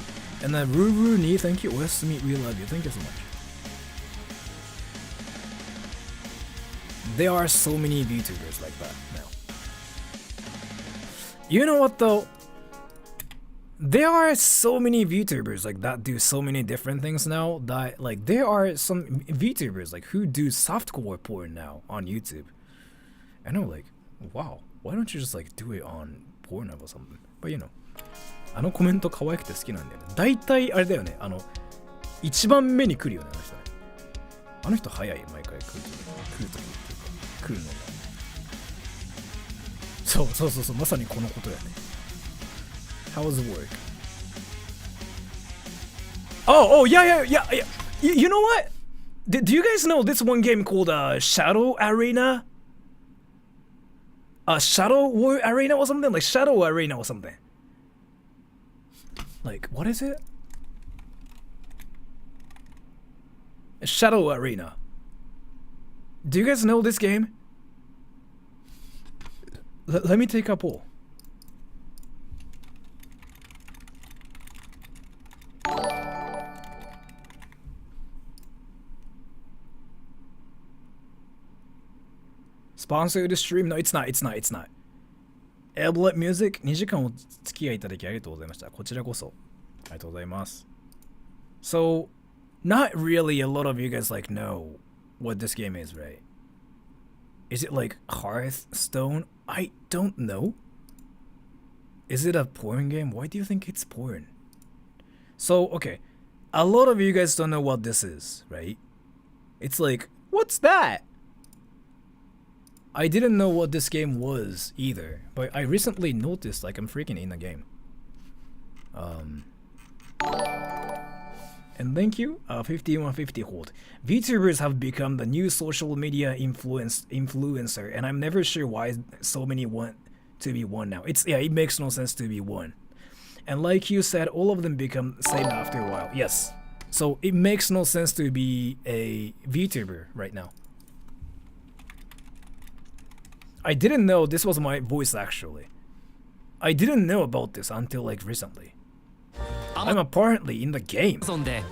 And then Ruru Ni, thank you. Oyasumi, we love you. Thank you so much. There are so many VTubers like that now. You know what though? There are so many VTubers like that do so many different things now that like there are some VTubers like who do softcore porn now on YouTube. And I'm like, wow, why don't you just like do it on Pornhub or something? But you know. あのコメント可愛くて好きなんだよね。大体あれだよね。一番目に来るよね、あの人ね。あの人早い、毎回来るときっていうか、来るのが。そう、まさにこのことやね。How's the work? Oh, yeah. You know what? Do you guys know this one game called Shadow Arena? Shadow War Arena or something? Like Shadow Arena or something. Like, what is it? Shadow Arena. Do you guys know this game? Let me take a poll. Sponsor the stream? No, it's not. Airblip Music 2時間お付き合いいただきありがとうございました。こちらこそありがとうございます。So, not really a lot of you guys like know what this game is, right? Is it like Hearthstone? I don't know. Is it a porn game? Why do you think it's porn? So, okay. A lot of you guys don't know what this is, right? It's like, what's that? I didn't know what this game was either, but I recently noticed like I'm freaking in the game. And thank you, 5150 hold. VTubers have become the new social media influencer, and I'm never sure why so many want to be one now. It makes no sense to be one. And like you said, all of them become the same after a while. Yes. So it makes no sense to be a VTuber right now. I didn't know this was my voice actually. I didn't know about this until like recently. I'm apparently in the game. Like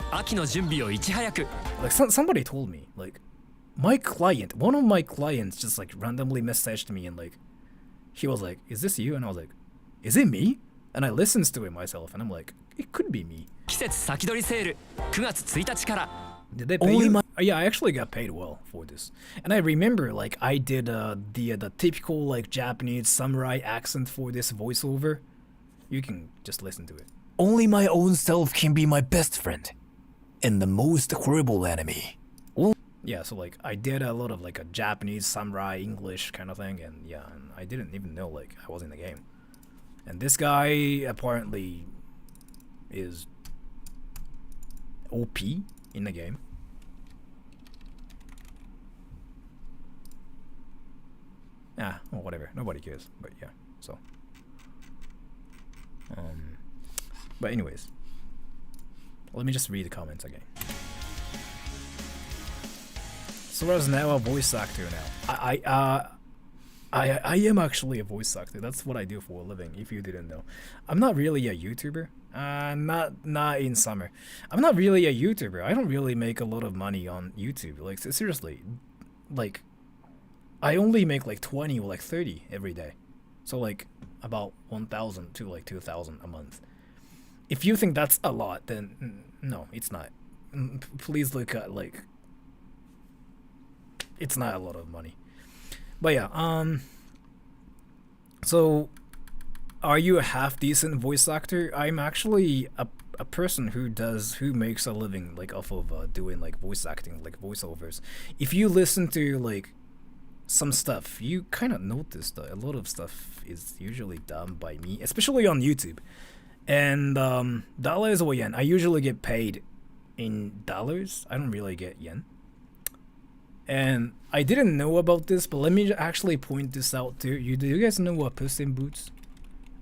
somebody told me, like one of my clients just like randomly messaged me and like he was like, "Is this you?" And I was like, "Is it me?" And I listened to it myself and I'm like, "It could be me." Did they pay you? Yeah, I actually got paid well for this. And I remember like I did the typical like Japanese samurai accent for this voiceover. You can just listen to it. Only my own self can be my best friend and the most horrible enemy. Yeah, so like I did a lot of like a Japanese samurai English kind of thing, and yeah, and I didn't even know like I was in the game. And this guy apparently is OP in the game. Ah, well, whatever. Nobody cares. But yeah, so. But anyways, let me just read the comments again. Sora's now a voice actor now. I am actually a voice actor. That's what I do for a living, if you didn't know. I'm not really a YouTuber. Not in summer. I'm not really a YouTuber. I don't really make a lot of money on YouTube. Like, seriously. Like, I only make like 20 or like 30 every day. So like about 1,000 to like 2,000 a month. If you think that's a lot, then no, it's not. Please look at like, it's not a lot of money. But yeah, so are you a half decent voice actor? I'm actually a person who makes a living like off of doing like voice acting, like voiceovers. If you listen to like some stuff, you kind of notice that a lot of stuff is usually done by me, especially on YouTube. And dollars or yen, I usually get paid in dollars. I don't really get yen. And I didn't know about this, but let me actually point this out to you. Do you guys know what Puss in Boots?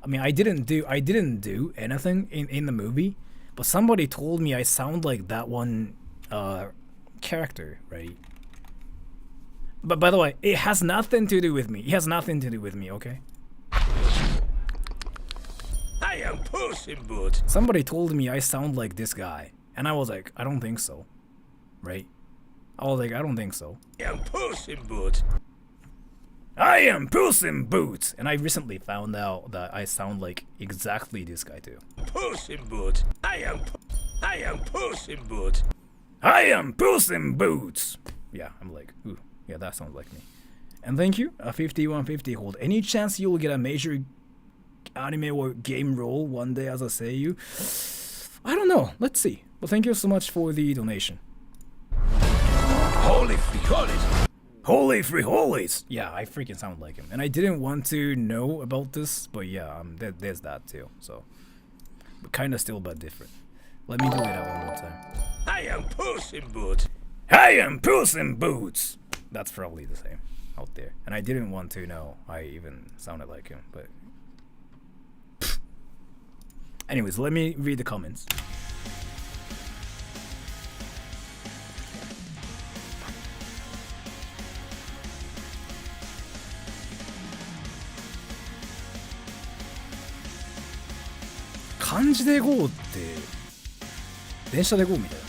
I mean, I didn't do anything in the movie, but somebody told me I sound like that one character, right? But by the way, it has nothing to do with me. It has nothing to do with me, okay? I am Puss in Boots. Somebody told me I sound like this guy, and I was like, I don't think so, right? I was like, I don't think so. I am Puss in Boots. I am Puss in Boots, and I recently found out that I sound like exactly this guy too. Puss in Boots. I am Puss in Boots. I am Puss in Boots. Yeah, I'm like, ooh, yeah, that sounds like me. And thank you, 5150 hold. Any chance you'll get a major anime or game role one day as a seiyuu? I don't know. Let's see. But thank you so much for the donation. Holy frijoles. Holy frijoles! Yeah, I freaking sound like him. And I didn't want to know about this, but yeah, there's that too. So, but kind of still, but different. Let me do it out one more time. I am Puss in Boots. I am Puss in Boots! That's probably the same out there. And I didn't want to know I even sounded like him, but... Anyways, let me read the comments. Kanji de go って電車で go みたいな。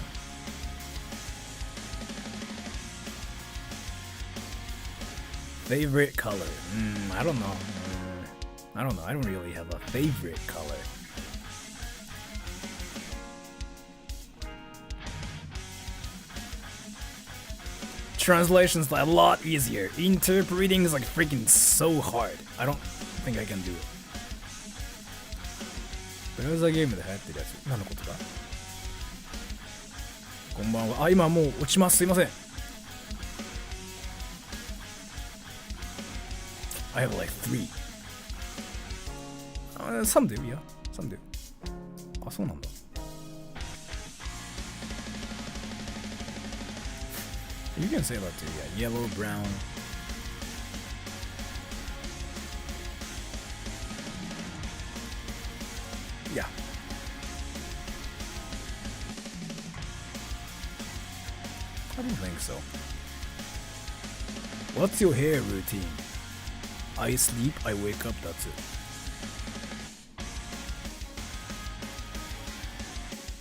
Favorite color? I don't know. I don't know. I don't really have a favorite color. Translation's a lot easier. Interpreting is like freaking so hard. I don't think I can do it. ブラウザゲームで流行ってるやつ。何のことだ？こんばんは。あ、今もう落ちます。すいません。I have like 3. Some do, yeah. Some do. あ、そうなんだ。You can say that too, yeah. Yellow, brown. Yeah. I don't think so. What's your hair routine? I sleep, I wake up, that's it.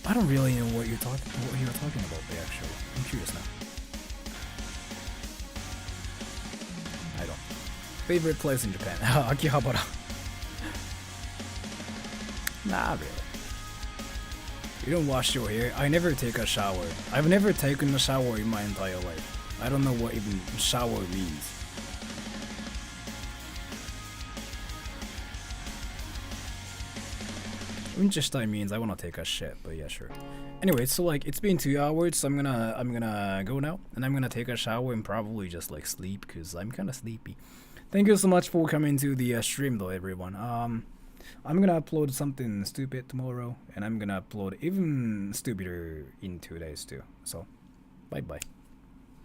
I don't really know what you're talking about there, actually. I'm curious now. I don't. Favorite place in Japan? Akihabara. Nah, really. You don't wash your hair? I never take a shower. I've never taken a shower in my entire life. I don't know what even shower means. Unchishtai means I wanna take a shit, but yeah, sure. Anyway, so like it's been 2 hours, so I'm gonna go now, and I'm gonna take a shower and probably just like sleep, cause I'm kinda sleepy. Thank you so much for coming to the stream though, everyone. I'm gonna upload something stupid tomorrow, and I'm gonna upload even stupider in 2 days too. So, bye bye.